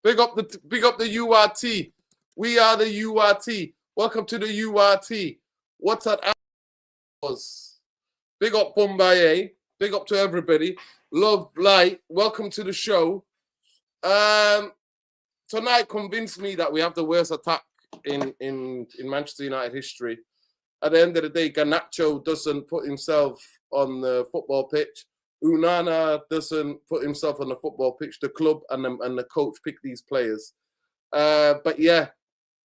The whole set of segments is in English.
Big up the URT. We are the URT. Welcome to the URT. What's at ours? Big up Bombay. Big up to everybody. Love, light. Welcome to the show. Tonight convinced me that we have the worst attack in Manchester United history. At the end of the day, Garnacho doesn't put himself on the football pitch. Onana doesn't put himself on the football pitch. The club and the coach pick these players. But yeah,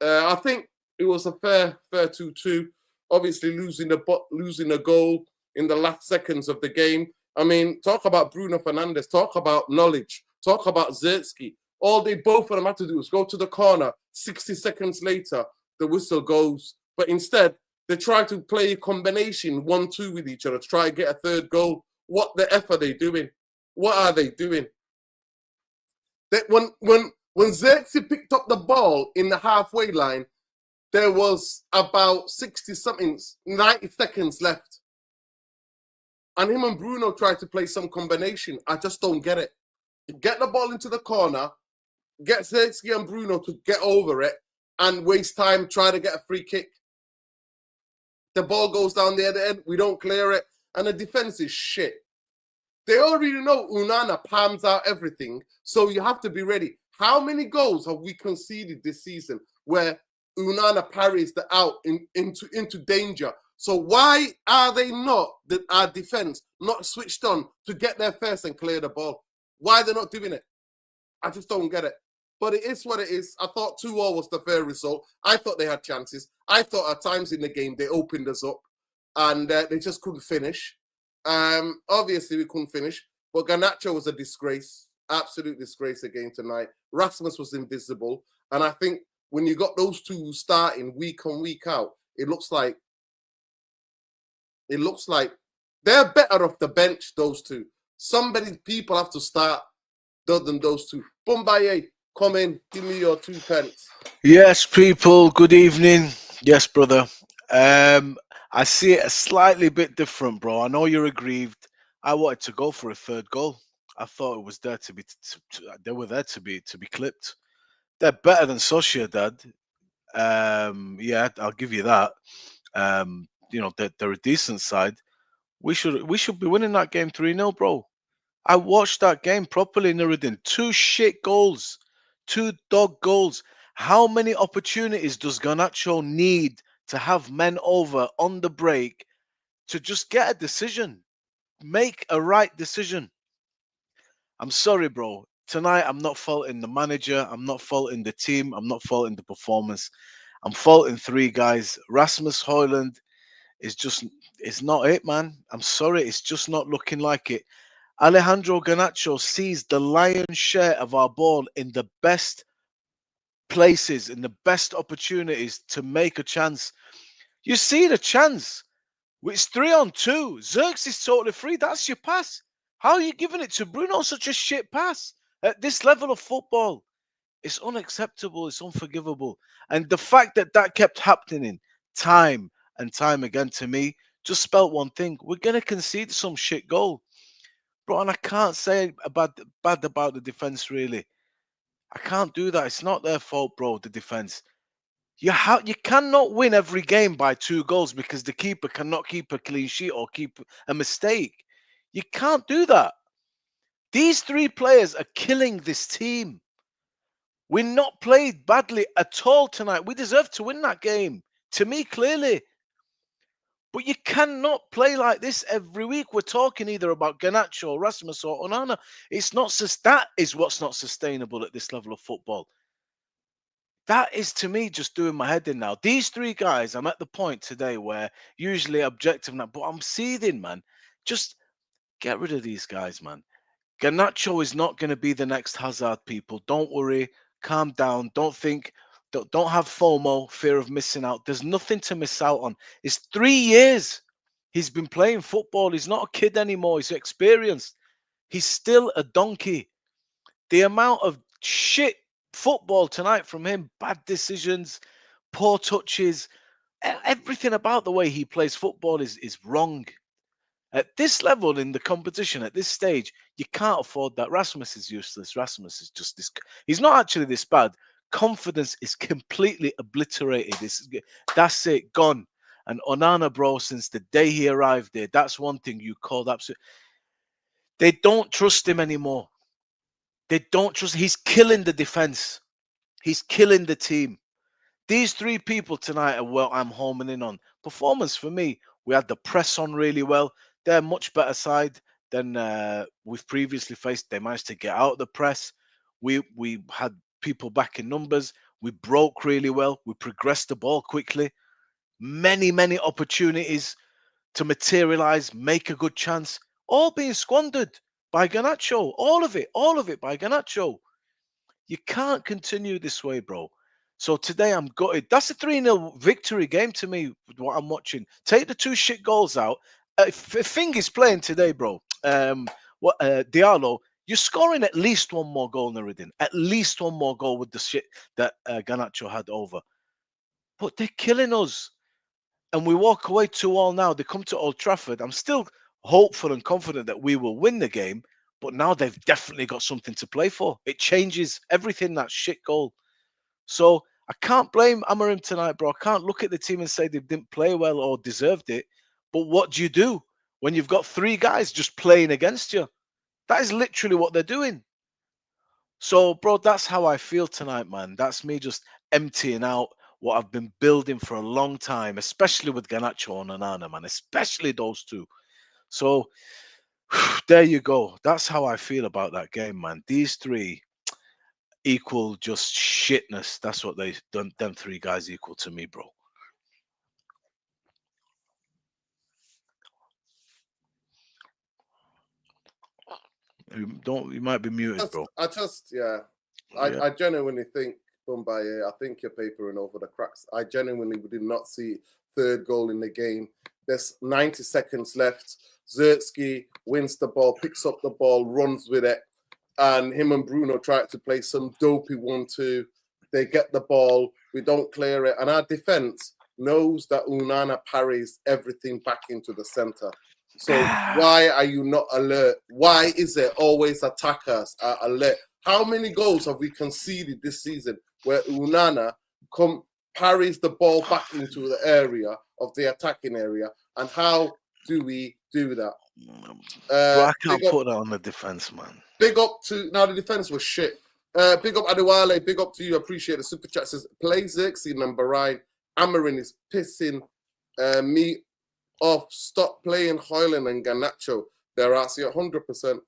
I think it was a fair 2-2. Obviously, losing a goal in the last seconds of the game. I mean, talk about Bruno Fernandes. Talk about knowledge. Talk about Zirkzee. All they both of them had to do was go to the corner. 60 seconds later, the whistle goes. But instead, they try to play a combination 1-2 with each other to try to get a third goal. What the F are they doing? What are they doing? When Zirkzee picked up the ball in the halfway line, there was about 90 seconds left. And him and Bruno tried to play some combination. I just don't get it. Get the ball into the corner, get Zirkzee and Bruno to get over it, and waste time trying to get a free kick. The ball goes down the other end, we don't clear it, and the defense is shit. They already know Onana palms out everything, so you have to be ready. How many goals have we conceded this season where Onana parries the out into danger? So why are they not, our defense, not switched on to get there first and clear the ball? Why they're not doing it? I just don't get it. But it is what it is. I thought 2-0 was the fair result. I thought they had chances. I thought at times in the game they opened us up and they just couldn't finish. Obviously, we couldn't finish. But Garnacho was a disgrace. Absolute disgrace again tonight. Rasmus was invisible. And I think when you got those two starting week on, week out, it looks like they're better off the bench, those two. People have to start other than those two. Bombay, come in, give me your 2 pence. Yes, people, good evening. Yes, brother. I see it a slightly bit different, bro. I know you're aggrieved. I wanted to go for a third goal. I thought it was there to be. They were there to be clipped. They're better than Sociedad. Yeah, I'll give you that. They're a decent side. We should be winning that game 3-0, bro. I watched that game properly, Nuruddin. 2 shit goals. 2 dog goals. How many opportunities does Garnacho need to have men over on the break to just get a decision? Make a right decision. I'm sorry, bro. Tonight, I'm not faulting the manager. I'm not faulting the team. I'm not faulting the performance. I'm faulting 3 guys. Rasmus Hojlund it's not it, man. I'm sorry. It's just not looking like it. Alejandro Garnacho sees the lion's share of our ball in the best places, in the best opportunities to make a chance. You see the chance. It's 3-on-2. Zirkzee is totally free. That's your pass. How are you giving it to Bruno? Such a shit pass at this level of football. It's unacceptable. It's unforgivable. And the fact that kept happening time and time again to me just spelt one thing. We're going to concede some shit goal. Bro, and I can't say bad about the defense, really. I can't do that. It's not their fault, bro, the defense. You cannot win every game by 2 goals because the keeper cannot keep a clean sheet or keep a mistake. You can't do that. These 3 players are killing this team. We're not played badly at all tonight. We deserve to win that game. To me, clearly. But you cannot play like this every week. We're talking either about Garnacho, Rasmus, or Onana. That is what's not sustainable at this level of football. That is, to me, just doing my head in now. These 3 guys, I'm at the point today where usually objective now, but I'm seething, man. Just get rid of these guys, man. Garnacho is not going to be the next Hazard, people. Don't worry. Calm down. Don't have FOMO, fear of missing out. There's nothing to miss out on. It's 3 years he's been playing football. He's not a kid anymore. He's experienced. He's still a donkey. The amount of shit football tonight from him, bad decisions, poor touches, everything about the way he plays football is wrong. At this level in the competition, at this stage, you can't afford that. Rasmus is useless. Rasmus is just this. He's not actually this bad. Confidence is completely obliterated. That's it, gone. And Onana, bro, since the day he arrived there, that's one thing you called absolute. They don't trust him anymore. They don't trust. He's killing the defense. He's killing the team. These three people tonight are what I'm homing in on. Performance for me, we had the press on really well. They're a much better side than we've previously faced. They managed to get out of the press. We had people back in numbers. We broke really well. We progressed the ball quickly. Many opportunities to materialize, make a good chance, all being squandered by Garnacho. All of it by Garnacho. You can't continue this way, bro. So today I'm gutted. That's a 3-0 victory game to me, what I'm watching. Take the two shit goals out. If Fing is playing today, bro, Diallo, you're scoring at least one more goal, Nuruddin. At least one more goal with the shit that Garnacho had over. But they're killing us. And we walk away 2-2 now. They come to Old Trafford. I'm still hopeful and confident that we will win the game. But now they've definitely got something to play for. It changes everything, that shit goal. So I can't blame Amorim tonight, bro. I can't look at the team and say they didn't play well or deserved it. But what do you do when you've got three guys just playing against you? That is literally what they're doing. So, bro, that's how I feel tonight, man. That's me just emptying out what I've been building for a long time, especially with Garnacho and Onana, man. Especially those two. So there you go. That's how I feel about that game, man. These three equal just shitness. That's what they done. Them three guys equal to me, bro. You might be muted, bro. I genuinely think, Bumbaye, I think you're papering over the cracks. I genuinely did not see third goal in the game. There's 90 seconds left. Zertsky wins the ball, picks up the ball, runs with it, and him and Bruno try to play some dopey 1-2. They get the ball, we don't clear it, and our defense knows that Onana parries everything back into the center. So why are you not alert? Why is it always attackers are alert? How many goals have we conceded this season where Onana parries the ball back into the area of the attacking area? And how do we do that? Bro, I can't put that on the defense, man. Big up to, now the defense was shit. Big up Adewale, big up to you. Appreciate the super chat. Says, play Xerxes and Bahrain. Amorim is pissing me off. Stop playing Hojlund and Garnacho. They're actually 100%.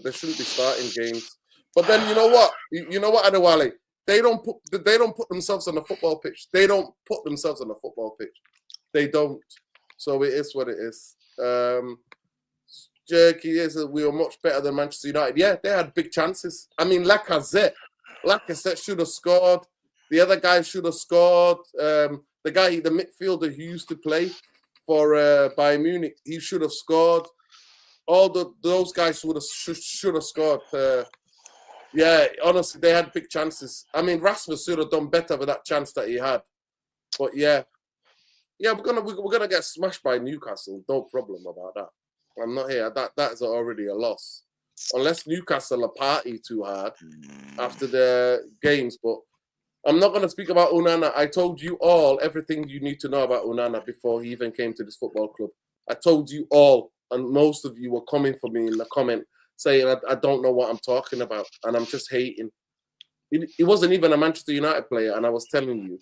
They shouldn't be starting games. But then you know what? You know what, Adewale? They don't put themselves on the football pitch. They don't. So it is what it is. Jerky is that we were much better than Manchester United. Yeah, they had big chances. I mean, Lacazette should have scored. The other guy should have scored. The midfielder who used to play for Bayern Munich, he should have scored. Those guys should have scored. Yeah, honestly, they had big chances. I mean, Rasmus should have done better with that chance that he had. But yeah, we're gonna get smashed by Newcastle. No problem about that. I'm not here. That is already a loss, unless Newcastle are party too hard after the games. But I'm not gonna speak about Onana. I told you all everything you need to know about Onana before he even came to this football club. I told you all, and most of you were coming for me in the comment saying I don't know what I'm talking about, and I'm just hating. He wasn't even a Manchester United player, and I was telling you,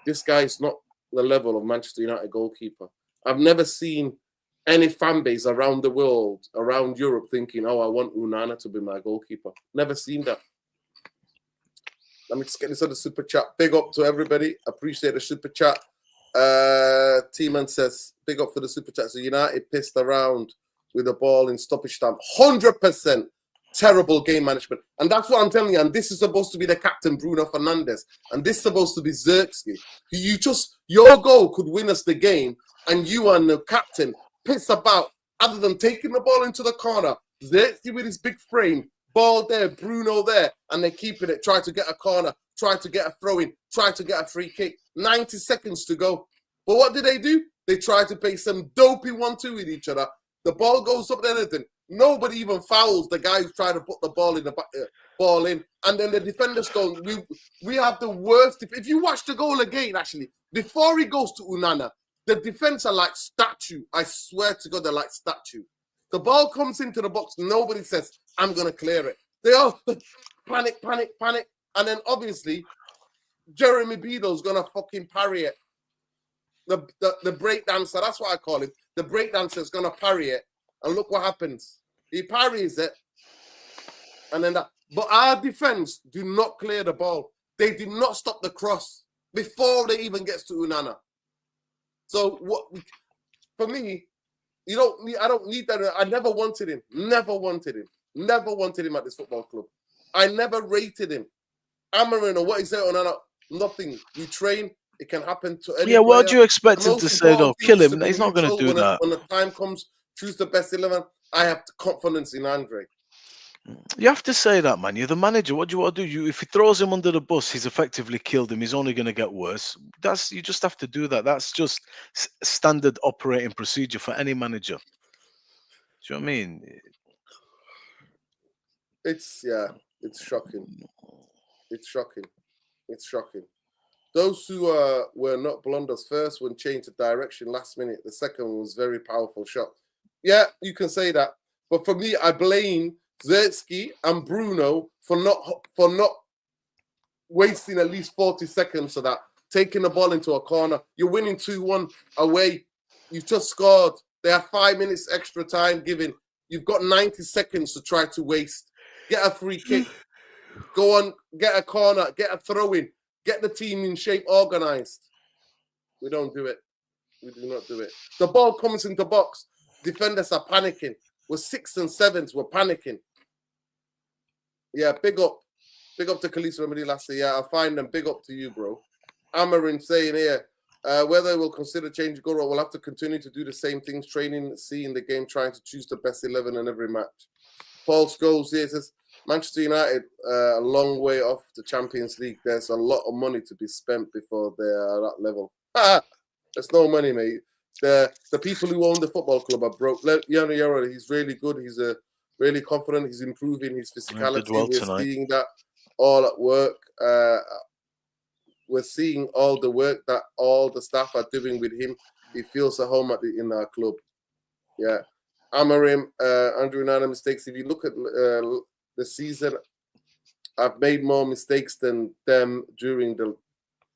this guy is not the level of Manchester United goalkeeper. I've never seen any fan base around the world, around Europe, thinking, oh, I want Onana to be my goalkeeper. Never seen that. Let me just get this on the super chat. Big up to everybody. Appreciate the super chat. T-Man says, big up for the super chat. So United pissed around with the ball in stoppage time. 100% terrible game management. And that's what I'm telling you. And this is supposed to be the captain, Bruno Fernandes. And this is supposed to be Xerxes. Your goal could win us the game. And you and the captain piss about, other than taking the ball into the corner. Xerxes with his big frame. Ball there, Bruno there. And they're keeping it. Try to get a corner. Try to get a throw-in. Try to get a free kick. 90 seconds to go. But what did they do? They tried to play some dopey 1-2 with each other. The ball goes up and anything. Nobody even fouls the guy who's trying to put the ball in, and then the defenders go. We have the worst. If you watch the goal again, actually, before he goes to Onana, the defense are like statue. I swear to God, they're like statue. The ball comes into the box. Nobody says, "I'm gonna clear it." They all panic, and then obviously Jeremy Beadle's gonna fucking parry it. The break dancer, that's what I call him. The break dancer is gonna parry it, and look what happens. He parries it, and then that. But our defense do not clear the ball. They do not stop the cross before they even gets to Onana. So what? For me, I don't need that. I never wanted him. Never wanted him at this football club. I never rated him. Amorim or what he said Onana, nothing. We train. It can happen to any player. What do you expect him to say, though? Kill him. He's not going to do that. When the time comes, choose the best 11. I have confidence in Andre. You have to say that, man. You're the manager. What do you want to do? If he throws him under the bus, he's effectively killed him. He's only going to get worse. You just have to do that. That's just standard operating procedure for any manager. Do you know what I mean? It's shocking. It's shocking. Those who were not blunders first one changed the direction last minute. The second one was very powerful shot. Yeah, you can say that. But for me, I blame Zertsky and Bruno for not wasting at least 40 seconds of that. Taking the ball into a corner. You're winning 2-1 away. You've just scored. They have 5 minutes extra time given. You've got 90 seconds to try to waste. Get a free kick. Go on, get a corner, get a throw-in. Get the team in shape, organized. We don't do it. We do not do it. The ball comes into box. Defenders are panicking. We're 6 and 7s. We're panicking. Yeah, big up. Big up to Khalees Remedy last year. Yeah, I'll find them. Big up to you, bro. Amorim saying here, whether we'll consider changing goal role, we'll have to continue to do the same things, training, seeing the game, trying to choose the best 11 in every match. Paul Scholes here says, Manchester United, a long way off the Champions League. There's a lot of money to be spent before they're at that level. There's no money, mate. The people who own the football club are broke. Yaro, he's really good. He's really confident. He's improving his physicality. We're seeing that all at work. We're seeing all the work that all the staff are doing with him. He feels at home in our club. Yeah. Amorim, Andrew Onana mistakes. If you look at the season, I've made more mistakes than them during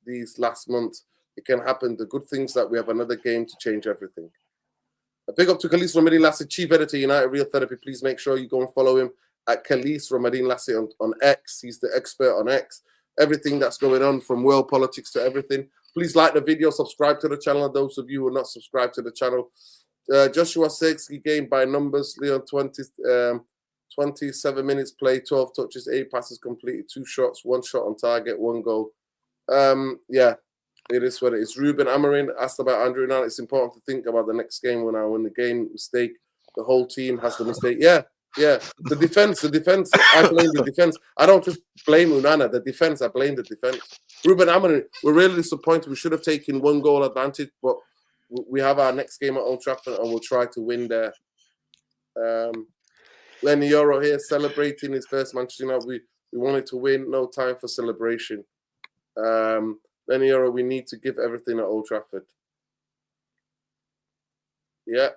these last months. It can happen. The good things that we have another game to change everything. A big up to Khalees Ramadine Lassie, Chief Editor, United Real Therapy. Please make sure you go and follow him at Khalees Ramadine Lassie on X. He's the expert on X. Everything that's going on from world politics to everything. Please like the video, subscribe to the channel. And those of you who are not subscribed to the channel, Joshua Sekski game by numbers. Lyon 27 minutes play, 12 touches, 8 passes completed, 2 shots, 1 shot on target, 1 goal. Yeah, it is what it is. Ruben Amorim asked about Andrew Onana. It's important to think about the next game when the game mistake, the whole team has the mistake. Yeah. The defense. I blame the defense. I don't just blame Onana. The defense. I blame the defense. Ruben Amorim, we're really disappointed. We should have taken 1 goal advantage, but we have our next game at Old Trafford and we'll try to win there. Lenny Euro here celebrating his first Manchester United. We wanted to win. No time for celebration. Lenny Euro, we need to give everything at Old Trafford. Yeah.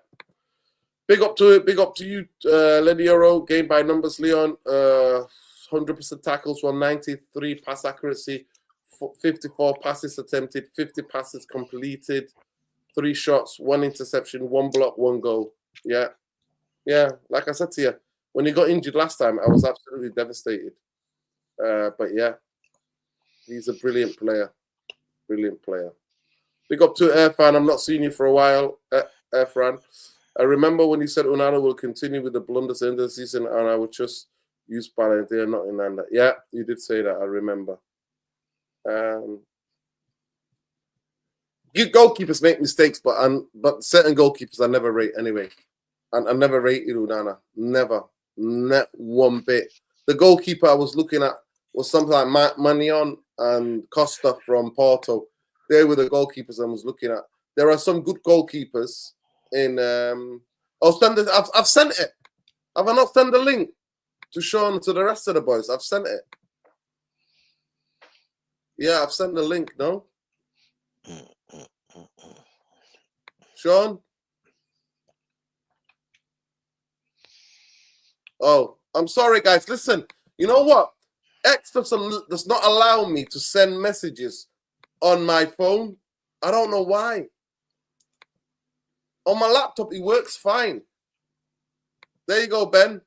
Big up to it. Big up to you, Lenny Euro. Game by numbers, Lyon. 100% tackles, 193 pass accuracy, 54 passes attempted, 50 passes completed, 3 shots, 1 interception, 1 block, 1 goal. Yeah. Like I said to you, when he got injured last time, I was absolutely devastated. But yeah, he's a brilliant player. Big up to Irfan. I'm not seeing you for a while, Irfan. I remember when you said Onana will continue with the blunders in the season and I would just use Ballantyre, not Onana. Yeah, you did say that. I remember. Good goalkeepers make mistakes, but certain goalkeepers I never rate anyway. And I never rated Onana. Never. Not one bit. The goalkeeper I was looking at was something like Magnon and Costa from Porto. They were the goalkeepers I was looking at. There are some good goalkeepers in I'll send it. I've sent it. Have I not sent the link to Sean to the rest of the boys? I've sent it. Yeah, I've sent the link. No, Sean. Oh, I'm sorry, guys. Listen, you know what? X does not allow me to send messages on my phone. I don't know why. On my laptop, it works fine. There you go, Ben.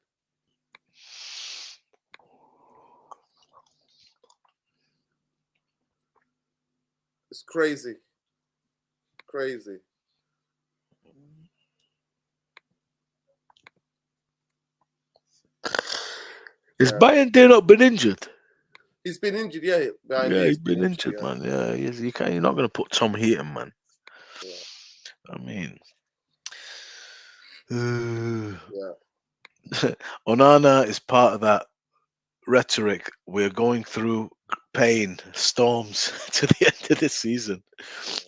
It's crazy. Crazy. Is Bayern Day not been injured? He's been injured, yeah. He's been injured, man. Yeah, you're not going to put Tom Heaton, man. Yeah. I mean, yeah. Onana is part of that rhetoric. We're going through pain, storms to the end of the season.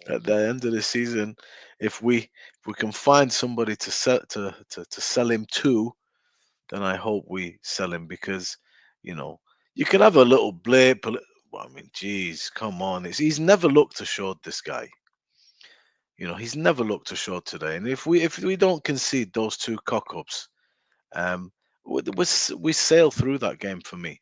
At the end of the season, if we can find somebody to sell him to, then I hope we sell him, because you can have a little blip. I mean, geez, come on! He's never looked assured, this guy. He's never looked assured today. And if we don't concede those two cock-ups, we sail through that game for me.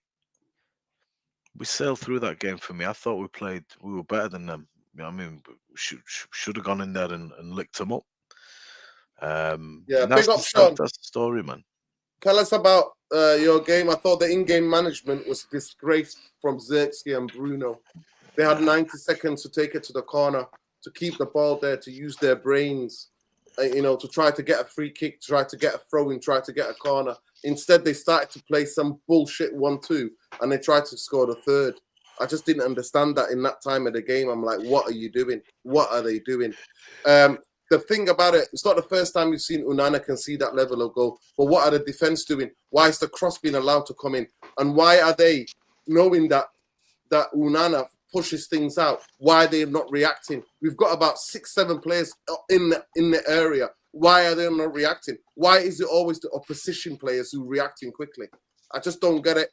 We sailed through that game for me. I thought we were better than them. I mean, we should have gone in there and licked them up. Big up, Sean. That's the story, man. Tell us about your game. I thought the in-game management was disgraced from Xerxes and Bruno. They had 90 seconds to take it to the corner, to keep the ball there, to use their brains, to try to get a free kick, to try to get a throw-in, try to get a corner. Instead, they started to play some bullshit 1-2, and they tried to score the third. I just didn't understand that in that time of the game. I'm like, what are you doing? What are they doing? The thing about it, it's not the first time you've seen Onana concede that level of goal, but what are the defense doing? Why is the cross being allowed to come in? And why are they, knowing that Onana pushes things out, why are they not reacting? We've got about 6-7 players in the area. Why are they not reacting? Why is it always the opposition players who are reacting quickly? I just don't get it.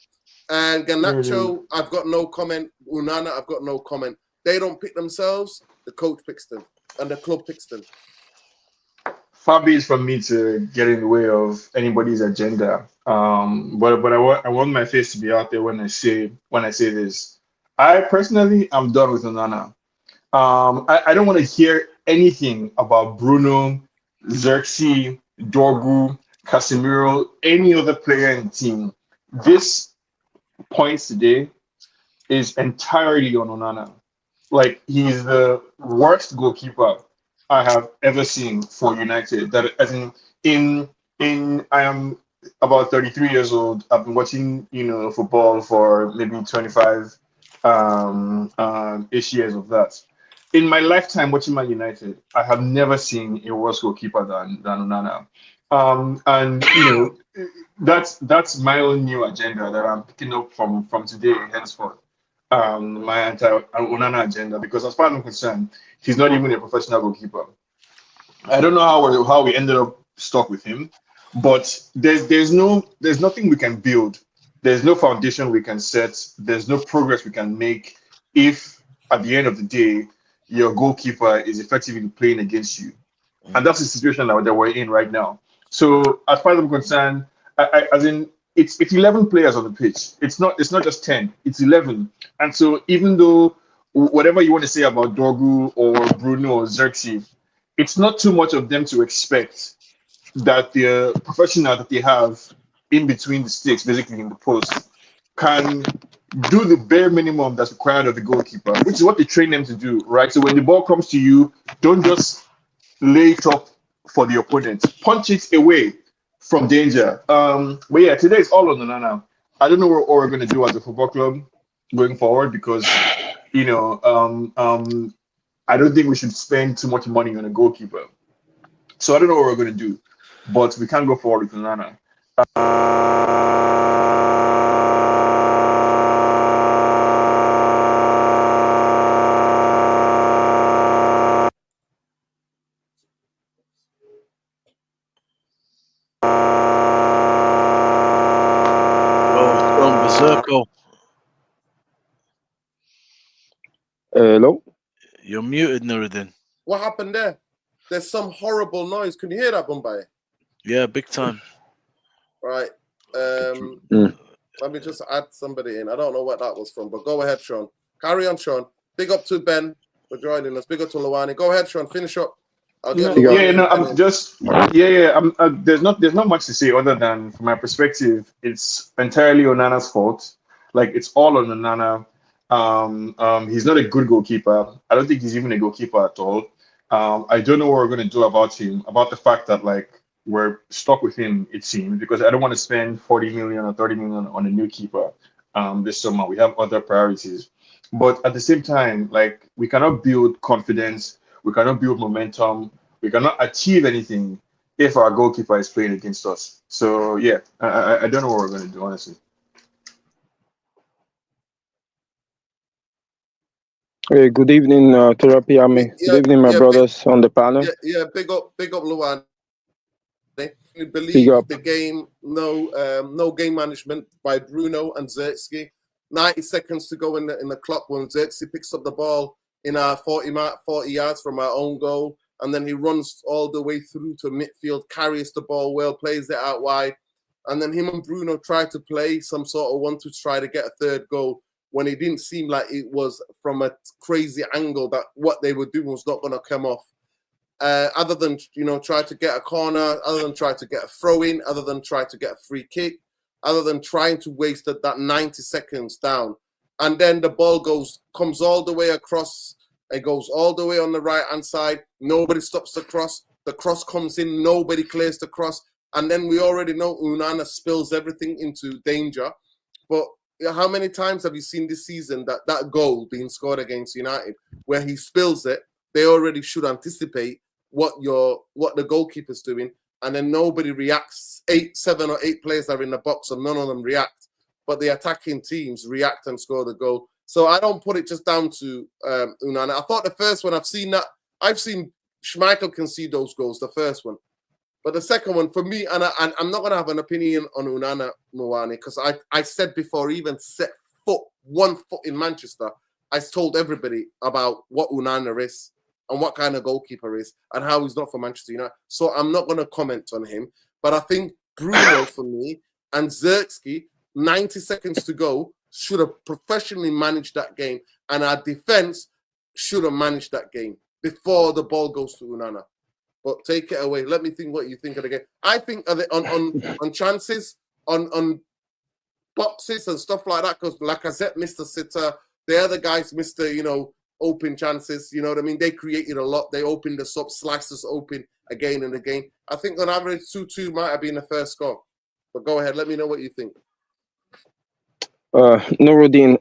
And Garnacho, I've got no comment. Onana, I've got no comment. They don't pick themselves. The coach picks them. And the club picks them. Far be it from me to get in the way of anybody's agenda. But I want my face to be out there when I say this. I personally am done with Onana. I don't want to hear anything about Bruno, Xerxes, Dorgu, Casemiro, any other player in the team. This points today is entirely on Onana. Like, he's the worst goalkeeper I have ever seen for United. That, as in I am about 33 years old. I've been watching football for maybe 25 ish years of that. In my lifetime watching Man United, I have never seen a worse goalkeeper than Onana. And that's my own new agenda that I'm picking up from today henceforth. My anti-Onana agenda, because as far as I'm concerned, he's not even a professional goalkeeper. I don't know how we ended up stuck with him, but there's nothing we can build. There's no foundation we can set. There's no progress we can make if at the end of the day your goalkeeper is effectively playing against you, and that's the situation that we're in right now. So as far as I'm concerned, it's 11 players on the pitch. It's not just 10. It's 11. And so even though whatever you want to say about Dorgu or Bruno or Xerxes, it's not too much of them to expect that the professional that they have in between the sticks, basically in the post, can do the bare minimum that's required of the goalkeeper, which is what they train them to do, right? So when the ball comes to you, don't just lay it up for the opponent. Punch it away from danger. But yeah, today is all on Onana. I don't know what we're going to do as a football club going forward, because I don't think we should spend too much money on a goalkeeper. So I don't know what we're going to do, but we can't go forward with Onana. Hello? You're muted, Nuruddin. What happened there? There's some horrible noise. Can you hear that, Bombay? Yeah, big time. Right. Mm. Let me just add somebody in. I don't know what that was from, but go ahead, Sean. Carry on, Sean. Big up to Ben for joining us. Big up to Luwani. Go ahead, Sean. Finish up. I'll get No, Big up. yeah, Luwani no, and Ben I'm in. just yeah. There's not much to say other than from my perspective, it's entirely Onana's fault. Like it's all on Onana. He's not a good goalkeeper. I don't think he's even a goalkeeper at all. I don't know what we're going to do about him. About the fact that like we're stuck with him, it seems, because I don't want to spend 40 million or 30 million on a new keeper. This summer we have other priorities, but at the same time, like we cannot build confidence, we cannot build momentum, we cannot achieve anything if our goalkeeper is playing against us. So yeah, I don't know what we're going to do, honestly. Hey, good evening, Therapy Army. Good Yeah, evening, my yeah, brothers on the panel. yeah. Big up, Luwani. We Big believe up. the game, no game management by Bruno and Zertsky. 90 seconds to go in the clock when Zertsky picks up the ball in our 40 yards from our own goal, and then he runs all the way through to midfield, carries the ball well, plays it out wide, and then him and Bruno try to play some sort of one to try to get a third goal when it didn't seem like it was from a crazy angle that what they were doing was not going to come off. Other than try to get a corner, other than try to get a throw in, other than try to get a free kick, other than trying to waste that 90 seconds down, and then the ball comes all the way across. It goes all the way on the right hand side. Nobody stops the cross. The cross comes in. Nobody clears the cross, and then we already know Onana spills everything into danger. But how many times have you seen this season that goal being scored against United where he spills it? They already should anticipate what the goalkeeper's doing, and then nobody reacts. 7 or 8 players are in the box, and none of them react. But the attacking teams react and score the goal. So I don't put it just down to Onana. I thought the first one, I've seen Schmeichel concede those goals, the first one. But the second one, for me, and I'm not going to have an opinion on Onana Mwani, because I said before he even set one foot in Manchester, I told everybody about what Onana is and what kind of goalkeeper is and how he's not for Manchester United. So I'm not going to comment on him. But I think Bruno, for me, and Zertsky, 90 seconds to go, should have professionally managed that game. And our defense should have managed that game before the ball goes to Onana. But take it away. Let me think what you think of the game. I think on chances, on boxes and stuff like that, because Lacazette missed a sitter. The other guys missed the, open chances. You know what I mean? They created a lot. They opened us up, sliced us open again and again. I think on average, 2-2 might have been the first score. But go ahead. Let me know what you think. Nuruddin,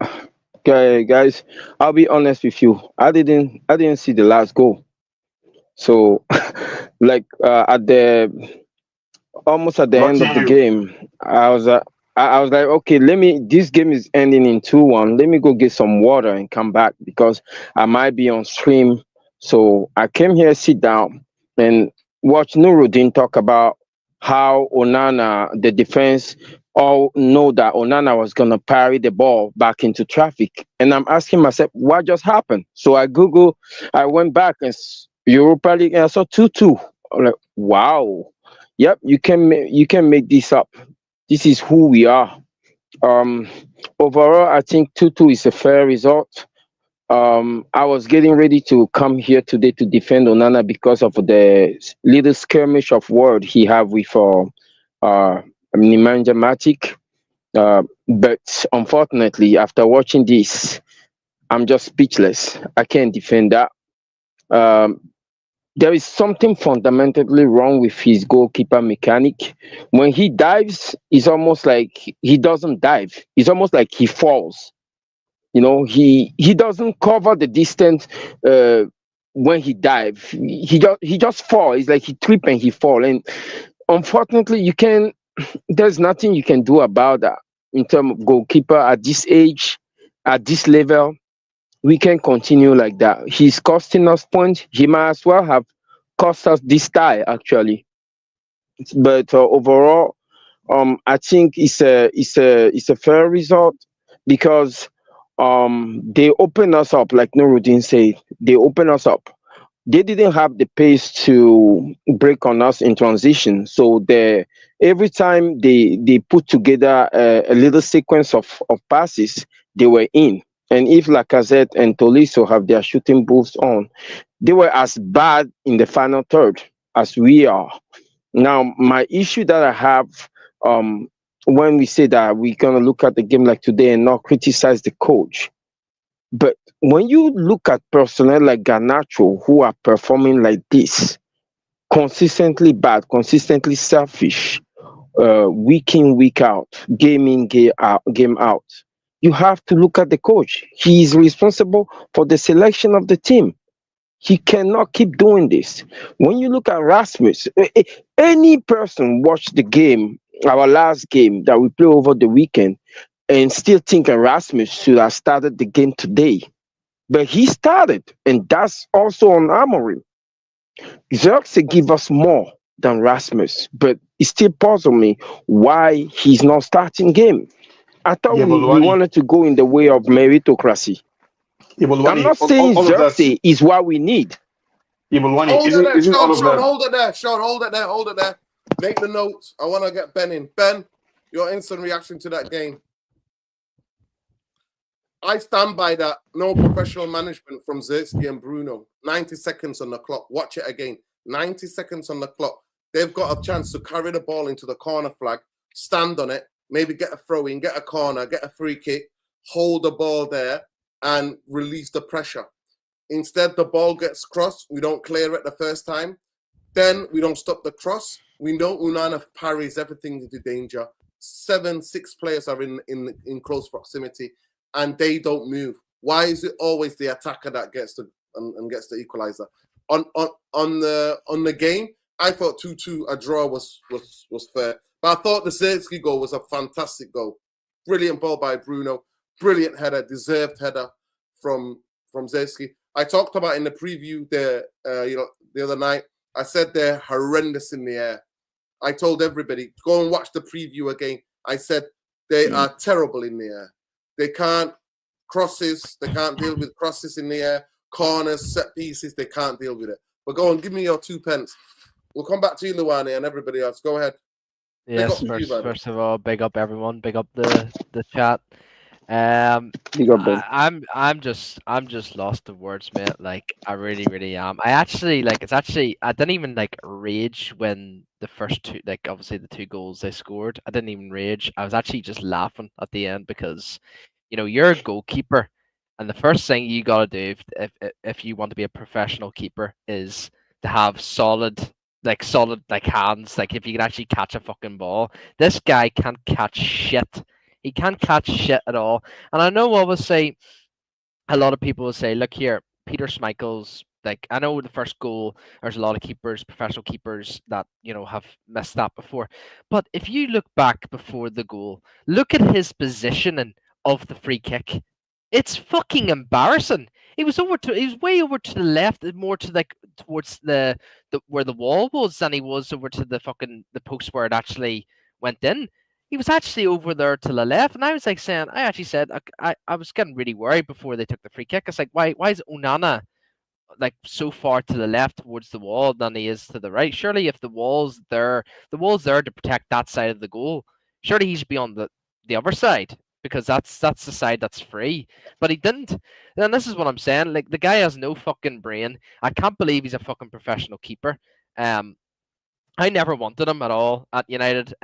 okay, guys, I'll be honest with you. I didn't see the last goal. So, like at the almost at the end Lucky of the you. game, I was like, okay, this game is ending in 2-1. Let me go get some water and come back because I might be on stream. So I came here, sit down, and watch Nuruddin talk about how Onana, the defense, all know that Onana was gonna parry the ball back into traffic. And I'm asking myself, what just happened? So I went back and Europa League, and I saw 2-2. I'm like, wow. Yep, you can make this up. This is who we are. Um, Overall, I think 2-2 is a fair result. I was getting ready to come here today to defend Onana because of the little skirmish of word he have with Nemanja Matic. But unfortunately, after watching this, I'm just speechless. I can't defend that. Um, there is something fundamentally wrong with his goalkeeper mechanic. When he dives, it's almost like he doesn't dive. It's almost like he falls. He doesn't cover the distance when he dive. He just fall. It's like he trip and he fall. And unfortunately, there's nothing you can do about that in terms of goalkeeper at this age, at this level. We can continue like that. He's costing us points. He might as well have cost us this tie actually. But overall, I think it's a fair result because they open us up, like Nuruddin said. They open us up. They didn't have the pace to break on us in transition. So every time they put together a little sequence of passes, they were in. And if Lacazette and Tolisso have their shooting boots on, they were as bad in the final third as we are. Now, my issue that I have, um, when we say that we're gonna look at the game like today and not criticize the coach, but when you look at personnel like Garnacho who are performing like this, consistently bad, consistently selfish, week in, week out, game out, you have to look at the coach. He is responsible for the selection of the team. He cannot keep doing this. When you look at Rasmus, any person watch the game, our last game that we play over the weekend, and still think Erasmus should have started the game today. But he started, and that's also on Amorim. Xerxes give us more than Rasmus, but it still puzzles me why he's not starting game. I thought Yeah, but we Luani, wanted to go in the way of meritocracy. yeah, but I'm Luani, not saying all of that. Xerxes is what we need. Yeah, but Luani, Hold it there, isn't all Sean. of Sean, that? hold it there. Sean, hold it there. Hold it there. Make the notes. I want to get Ben in. Ben, your instant reaction to that game. I stand by that. No professional management from Zirkzee and Bruno. 90 seconds on the clock. Watch it again. 90 seconds on the clock. They've got a chance to carry the ball into the corner flag, stand on it, maybe get a throw in, get a corner, get a free kick, hold the ball there, and release the pressure. Instead, the ball gets crossed. We don't clear it the first time. Then we don't stop the cross. We know Onana parries everything into danger. 6 players are in close proximity, and they don't move. Why is it always the attacker that gets the and gets the equalizer? On the game, I thought 2-2 a draw was fair, but I thought the Zirkzee goal was a fantastic goal. Brilliant ball by Bruno. Brilliant header, deserved header from Zirkzee. I talked about in the preview the other night. I said they're horrendous in the air. I told everybody, go and watch the preview again. I said they are terrible in the air. They can't crosses. They can't deal with crosses in the air. Corners, set pieces, they can't deal with it. But go on, give me your 2 pence. We'll come back to you, Luani, and everybody else. Go ahead. Yes, first of all, big up everyone, big up the chat. Big up, Ben. I'm just lost of words, mate. Like I really am. I actually I didn't even like rage when the first two, like obviously the 2 goals they scored. I didn't even rage. I was actually just laughing at the end because, you're a goalkeeper, and the first thing you gotta do if you want to be a professional keeper is to have solid hands. Like if you can actually catch a fucking ball. This guy can't catch shit. He can't catch shit at all. And I know obviously a lot of people will say, look here, Peter Schmeichel's, like I know the first goal, there's a lot of keepers, professional keepers that, have missed that before. But if you look back before the goal, look at his positioning of the free kick. It's fucking embarrassing. He was way over to the left, more to like towards the where the wall was than he was over to the post where it actually went in. He was actually over there to the left, and I was like saying, I actually said I was getting really worried before they took the free kick. It's like why is Onana like so far to the left towards the wall than he is to the right? Surely if the wall's there to protect that side of the goal, surely he should be on the other side because that's the side that's free. But he didn't. And this is what I'm saying. Like the guy has no fucking brain. I can't believe he's a fucking professional keeper. I never wanted him at all at United.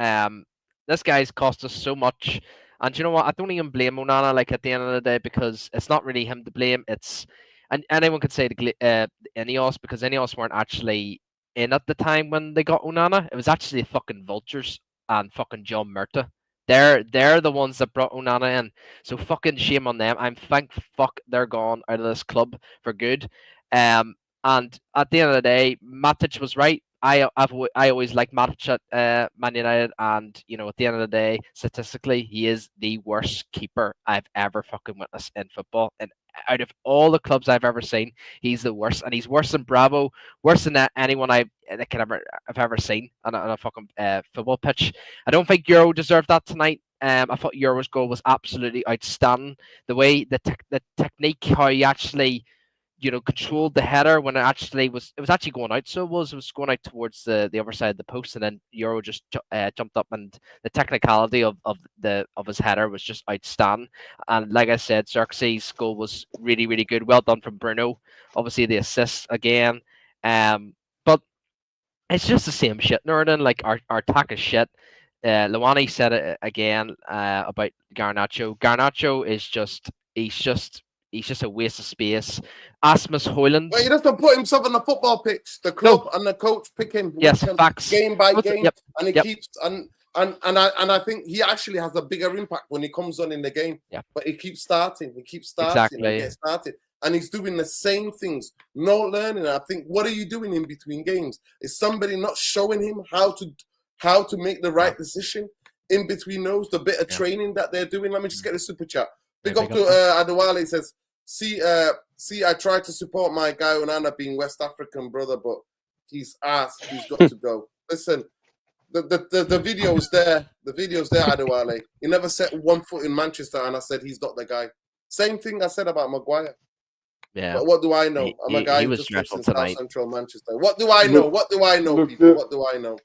This guy's cost us so much. And you know what? I don't even blame Onana, like at the end of the day, because it's not really him to blame. And anyone could say Inos, because Inos weren't actually in at the time when they got Onana. It was actually fucking vultures and fucking John Murta. They're the ones that brought Onana in. So fucking shame on them. I'm thank fuck they're gone out of this club for good. And at the end of the day, Matic was right. I always liked Matic at Man United, and at the end of the day, statistically, he is the worst keeper I've ever fucking witnessed in football. And out of all the clubs I've ever seen, he's the worst, and he's worse than Bravo, worse than anyone I've ever seen on a fucking football pitch. I don't think Euro deserved that tonight. I thought Euro's goal was absolutely outstanding. The way the technique, how he actually, controlled the header when it was actually going out. So it was going out towards the other side of the post, and then Euro just jumped up, and the technicality of his header was just outstanding. And like I said, Xerxes' goal was really, really good. Well done from Bruno. Obviously the assist again. But it's just the same shit, Northern. Like our attack is shit. Luani said it again about Garnacho. Garnacho is just he's just a waste of space. Asmus Hojlund. Well, he doesn't put himself on the football pitch. The club and the coach pick him. Yes, facts. Game by game, Yep. and he keeps and I think he actually has a bigger impact when he comes on in the game. Yeah. But he keeps starting. Exactly. And gets started. And he's doing the same things, no learning. I think, what are you doing in between games? Is somebody not showing him how to make the right decision in between those, the bit of training that they're doing? Let me just get a super chat. Big up to Adewale. He says, see, I tried to support my guy Onana being West African, brother, but he's asked. He's got to go. Listen, the video's there. The video's there, Adewale. He never set one foot in Manchester, and I said he's not the guy. Same thing I said about Maguire. Yeah. But what do I know? I'm a guy who just lives in South Central Manchester. What do I know? What do I know, people? What do I know?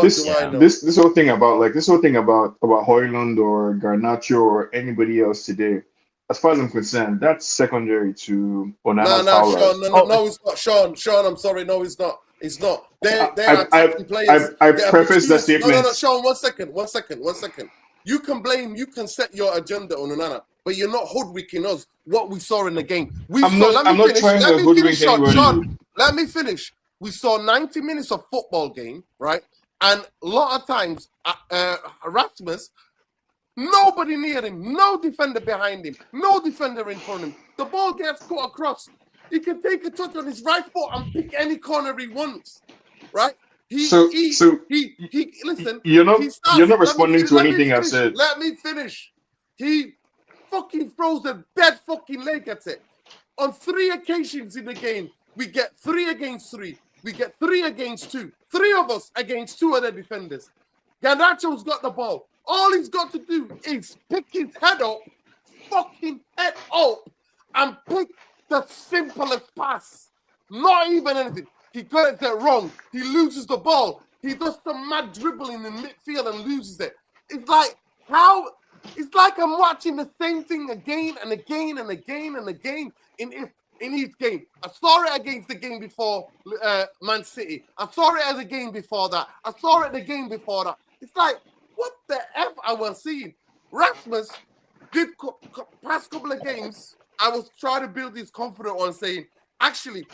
This whole thing about Hojlund or Garnacho or anybody else today, as far as I'm concerned, that's secondary to Onana's power. Sean, no, it's not. Sean, I'm sorry, no, it's not. It's not. They're players. I prefaced that statement. No, Sean, one second. You can set your agenda on Onana, but you're not hoodwinking us. What we saw in the game. I'm not trying to hoodwink anybody. Sean, let me finish. We saw 90 minutes of football game, right? And a lot of times, Erasmus, nobody near him, no defender behind him, no defender in front of him. The ball gets caught across. He can take a touch on his right foot and pick any corner he wants, right? Listen. You're not responding to anything I've said. Let me finish. He fucking throws a dead fucking leg at it. On 3 occasions in the game, we get 3 against 3. We get 3 against 2. 3 of us against 2 other defenders. Garnacho's got the ball. All he's got to do is pick his head up, and pick the simplest pass. Not even anything. He gets it wrong. He loses the ball. He does some mad dribbling in midfield and loses it. It's like I'm watching the same thing again and again and again and again in each game. I saw it against the game before Man City. I saw it as a game before that. I saw it the game before that. It's like, what the F I was seeing? Rasmus did past couple of games. I was trying to build his confidence on saying, actually,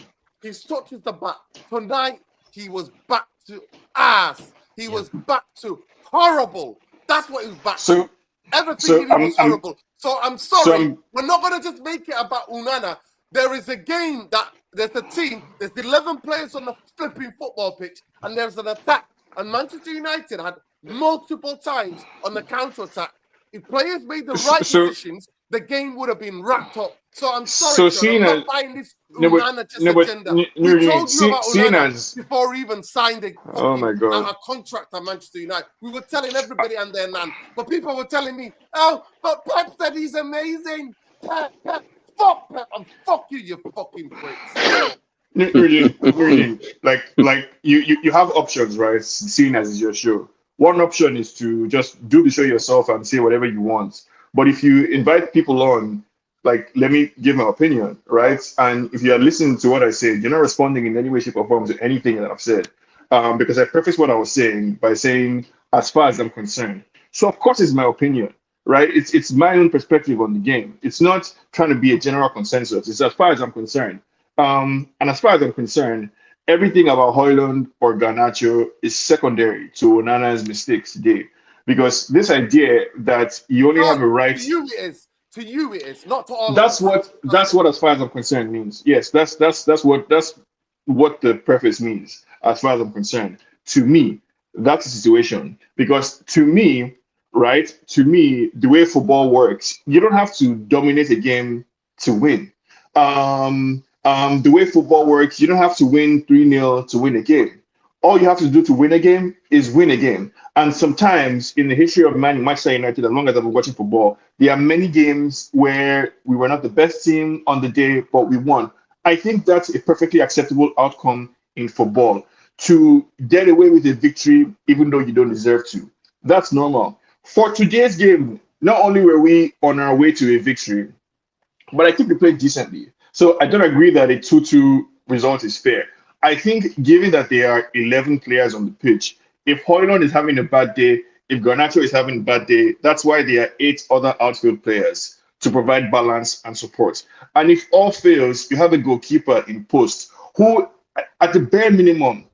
his touch is the back. Tonight, he was back to ass. He was back to horrible. That's what he was back to. Everything was horrible. So I'm sorry. We're not going to just make it about Onana. There is a game there's a team, there's 11 players on the flipping football pitch, and there's an attack. And Manchester United had multiple times on the counter-attack. If players made the right decisions, the game would have been wrapped up. So I'm sorry, I'm not buying this Onana agenda. We told you about Onana before we even signed a contract at Manchester United. We were telling everybody and their nan. But people were telling me, oh, but Pep said he's amazing. Pep, fuck Pep, and fuck you, you fucking pricks. Like you have options, right? Seeing as it's your show. One option is to just do the show yourself and say whatever you want. But if you invite people on, like, let me give my opinion, right? And if you are listening to what I said, you're not responding in any way, shape, or form to anything that I've said. Because I prefaced what I was saying by saying, as far as I'm concerned. So, of course, it's my opinion, right? It's my own perspective on the game. It's not trying to be a general consensus. It's as far as I'm concerned. And as far as I'm concerned, everything about Hojlund or Garnacho is secondary to Onana's mistakes today. Because this idea that you only have a right to you it is not to all. That's what as far as I'm concerned means. Yes, that's what the preface means as far as I'm concerned. To me, that's the situation. Because to me, the way football works, you don't have to dominate a game to win. The way football works, you don't have to win 3-0 to win a game. all you have to do to win a game is win a game. And sometimes in the history of Manchester United, as long as I've been watching football, there are many games where we were not the best team on the day, but we won. I think that's a perfectly acceptable outcome in football, to get away with a victory even though you don't deserve to. That's normal. For today's game, not only were we on our way to a victory, but I think we played decently. So I don't agree that a 2-2 result is fair. I think, given that there are 11 players on the pitch, if Hojlund is having a bad day, if Garnacho is having a bad day, that's why there are 8 other outfield players to provide balance and support. And if all fails, you have a goalkeeper in post who, at the bare minimum,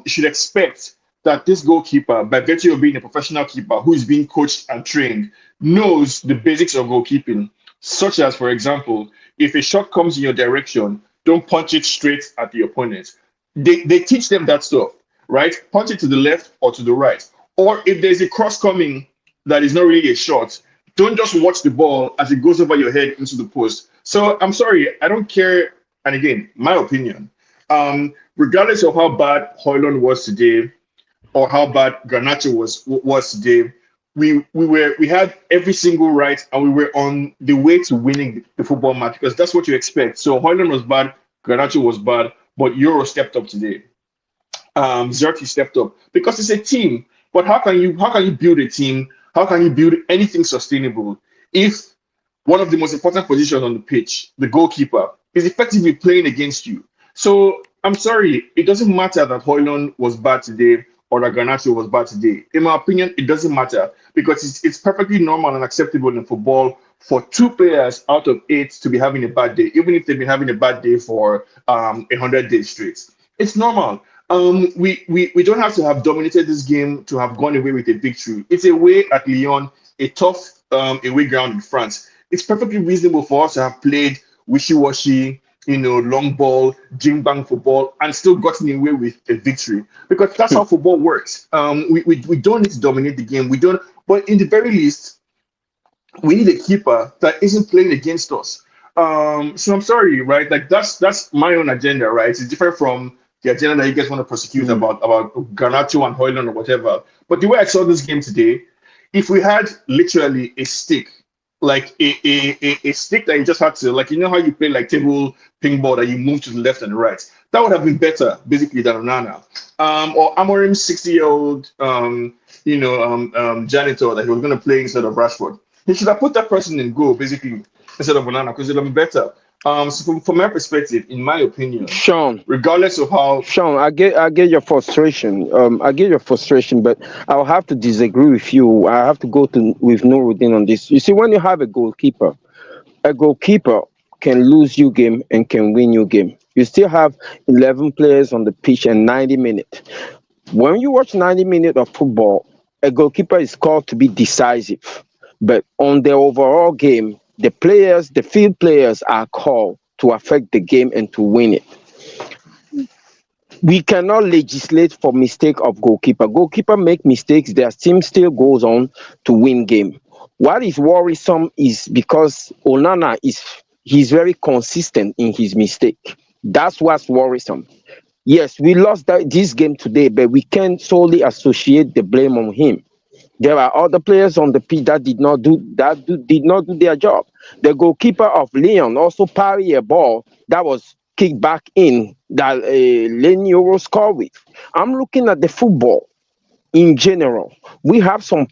you should expect that this goalkeeper, by virtue of being a professional keeper who is being coached and trained, knows the basics of goalkeeping, such as, for example, if a shot comes in your direction, don't punch it straight at the opponent. They teach them that stuff, right? Punch it to the left or to the right. Or if there's a cross coming that is not really a shot, don't just watch the ball as it goes over your head into the post. So I'm sorry, I don't care. And again, my opinion, regardless of how bad Hojlund was today or how bad Garnacho was today, we had every single right, and we were on the way to winning the football match, because that's what you expect. So Hojlund was bad, Garnacho was bad, but Euro stepped up today. Zerti stepped up because it's a team. But how can you build a team? How can you build anything sustainable if one of the most important positions on the pitch, the goalkeeper, is effectively playing against you? So I'm sorry, it doesn't matter that Hojlund was bad today or that Garnacho was bad today. In my opinion, it doesn't matter, because it's perfectly normal and acceptable in football for 2 players out of 8 to be having a bad day, even if they've been having a bad day for 100 days straight. It's normal. We don't have to have dominated this game to have gone away with a victory. It's away at Lyon, a tough away ground in France. It's perfectly reasonable for us to have played wishy-washy, long ball, jing bang football, and still gotten away with a victory, because that's how football works. We don't need to dominate the game. We don't, but in the very least, we need a keeper that isn't playing against us. So I'm sorry, right? Like that's my own agenda, right? It's different from the agenda that you guys want to prosecute about Garnacho and Hojlund or whatever. But the way I saw this game today, if we had literally a stick, like a stick that you just had to, like, how you play like table ping ball, that you move to the left and the right, that would have been better basically than Onana. Or Amorim's 60-year-old janitor that he was going to play instead of Rashford. He should have put that person in goal basically instead of Onana, because it would have been better. So from my perspective, in my opinion, Sean, regardless of how I get your frustration. I get your frustration, but I'll have to disagree with you. I have to go with Nuruddin on this. You see, when you have a goalkeeper can lose you game and can win you game. You still have 11 players on the pitch and 90 minutes. When you watch 90 minutes of football, a goalkeeper is called to be decisive. But on the overall game, the field players are called to affect the game and to win it. We cannot legislate for mistake of goalkeeper. Goalkeeper make mistakes, their team still goes on to win game. What is worrisome is because Onana he's very consistent in his mistake. That's what's worrisome. Yes, we lost this game today, but we can't solely associate the blame on him. There are other players on the pitch that did not do their job. The goalkeeper of Lyon also parried a ball that was kicked back in that Lyon scored with. I'm looking at the football in general. We have some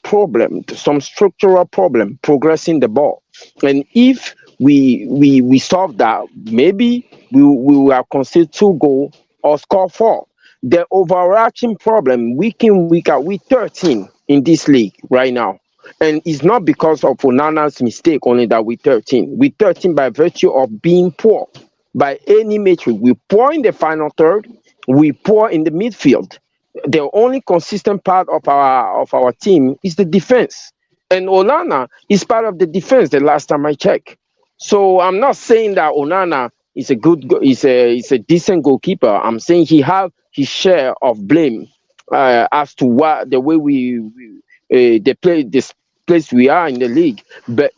structural problem progressing the ball, and if we solve that, maybe we will have conceded 2 goals or score 4. The overarching problem, week in, week out, we 13 in this league right now. And it's not because of Onana's mistake only that we 13. We 13 by virtue of being poor. By any metric, we poor in the final third, we poor in the midfield. The only consistent part of our team is the defense. And Onana is part of the defense the last time I checked. So I'm not saying that Onana is a decent goalkeeper. I'm saying he have his share of blame as to the way they play this place we are in the league. But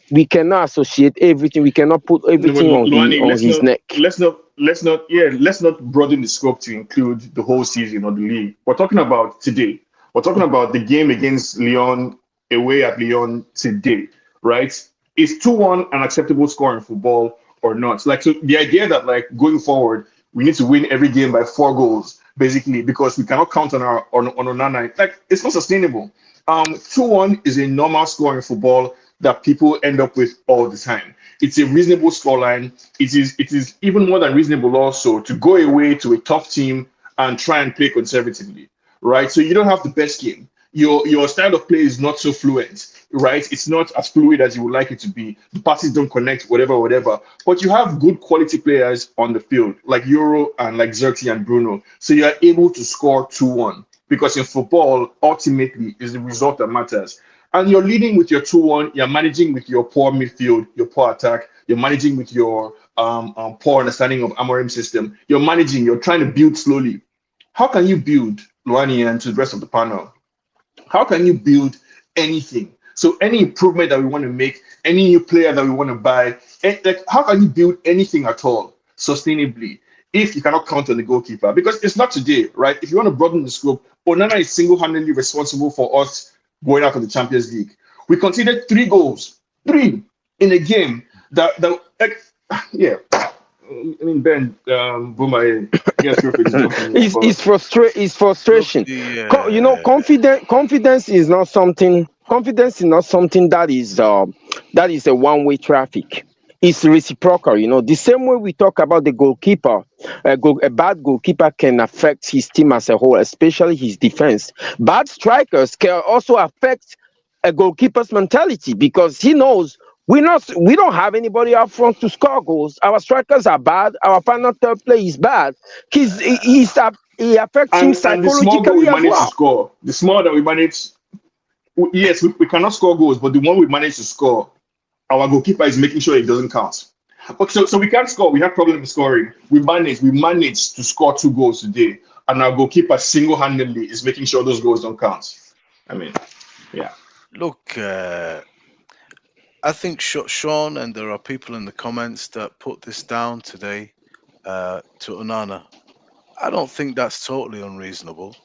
we cannot associate everything. We cannot put everything on his neck. Let's not let's not broaden the scope to include the whole season or the league. We're talking about today. We're talking about the game against Lyon, away at Lyon today, right? Is 2-1 an acceptable score in football or not? Like, so the idea that, like, going forward we need to win every game by 4 goals, basically, because we cannot count on Onana. Like, it's not sustainable. 2-1 is a normal score in football that people end up with all the time. It's a reasonable scoreline. It is even more than reasonable also to go away to a tough team and try and play conservatively, right? So you don't have the best game. Your style of play is not so fluent, right? It's not as fluid as you would like it to be. The passes don't connect, whatever. But you have good quality players on the field, like Euro and like Xerxes and Bruno. So you are able to score 2-1 because in football, ultimately, is the result that matters. And you're leading with your 2-1, you're managing with your poor midfield, your poor attack, you're managing with your poor understanding of Amorim system. You're trying to build slowly. How can you build, Luani, and to the rest of the panel? How can you build anything? So any improvement that we want to make, any new player that we want to buy, like, how can you build anything at all sustainably if you cannot count on the goalkeeper? Because it's not today, right? If you want to broaden the scope, Onana is single-handedly responsible for us going out of the Champions League. We conceded 3 goals, 3 in a game that like, yeah. I mean, Ben, Boomer, yes, feel free to jump in here, It's but frustration. Confidence is not something. Confidence is not something that is a one-way traffic. It's reciprocal. The same way we talk about the goalkeeper, a bad goalkeeper can affect his team as a whole, especially his defense. Bad strikers can also affect a goalkeeper's mentality because he knows we don't have anybody up front to score goals. Our strikers are bad. Our final third play is bad. He affects him and the small goal we psychologically as managed to well. score, the small that we managed, yes, we cannot score goals, but the one we managed to score, our goalkeeper is making sure it doesn't count. Okay, so we can't score. We have problem with scoring. We managed to score 2 goals today, and our goalkeeper single-handedly is making sure those goals don't count. I mean, yeah. Look, I think Sean, and there are people in the comments that put this down today to Onana. I don't think that's totally unreasonable.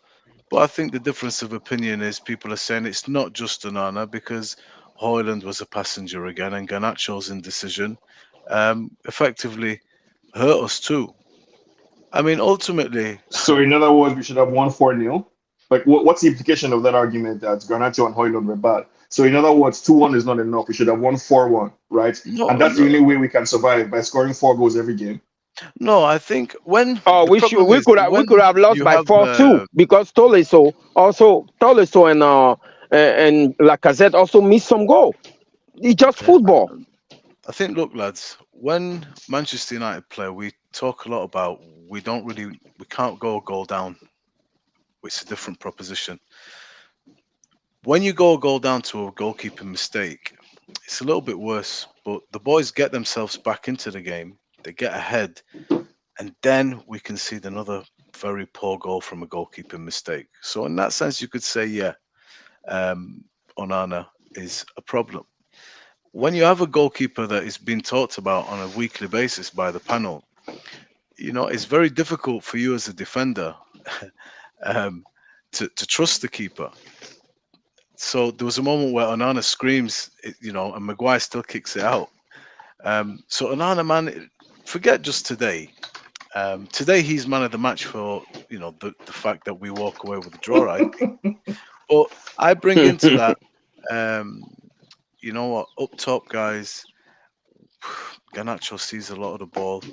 But I think the difference of opinion is people are saying it's not just Onana because Hojlund was a passenger again and Garnacho's indecision effectively hurt us too. I mean, ultimately, So in other words, we should have won 4-0. Like, what's the implication of that argument that Garnacho and Hojlund were bad? So in other words, 2-1 is not enough. We should have won 4-1, right? no, And that's the no, only way we can survive, by scoring 4 goals every game. no. I think when Oh, the problem is we when could have lost you by have 4-2 because Tolisso and Lacazette also missed some goal. It's just yeah, football. I think, look, lads, when Manchester United play, we talk a lot about we can't go a goal down. It's a different proposition. When you go a goal down to a goalkeeping mistake, it's a little bit worse. But the boys get themselves back into the game. They get ahead, and then we concede another very poor goal from a goalkeeping mistake. So in that sense, you could say, yeah, Onana is a problem. When you have a goalkeeper that is being talked about on a weekly basis by the panel, it's very difficult for you as a defender um, to trust the keeper. So there was a moment where Onana screams, and Maguire still kicks it out. So Onana, man, forget just today. Today he's man of the match for the fact that we walk away with a draw, I think. But I bring into that, um, you know what, up top guys, Garnacho sees a lot of the ball,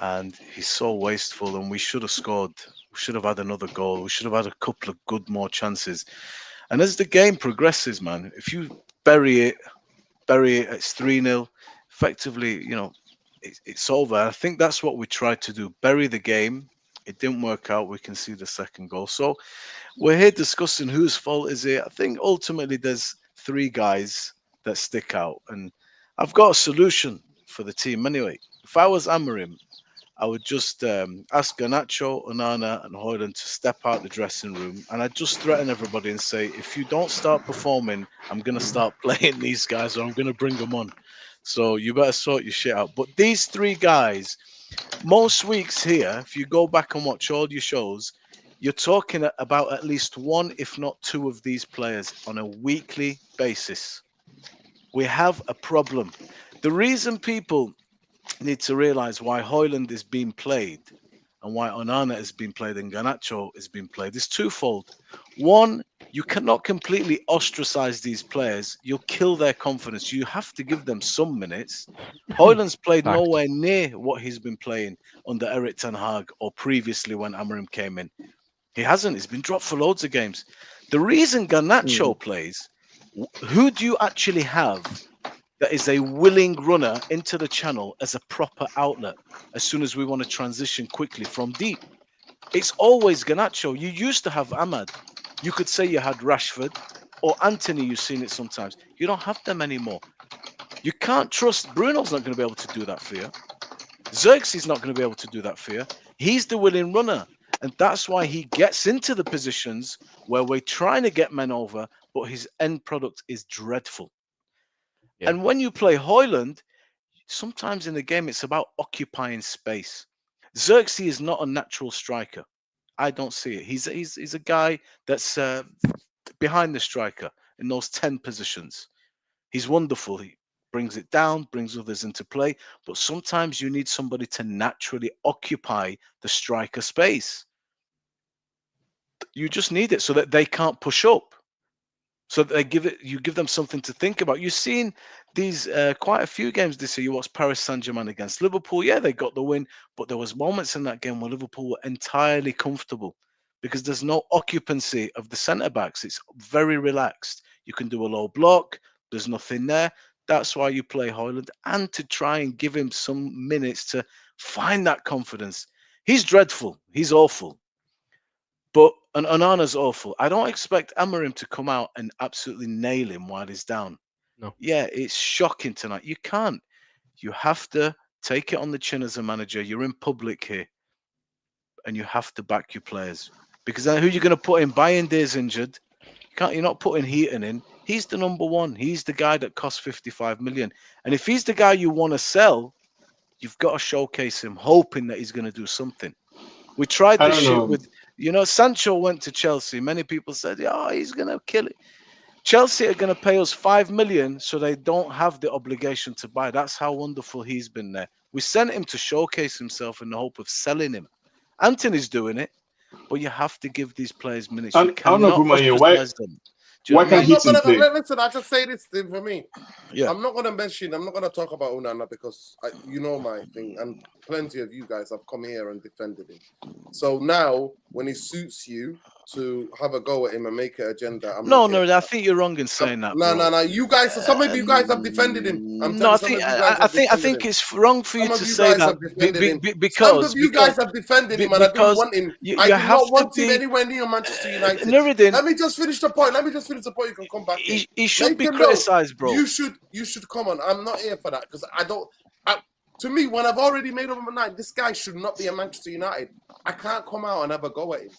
and he's so wasteful. And we should have scored. We should have had another goal. We should have had a couple of good more chances. And as the game progresses, man, if you bury it, it's 3-0. Effectively, it's over. I think that's what we tried to do. Bury the game. It didn't work out. We can see the second goal. So we're here discussing whose fault is it. I think ultimately there's 3 guys that stick out. And I've got a solution for the team anyway. If I was Amorim, I would just ask Garnacho, Onana, and Hojlund to step out the dressing room, and I'd just threaten everybody and say, if you don't start performing, I'm going to start playing these guys, or I'm going to bring them on. So you better sort your shit out. But these 3 guys Most weeks here, if you go back and watch all your shows, you're talking about at least one, if not two, of these players on a weekly basis. We have a problem. The reason people need to realize why Hojlund is being played and why Onana has been played and Garnacho is being played is twofold. One, you cannot completely ostracize these players. You'll kill their confidence. You have to give them some minutes. Hojlund's played Fact. nowhere near what he's been playing under Eric Ten Hag or previously when Amorim came in. He hasn't. He's been dropped for loads of games. The reason Garnacho plays, who do you actually have that is a willing runner into the channel as a proper outlet as soon as we want to transition quickly from deep? It's always Garnacho. You used to have Ahmad. You could say you had Rashford or Anthony. You've seen it sometimes. You don't have them anymore. You can't trust Bruno's not going to be able to do that for you. Xerxes not going to be able to do that for you. He's the willing runner. And that's why he gets into the positions where we're trying to get men over, but his end product is dreadful. Yeah. And when you play Hojlund, sometimes in the game it's about occupying space. Xerxes is not a natural striker. I don't see it. He's a guy that's behind the striker in those 10 positions. He's wonderful. He brings it down, brings others into play, but sometimes you need somebody to naturally occupy the striker space. You just need it so that they can't push up. So that you give them something to think about. You've seen these quite a few games this year. You watched Paris Saint-Germain against Liverpool. Yeah, they got the win, but there was moments in that game where Liverpool were entirely comfortable because there's no occupancy of the centre backs. It's very relaxed. You can do a low block. There's nothing there. That's why you play Hojlund, and to try and give him some minutes to find that confidence. He's dreadful. He's awful. But Onana's awful. I don't expect Amorim to come out and absolutely nail him while he's down. No. Yeah, it's shocking tonight. You can't. You have to take it on the chin as a manager. You're in public here, and you have to back your players. Because then who you're going to put in? Bayindir's injured. You're not putting Heaton in. He's the number one. He's the guy that costs 55 million. And if he's the guy you want to sell, you've got to showcase him, hoping that he's going to do something. We tried I this don't shit know. with, Sancho went to Chelsea. Many people said, oh, he's going to kill it. Chelsea are going to pay us 5 million so they don't have the obligation to buy. That's how wonderful he's been there. We sent him to showcase himself in the hope of selling him. Anthony's doing it, but you have to give these players minutes. You I don't know, cannot Gumanye. ostracize them. Do you Why know what I can't I'm mean? not Heaton gonna play? listen. I just say this thing for me. Yeah. I'm not gonna talk about Onana because you know my thing, and plenty of you guys have come here and defended him. So now, when it suits you to have a go at him and make it agenda, I'm No, not here. no, I think you're wrong in saying that, bro. No. You guys, some of you guys have defended him. I'm No, telling I you, some think of you guys have I defended think him. it's wrong for you Some of to you say guys that have defended him. Some because of you guys have defended him, and I didn't want him. you I did have not to want him be anywhere near Manchester United. Nuruddin. Let me just finish the point. You can come back in. He should Make be a note. criticized, bro. You should come on. I'm not here for that because I don't. To me, when I've already made up my mind, this guy should not be a Manchester United. I can't come out and have a go at him.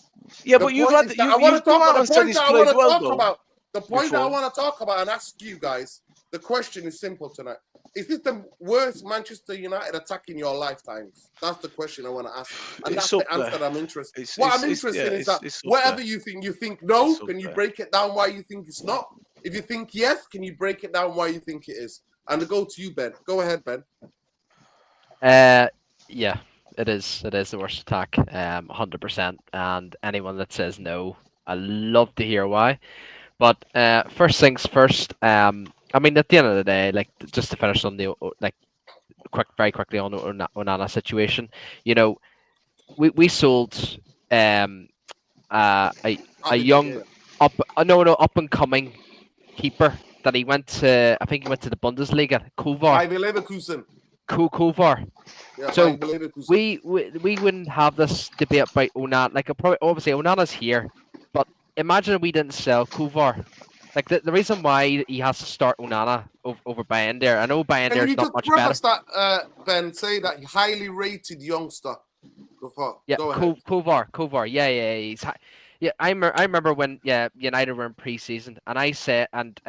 Yeah, The but you've point had is that you've come out and said he's played well though. The point that I before. want to talk about and ask you guys, the question is simple tonight. Is this the worst Manchester United attack in your lifetimes? That's the question I want to ask. And It's that's up the answer there. that I'm interested in. It's- What it's- I'm it's- interested yeah, in is that it's up whatever there. you think no, It's up can you there. break it down why you think it's not? If you think yes, can you break it down why you think it is? And to go to you, Ben. Go ahead, Ben. Yeah, it is. It is the worst attack, 100%. And anyone that says no, I love to hear why. But first things first. I mean, at the end of the day, like just to finish on the very quickly on Onana situation. You know, we sold a young up up and coming keeper that he went to. I think he went to the Bundesliga. Kovar. Leverkusen. Kovar. Yeah, So Leverkusen. we wouldn't have this debate about Onana. Like, obviously Onana's here, but imagine if we didn't sell Kovar. Like the reason why he has to start Onana over Bayindir. I know Can Bayindir you is not just much preface better. that, Ben? Say that highly rated youngster. Yeah, Go ahead. Kovar. Yeah. Yeah, I remember when United were in pre-season, and I said, and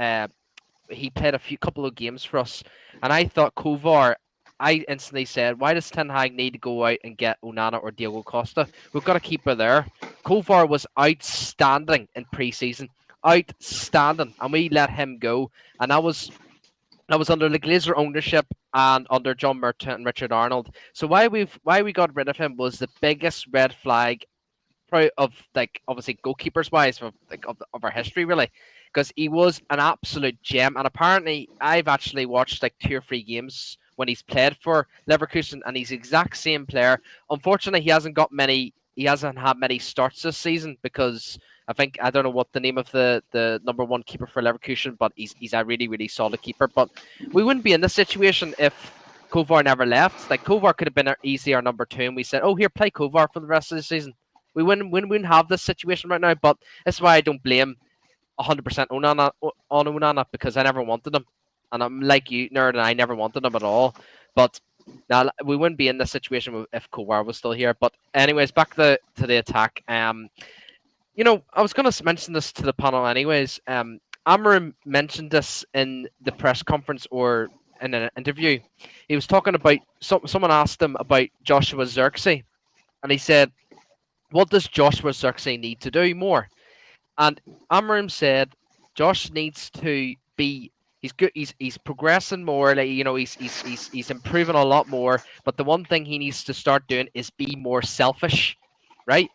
he played a couple of games for us, and I thought Kovar I instantly said, why does Ten Hag need to go out and get Onana or Diego Costa? We've got to keep her there. Kovar was outstanding in pre-season, outstanding, and we let him go. And that was under the Glazer ownership and under John Murtaugh and Richard Arnold. So why we got rid of him was the biggest red flag of like obviously goalkeepers wise of like of our history really, because he was an absolute gem. And apparently I've actually watched like 2 or 3 games when he's played for Leverkusen, and he's the exact same player. Unfortunately, he hasn't had many starts this season because I don't know what the name of the number 1 keeper for Leverkusen, but he's a really really solid keeper. But we wouldn't be in this situation if Kovar never left. Like Kovar could have been easily our number 2, and we said, "Oh, here, play Kovar for the rest of the season." We wouldn't have this situation right now. But that's why I don't blame 100% on Onana, because I never wanted him, and I'm like you, nerd, and I never wanted him at all. But now we wouldn't be in this situation if Kovar was still here. But anyways, back to the attack. I was going to mention this to the panel anyways. Amorim mentioned this in the press conference or in an interview. He was talking about someone asked him about Joshua Zirkzee, and he said, what does Joshua Zirkzee need to do more? And Amorim said Josh needs to be. He's good. He's progressing more. Like he's improving a lot more. But the one thing he needs to start doing is be more selfish, right?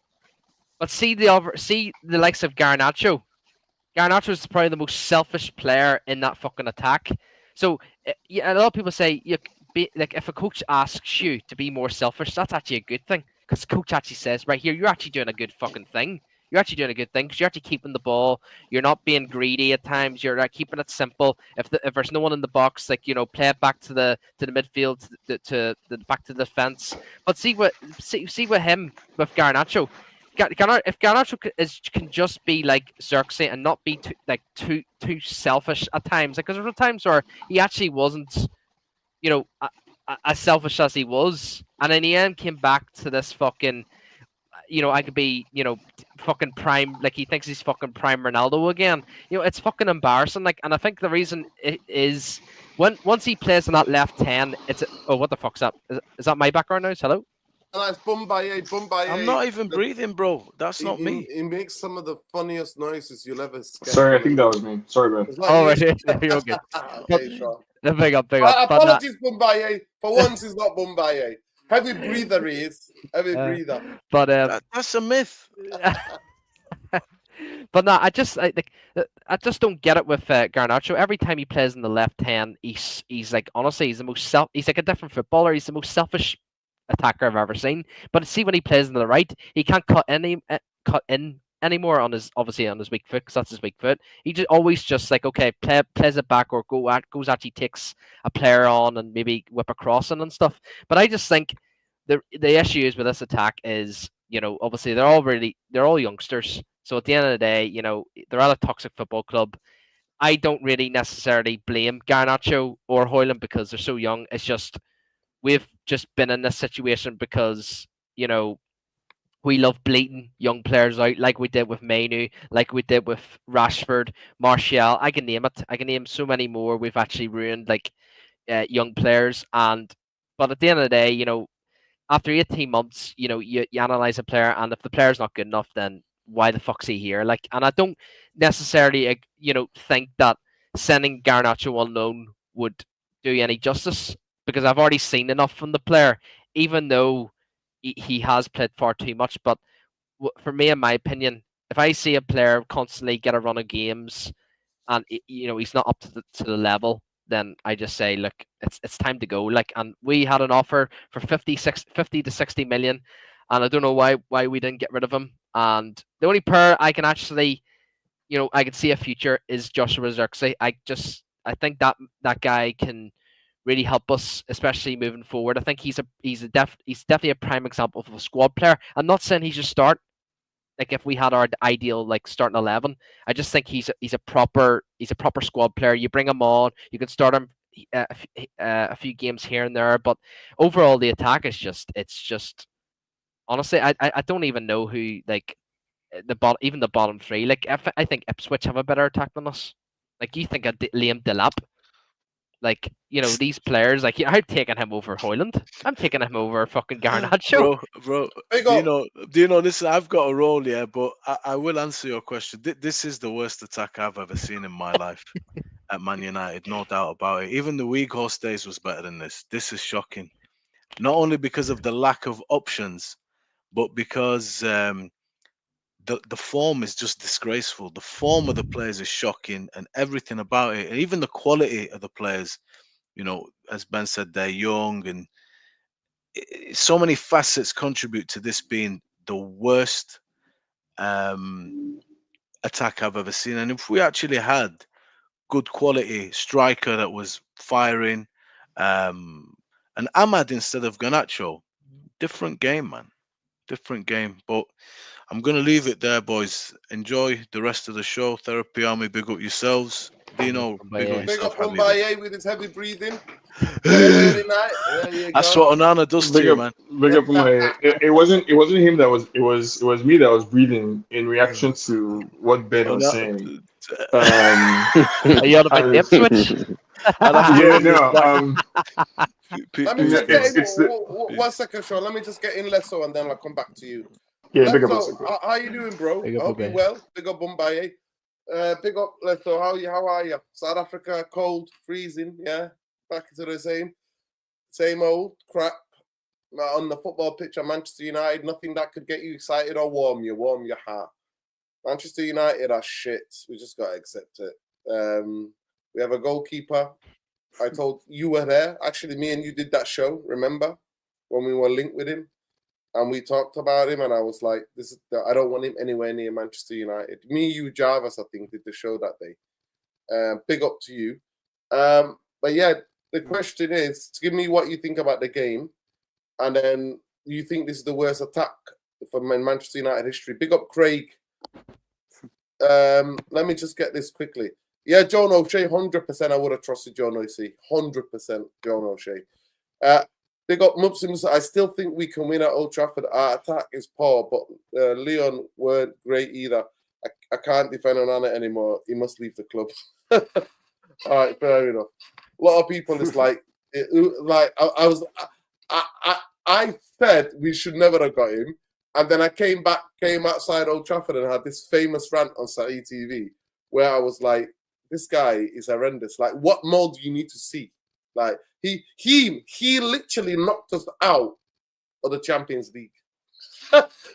But see the likes of Garnacho. Garnacho is probably the most selfish player in that fucking attack. So yeah, a lot of people say if a coach asks you to be more selfish, that's actually a good thing, because the coach actually says, right here, you're actually doing a good fucking thing. You're actually doing a good thing because you're actually keeping the ball. You're not being greedy at times. You're keeping it simple. If there's no one in the box, play it back to the midfield, to the back to the defense. But see what him with Garnacho. If Garnacho can just be like Xerxes and not be too selfish at times, because there were times where he actually wasn't, as selfish as he was, and in the end came back to this fucking, I could be, fucking prime, like he thinks he's fucking prime Ronaldo again. It's fucking embarrassing. Like, and I think the reason it is once he plays in that left 10, oh, what the fuck's that? Is that my background noise? Hello. And that's Bumbaye. I'm not even breathing, bro. That's not me. He makes some of the funniest noises you'll ever get. Sorry, I think that was me. Sorry, bro. Oh, right. You're good. Okay, sure. Big up. Apologies, Bumbaye. For once, it's not Bumbaye. Heavy breather he is. Heavy breather. But that's a myth. But no, I just don't get it with Garnacho. Every time he plays in the left hand, he's like, honestly, he's like a different footballer. He's the most selfish attacker I've ever seen. But see, when he plays in the right, he can't cut in anymore on his weak foot, because that's his weak foot. He always like, okay, plays it back, or goes actually takes a player on and maybe whip a crossing and stuff. But I just think the issue is with this attack is, obviously they're all youngsters. So at the end of the day, they're at a toxic football club. I don't really necessarily blame Garnacho or Hojlund because they're so young. It's just we've just been in this situation because, we love bleeding young players out, like we did with Mainu, like we did with Rashford, Martial. I can name it. I can name so many more. We've actually ruined young players. But at the end of the day, after 18 months, you analyze a player, and if the player's not good enough, then why the fuck's he here? And I don't necessarily, think that sending Garnacho on loan would do any justice, because I've already seen enough from the player, even though he has played far too much. But for me, in my opinion, if I see a player constantly get a run of games and he's not up to the level, then I just say, look, it's time to go. And we had an offer for 50 to 60 million, and I don't know why we didn't get rid of him. And the only player I can actually, I can see a future is Joshua Zirkzee. I think that guy can really help us, especially moving forward. I think he's definitely a prime example of a squad player. I'm not saying he should start. Like, if we had our ideal starting 11, I just think he's a proper squad player. You bring him on, you can start him a few games here and there, but overall the attack is just honestly, I don't even know who even the bottom 3. I think Ipswich have a better attack than us. You think of Liam Delap. Like, these players, like, I'm taking him over Hojlund. I'm taking him over fucking Garnacho. Bro, Big do you up. know? Do you know? Listen, I've got a role, yeah, but I will answer your question. This is the worst attack I've ever seen in my life at Man United, no doubt about it. Even the weak horse days was better than this. This is shocking, not only because of the lack of options, but because the form is just disgraceful. The form of the players is shocking, and everything about it, and even the quality of the players. As Ben said, they're young, and so many facets contribute to this being the worst attack I've ever seen. And if we actually had good quality striker that was firing, and Ahmad instead of Garnacho, different game, man. Different game. But I'm going to leave it there, boys. Enjoy the rest of the show. Therapy Army, big up yourselves. Dino, big up Mbaye. Big yourself, up Habibi. Mumbai with his heavy breathing. What a early night. There you That's go. what Onana does to you, man. Big up my. It wasn't him that was. It was me that was breathing in reaction to what Ben was saying. Are you on about the And Ipswich? I'd have to yeah, run this no. back. Let me No, just get in it's the one second, Sean. Let me just get in Lesso and then I'll come back to you. yeah. Big up Lesso, also. how you doing, bro? Big I up, hope you're Mumbai. well. Big up Mumbai. Big up Lesso. How are you? South Africa, cold, freezing. Yeah, back into the same old crap. On the football pitch at Manchester United, nothing that could get you excited or warm your heart. Manchester United are shit. We just got to accept it. We have a goalkeeper. I told you were there. Actually, me and you did that show, remember? When we were linked with him. And we talked about him, and I was like, I don't want him anywhere near Manchester United. Me, you, Jarvis, I think, did the show that day. Big up to you. But yeah, the question is, give me what you think about the game. And then you think this is the worst attack for Manchester United history. Big up Craig. Let me just get this quickly. Yeah, John O'Shea, 100% I would have trusted John O'Shea. 100% John O'Shea. Big up Mufc. I still think we can win at Old Trafford. Our attack is poor, but Lyon weren't great either. I can't defend Onana anymore. He must leave the club. All right, fair enough. A lot of people is like I said we should never have got him, and then I came outside Old Trafford and had this famous rant on Saturday TV where I was like, this guy is horrendous. Like, what more do you need to see? Like, he literally knocked us out of the Champions League.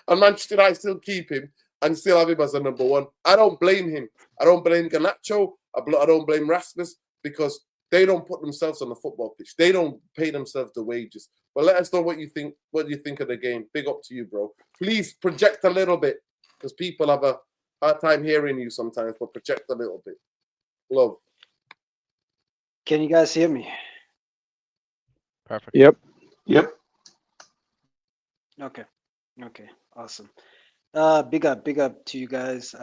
And Manchester United still keep him and still have him as a number one. I don't blame him. I don't blame Garnacho. I don't blame Rasmus because they don't put themselves on the football pitch. They don't pay themselves the wages. But let us know what you think. What you think of the game? Big up to you, bro. Please project a little bit because people have a hard time hearing you sometimes. But project a little bit. Love. Can you guys hear me? Perfect. Yep. Okay. Awesome. Big up to you guys.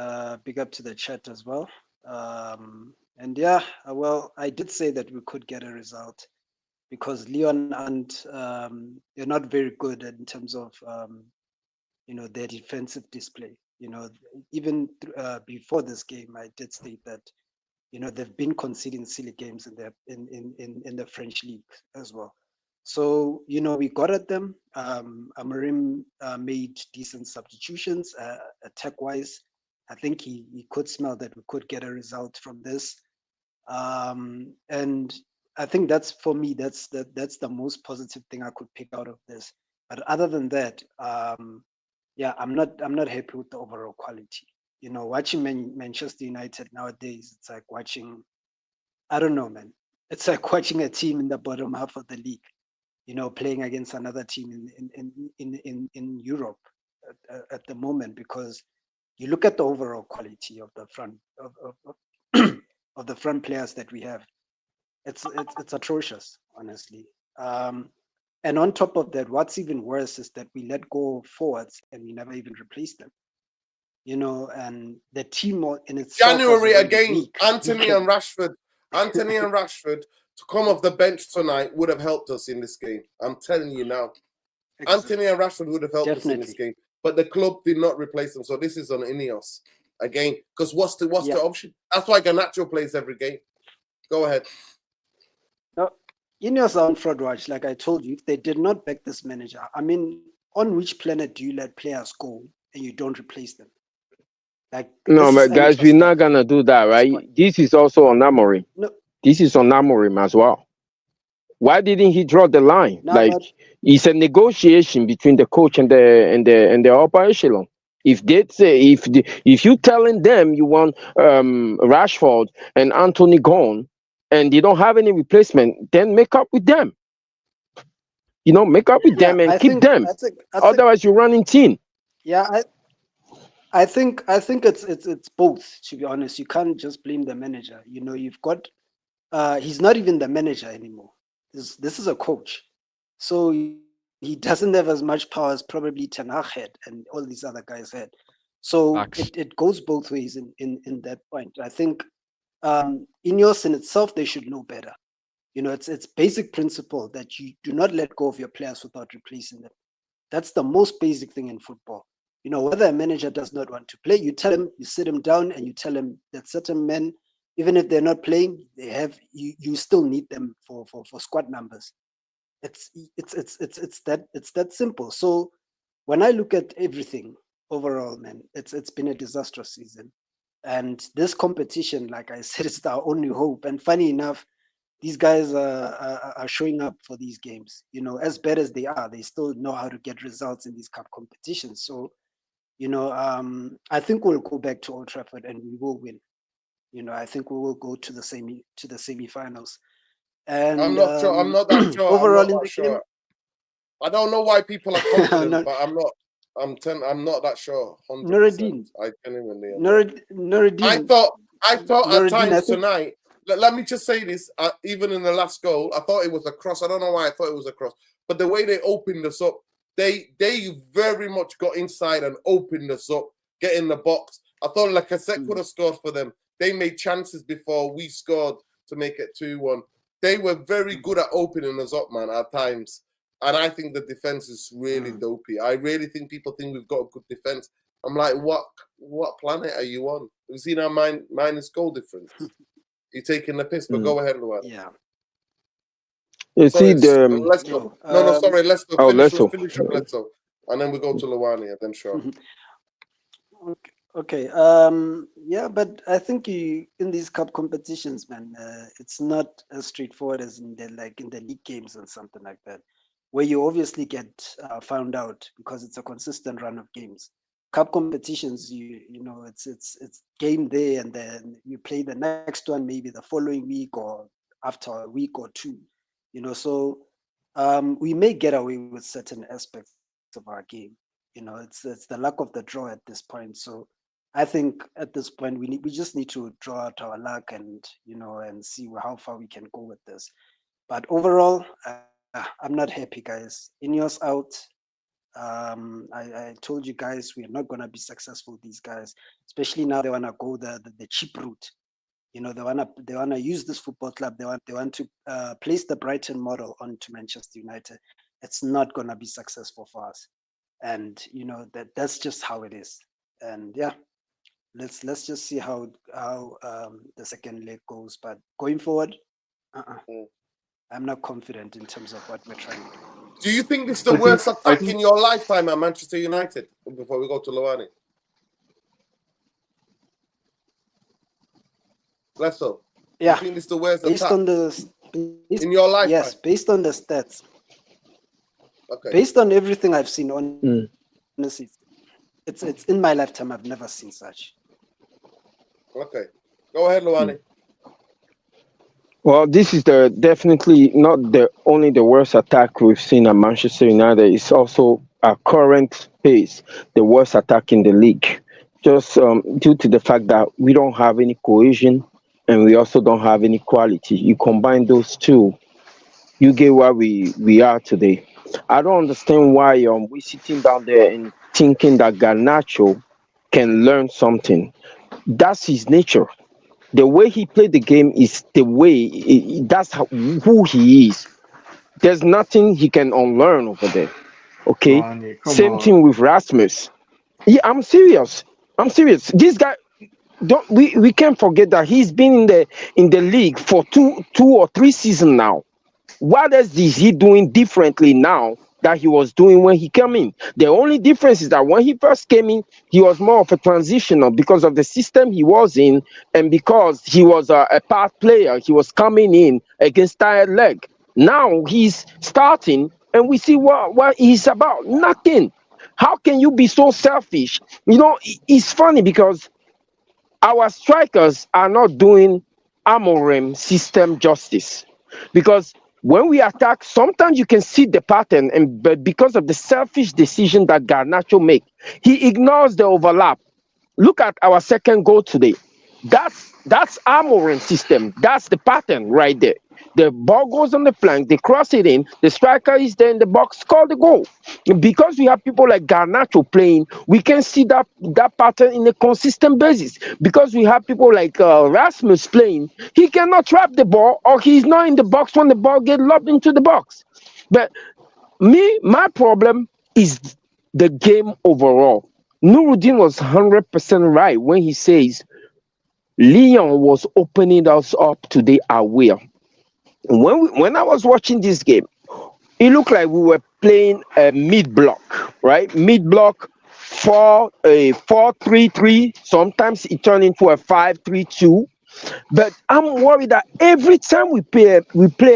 Big up to the chat as well. And yeah, well, I did say that we could get a result because Lyon and they're not very good in terms of their defensive display. Even before this game, I did state that they've been conceding silly games in the French league as well. So we got at them. Amorim made decent substitutions attack-wise. I think he could smell that we could get a result from this. And I think that's for me. That's the most positive thing I could pick out of this. But other than that, yeah, I'm not happy with the overall quality. Watching Manchester United nowadays, it's like watching, I don't know, man. It's like watching a team in the bottom half of the league, playing against another team in Europe at the moment, because you look at the overall quality of the front of the front players that we have. It's atrocious, honestly. And on top of that, what's even worse is that we let go of forwards and we never even replaced them. And the team in itself January was again. weak. Anthony and Rashford to come off the bench tonight would have helped us in this game. I'm telling you now. Anthony and Rashford would have helped us in this game. But the club did not replace them. So this is on Inos again. Because what's the option? That's why Garnacho plays every game. Go ahead. Ineos are on fraud watch, like I told you. If they did not back this manager, I mean, on which planet do you let players go and you don't replace them? Like No, this is but guys, amateur we're stuff not gonna do that, at this right? point. This is also on Amorim. No, This is on Amorim as well. Why didn't he draw the line? no, Like but it's a negotiation between the coach and the upper echelon. If they say if you telling them you want Rashford and Anthony gone and they don't have any replacement, then make up with them. Make up with yeah, them and keep them. I think, Otherwise, you're running team. yeah, I think it's both. To be honest, you can't just blame the manager. You've got he's not even the manager anymore. This is a coach, so he doesn't have as much power as probably Ten Hag had and all these other guys had. So Facts. it goes both ways in that point. I think Ineos in itself, they should know better. It's basic principle that you do not let go of your players without replacing them. That's the most basic thing in football. Whether a manager does not want to play, you tell him, you sit him down, and you tell him that certain men, even if they're not playing, they have you still need them for squad numbers. It's that simple. So when I look at everything overall, man, it's been a disastrous season. And this competition, like I said, is our only hope. And funny enough, these guys are showing up for these games. As bad as they are, they still know how to get results in these cup competitions. So, I think we'll go back to Old Trafford and we will win. I think we will go to the semi-finals. I'm And not sure. I'm not that sure. I'm overall not in that the game, sure. I don't know why people are I'm confident, not, but I'm not. I'm not that sure. 100%. Nuruddin, I genuinely am not. I Nuruddin, thought. I thought at Nuruddin, I times think, tonight. Let me just say this. Even in the last goal, I thought it was a cross. I don't know why I thought it was a cross, but the way they opened us up, they very much got inside and opened us up, get in the box. I thought Lacazette could have scored for them. They made chances before we scored to make it 2-1. They were very good at opening us up, man, at times. And I think the defense is really dopey. I really think people think we've got a good defense. I'm like, what planet are you on? We've seen our minus goal difference. You're taking the piss, but go ahead, Luan. yeah. You see Sorry, the let's go. No, sorry, let's go. oh, let's Finish up, let's go. And then we go to Luani and then sure. Okay. Yeah, but I think in these cup competitions, man, it's not as straightforward as in the league games and something like that, where you obviously get found out because it's a consistent run of games. Cup competitions, it's game day, and then you play the next one maybe the following week or after a week or two. So we may get away with certain aspects of our game. It's the luck of the draw at this point. So I think at this point we just need to draw out our luck and see how far we can go with this. But overall, I'm not happy, guys. Ineos out. I told you guys we are not gonna be successful. These guys, especially now, they wanna go the cheap route. They wanna use this football club. They want to place the Brighton model onto Manchester United. It's not gonna be successful for us, and that's just how it is. And yeah, let's just see how the second leg goes. But going forward, I'm not confident in terms of what we're trying to do. Do you think this is the worst attack in your lifetime at Manchester United? Before we go to Luani. Let's go. Yeah, You think this is the worst based attack on the in your lifetime? yes, based on the stats, Okay. based on everything I've seen, honestly, it's in my lifetime I've never seen such. Okay. Go ahead, Luani. Well, this is definitely not the only the worst attack we've seen at Manchester United. It's also at current pace the worst attack in the league, just due to the fact that we don't have any cohesion and we also don't have any quality. You combine those two, you get where we are today. I don't understand why we sitting down there and thinking that Garnacho can learn something. That's his nature. The way he played the game is the way that's who he is. There's nothing he can unlearn over there. Okay. Ronnie, come Same on. thing with Rasmus. Yeah, I'm serious. I'm serious. This guy, don't we can't forget that he's been in the league for two or three seasons now. What else is he doing differently now that he was doing when he came in? The only difference is that when he first came in, he was more of a transitional because of the system he was in and because he was a part player. He was coming in against tired leg. Now he's starting and we see what he's about. Nothing. How can you be so selfish? You know, it's funny because our strikers are not doing Amorim system justice. Because when we attack, sometimes you can see the pattern, and but because of the selfish decision that Garnacho make, he ignores the overlap. Look at our second goal today. That's Amorim system. That's the pattern right there. The ball goes on the flank, they cross it in, the striker is there in the box, score the goal. Because we have people like Garnacho playing, we can see that pattern in a consistent basis. Because we have people like Rasmus playing, he cannot trap the ball or he's not in the box when the ball gets lobbed into the box. But my problem is the game overall. Nuruddin was 100% right when he says Lyon was opening us up today away. When I was watching this game, it looked like we were playing a mid block, right? Mid block, 4-3-3. Sometimes it turned into a 5-3-2. But I'm worried that every time we play a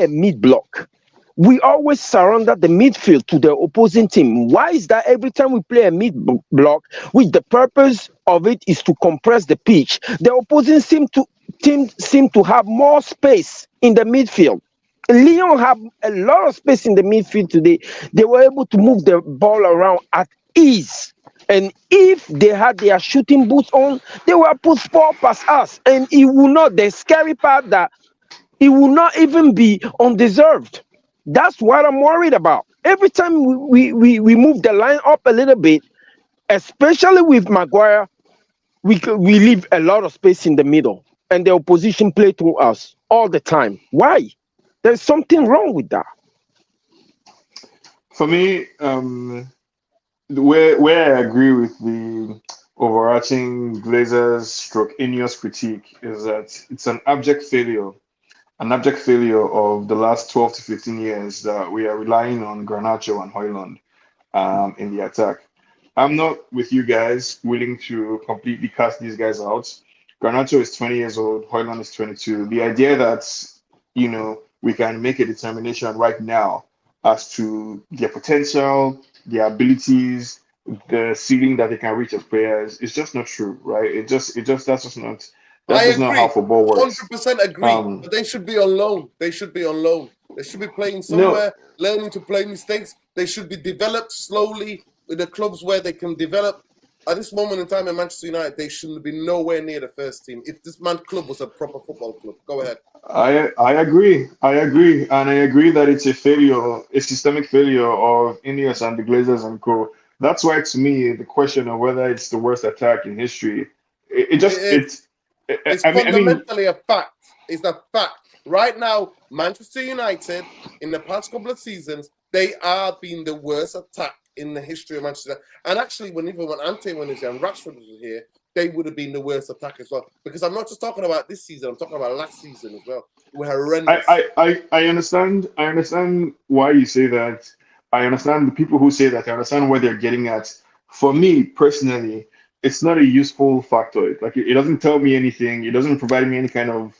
mid block, we always surrender the midfield to the opposing team. Why is that? Every time we play a mid block, which the purpose of it is to compress the pitch, the opposing team seem to have more space in the midfield. Lyon have a lot of space in the midfield today. They were able to move the ball around at ease. And if they had their shooting boots on, they were put far past us. And it will not, the scary part that it will not even be undeserved. That's what I'm worried about. Every time we move the line up a little bit, especially with Maguire, we leave a lot of space in the middle. And the opposition play through us all the time. Why? There's something wrong with that. For me, where I agree with the overarching Glazers stroke Ineos critique is that it's an abject failure of the last 12 to 15 years that we are relying on Garnacho and Hojlund in the attack. I'm not with you guys willing to completely cast these guys out. Garnacho is 20 years old, Hojlund is 22. The idea that, we can make a determination right now as to their potential, their abilities, the ceiling that they can reach as players is just not true, right? That's I just not how agree. football works. 100% agree. Um, But they should be on loan. They should be on loan. They should be playing no, somewhere, learning to play mistakes. They should be developed slowly with the clubs where they can develop. At this moment in time in Manchester United, they shouldn't be nowhere near the first team. If this man club was a proper football club, go ahead. I agree. And I agree that it's a failure, a systemic failure of Ineos and the Glazers and co. That's why, to me, the question of whether it's the worst attack in history, it just It's I mean, fundamentally a fact. It's a fact. Right now, Manchester United, in the past couple of seasons, they are being the worst attack in the history of Manchester. And actually, even when Ante was here and Rashford was here, they would have been the worst attack as well. Because I'm not just talking about this season; I'm talking about last season as well. We're horrendous. I understand. I understand why you say that. I understand the people who say that. I understand where they're getting at. For me personally, it's not a useful factor. Like it doesn't tell me anything. It doesn't provide me any kind of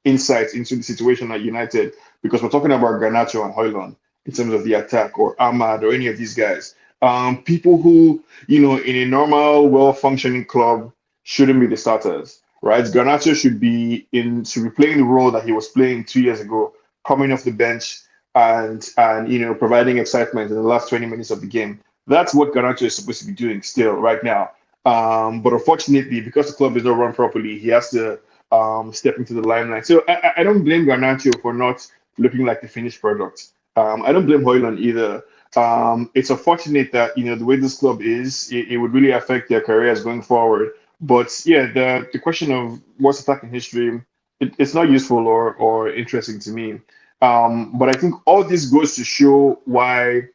insights into the situation at United because we're talking about Garnacho and Hojlund in terms of the attack or Ahmad or any of these guys. People who, in a normal, well-functioning club shouldn't be the starters, right? Garnacho should be playing the role that he was playing 2 years ago, coming off the bench and providing excitement in the last 20 minutes of the game. That's what Garnacho is supposed to be doing still right now. But unfortunately, because the club is not run properly, he has to step into the limelight. So I don't blame Garnacho for not looking like the finished product. I don't blame Hoyland either. It's unfortunate that the way this club is, it would really affect their careers going forward. But yeah, the question of what's attacking history, it's not useful or interesting to me. But I think all this goes to show why,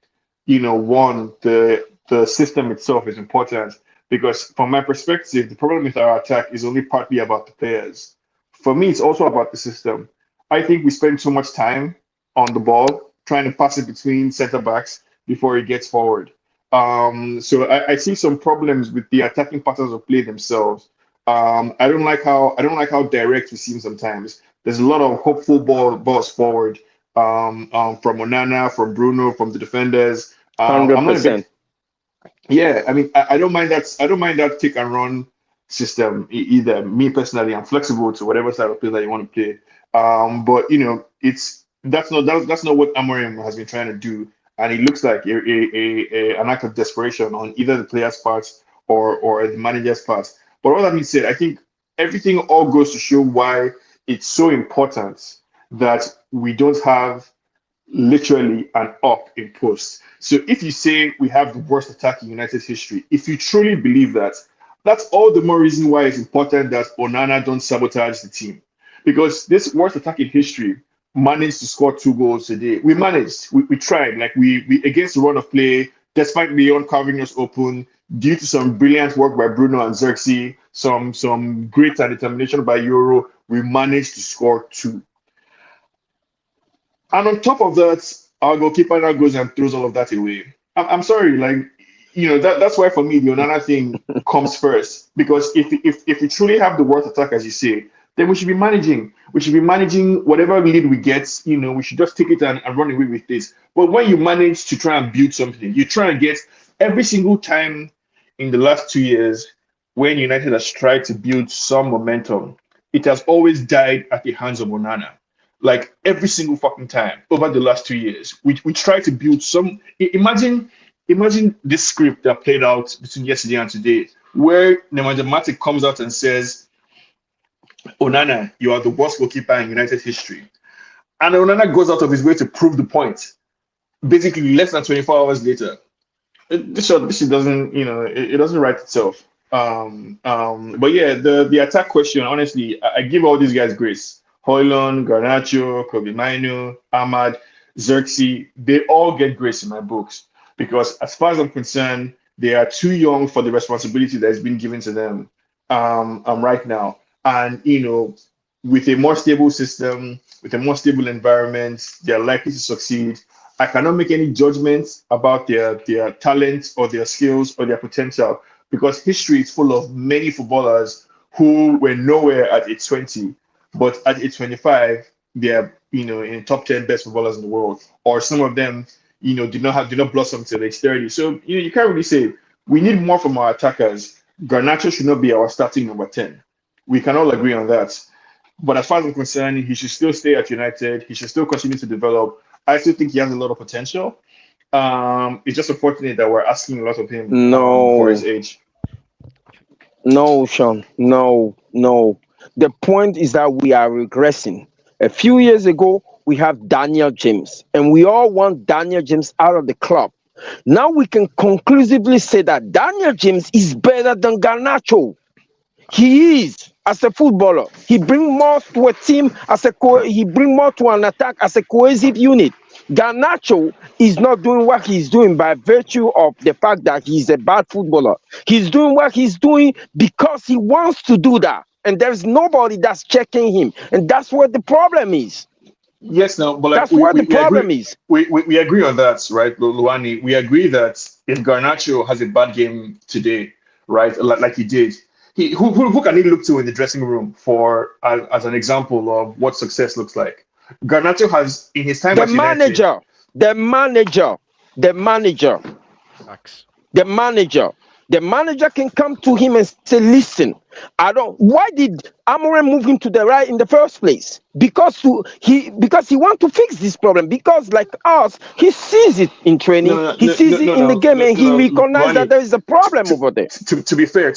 one, the system itself is important because from my perspective, the problem with our attack is only partly about the players. For me, it's also about the system. I think we spend too much time on the ball, trying to pass it between centre backs before he gets forward. So I see some problems with the attacking patterns of play themselves. I don't like how direct we seem sometimes. There's a lot of hopeful balls forward from Onana, from Bruno, from the defenders. I'm not a big 100%. Yeah, I mean, I don't mind that. I don't mind that kick and run system either. Me personally, I'm flexible to whatever style of play that you want to play. But it's that's not what Amorim has been trying to do, and it looks like an act of desperation on either the player's part or the manager's part. But all that being said, I think everything all goes to show why it's so important that we don't have literally an up in post. So if you say we have the worst attack in United's history, if you truly believe that, that's all the more reason why it's important that Onana don't sabotage the team. Because this worst attack in history managed to score 2 goals a day. We managed, we tried, like we against the run of play, despite Lyon carving us open, due to some brilliant work by Bruno and Xerxes, some great determination by Euro, we managed to score 2. And on top of that, our goalkeeper now goes and throws all of that away. I'm sorry, like that's why for me the Onana thing comes first. Because if we truly have the worst attack, as you say, then we should be managing. We should be managing whatever lead we get. We should just take it and run away with this. But when you manage to try and build something, you try and get every single time in the last 2 years when United has tried to build some momentum, it has always died at the hands of Onana. Like every single fucking time over the last 2 years, we try to build some. Imagine this script that played out between yesterday and today, where Nemanja Matic comes out and says, "Onana, you are the worst goalkeeper in United history," and Onana goes out of his way to prove the point. Basically, less than 24 hours later, this doesn't, it doesn't write itself. But yeah, the attack question, honestly, I give all these guys grace. Hojlund, Garnacho, Kobe Mainu, Ahmad, Xerxes, they all get grace in my books because, as far as I'm concerned, they are too young for the responsibility that has been given to them right now. And with a more stable system, with a more stable environment, they are likely to succeed. I cannot make any judgments about their talent or their skills or their potential because history is full of many footballers who were nowhere at age 20, but at age 25, they're in the top 10 best footballers in the world. Or some of them, did not blossom till age 30. So you can't really say we need more from our attackers. Garnacho should not be our starting number 10. We can all agree on that. But as far as I'm concerned, he should still stay at United. He should still continue to develop. I still think he has a lot of potential. It's just unfortunate that we're asking a lot of him for his age. No, Sean. No. The point is that we are regressing. A few years ago, we have Daniel James, and we all want Daniel James out of the club. Now we can conclusively say that Daniel James is better than Garnacho. He is as a footballer. He brings more to a team he brings more to an attack as a cohesive unit. Garnacho is not doing what he's doing by virtue of the fact that he's a bad footballer. He's doing what he's doing because he wants to do that. And there's nobody that's checking him. And that's what the problem is. Yes, no, but like that's what the problem is. We agree on that, right, Luani? We agree that if Garnacho has a bad game today, right, like he did, who can he look to in the dressing room for as an example of what success looks like? Garnacho has in his time the at United, the manager can come to him and say, listen, why did Amorim move him to the right in the first place? Because he wants to fix this problem. Because like us, he sees it in training, he sees it in the game, and he recognizes that there is a problem over there. To be fair,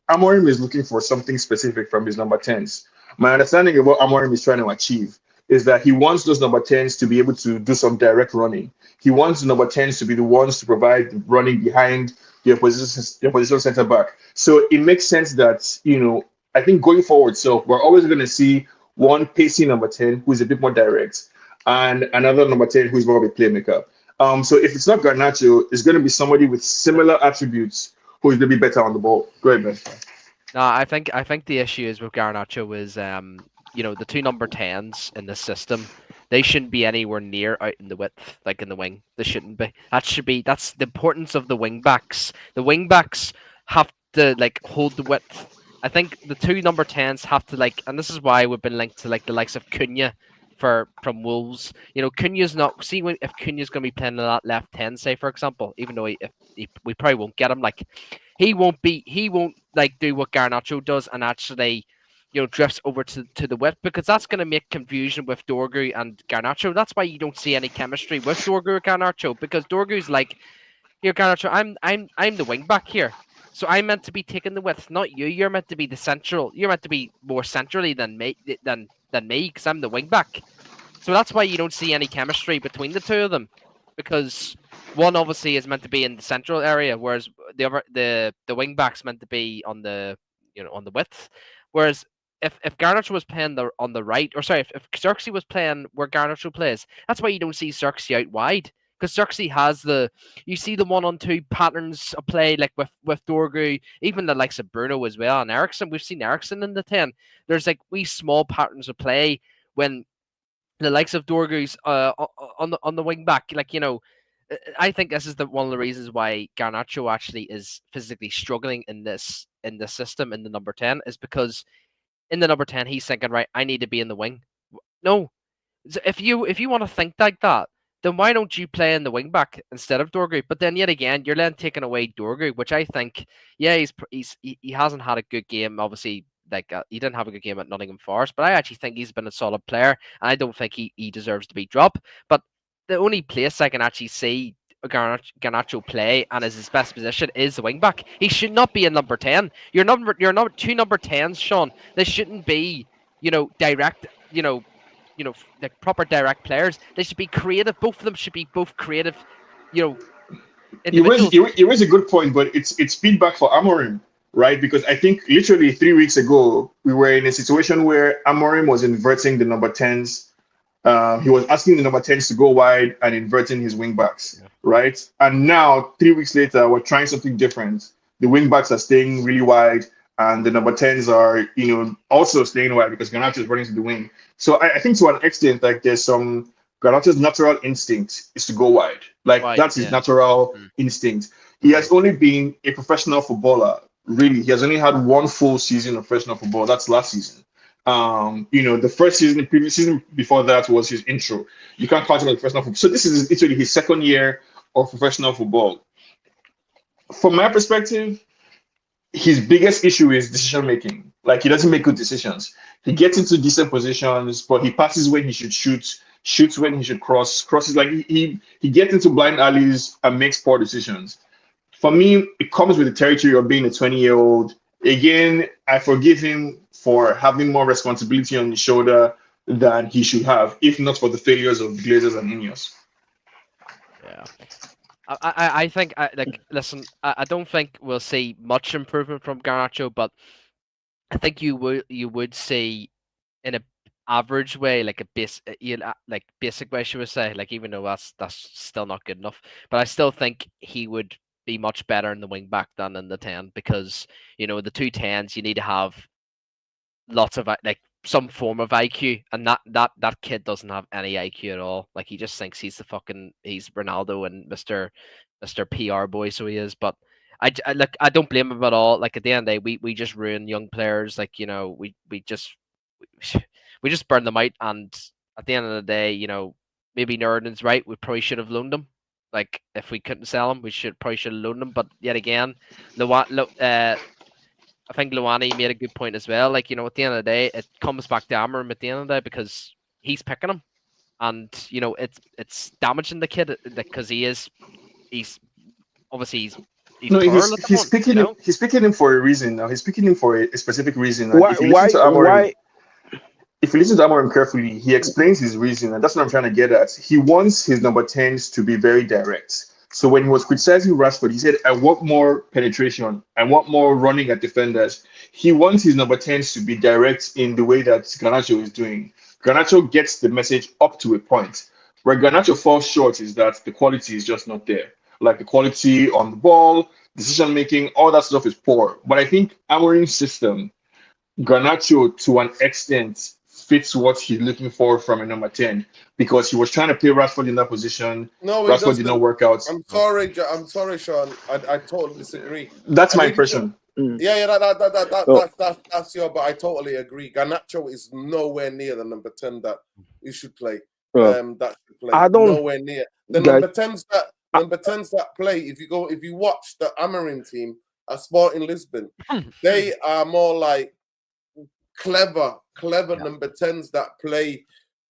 Amorim is looking for something specific from his number 10s. My understanding of what Amorim is trying to achieve is that he wants those number 10s to be able to do some direct running. He wants the number 10s to be the ones to provide running behind the opposition center back. So it makes sense that, I think going forward, so we're always going to see one pacey number 10 who's a bit more direct and another number 10 who's more of a playmaker. So if it's not Garnacho, it's going to be somebody with similar attributes who is going to be better on the ball. Go ahead, man. No, I think the issue is with Garnacho is the two number 10s in the system. They shouldn't be anywhere near out in the width, like in the wing. They shouldn't be. That's the importance of the wing backs. The wing backs have to like hold the width. I think the two number 10s have to like, and this is why we've been linked to like the likes of Cunha from Wolves. You know, Cunha's not. See, if Cunha's going to be playing that left 10, say for example, even though we probably won't get him, like he won't like do what Garnacho does and actually, you know, drifts over to the width, because that's going to make confusion with Dorgu and Garnacho. That's why you don't see any chemistry with Dorgu or Garnacho, because Dorgu's like, here, Garnacho, I'm the wing back here. So I'm meant to be taking the width, not you. You're meant to be the central. You're meant to be more centrally than me, because I'm the wing back. So that's why you don't see any chemistry between the two of them, because one obviously is meant to be in the central area, whereas the wing back's meant to be on the, you know, on the width. Whereas if Garnacho was playing on the right, or sorry, if Xerxes was playing where Garnacho plays, that's why you don't see Xerxes out wide. Because Xerxes has you see the 1-on-2 patterns of play, like with Dorgu, even the likes of Bruno as well, and Ericsson. We've seen Ericsson in the 10. There's like wee small patterns of play when the likes of Dorgu's on the wing back, like, you know, I think this is one of the reasons why Garnacho actually is physically struggling in this system in the number 10, is because in the number 10 he's thinking, right, I need to be in the wing. No, if you want to think like that, then why don't you play in the wing back instead of Dorgu? But then yet again, you're then taking away Dorgu, which I think, yeah, he hasn't had a good game. Obviously, like he didn't have a good game at Nottingham Forest, but I actually think he's been a solid player, and I don't think he deserves to be dropped. But the only place I can actually see Garnacho play and is his best position is the wing back. He should not be in number 10. Your two number 10s, Sean. They shouldn't be, you know, direct, you know, like proper direct players. They should be creative. Both of them should be both creative, you know, individuals. You raise a good point, but it's feedback for Amorim, right? Because I think literally 3 weeks ago we were in a situation where Amorim was inverting the number 10s. He was asking the number 10s to go wide and inverting his wing backs, right? And now 3 weeks later we're trying something different. The wing backs are staying really wide, and the number 10s are, you know, also staying wide because Garnacho is running to the wing. So I think to an extent, like there's some Garnacho's natural instinct is to go wide. Like that's his natural instinct. He has only been a professional footballer, really. He has only had one full season of professional football. That's last season. You know, the first season, the previous season before that was his intro. You can't count him as professional football. So this is literally his second year of professional football. From my perspective, his biggest issue is decision making. Like he doesn't make good decisions. He gets into decent positions, but he passes when he should shoot, shoots when he should crosses. Like he gets into blind alleys and makes poor decisions. For me, it comes with the territory of being a 20-year-old. Again, I forgive him for having more responsibility on his shoulder than he should have, if not for the failures of Glazers and Inos. Yeah. I think, listen, I don't think we'll see much improvement from Garnacho, but I think you would see in a average way, like a basic way, should we say, like, even though that's still not good enough, but I still think he would be much better in the wing back than in the 10, because, you know, the two 10s you need to have lots of like some form of IQ, and that kid doesn't have any IQ at all. Like he just thinks he's he's Ronaldo and Mr. PR boy, so he is. But I don't blame him at all. Like at the end of the day, we just ruin young players. Like, you know, we just burn them out, and at the end of the day, you know, maybe Nerdin's right. We probably should have loaned him. Like if we couldn't sell him, we probably should have loaned him. But yet again, I think Luani made a good point as well. Like, you know, at the end of the day, it comes back to Amorim at the end of the day, because he's picking him, and you know it's damaging the kid because he's obviously no, he's picking him. He's picking him for a reason. Now he's picking him for a specific reason. Why? If you listen to Amorim carefully, he explains his reason, and that's what I'm trying to get at. He wants his number 10s to be very direct. So when he was criticizing Rashford, he said, I want more penetration. I want more running at defenders. He wants his number 10s to be direct in the way that Garnacho is doing. Garnacho gets the message up to a point. Where Garnacho falls short is that the quality is just not there. Like the quality on the ball, decision-making, all that stuff is poor. But I think Amorim's system, Garnacho to an extent fits what he's looking for from a number 10 because he was trying to play Rashford in that position. No, it Rashford did not doesn't. work out. I'm sorry, Sean. I totally disagree. That's I my really do. impression. Yeah, Oh. that's your. But I totally agree. Garnacho is nowhere near the number 10 that he should play. That should play. I don't- Nowhere near the guys- number 10s that play. If you watch the Amorim team at Sporting Lisbon, they are more like clever number 10s that play.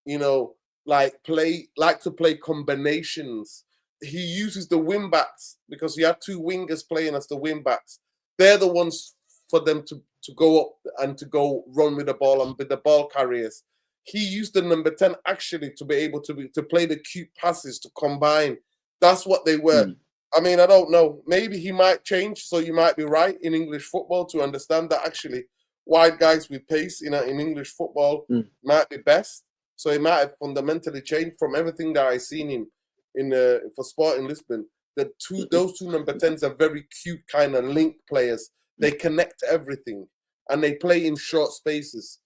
You know, like to play combinations. He uses the wing backs because he had two wingers playing as the wing backs. They're the ones for them to go up and to go run with the ball and with the ball carriers. He used the number 10 actually to be able to play the cute passes, to combine. That's what they were. I mean, I don't know. Maybe he might change, so you might be right in English football to understand that actually wide guys with pace in English football might be best. So he might have fundamentally changed from everything that I've seen him for Sporting Lisbon. Those two number 10s are very cute kind of link players. They connect everything and they play in short spaces.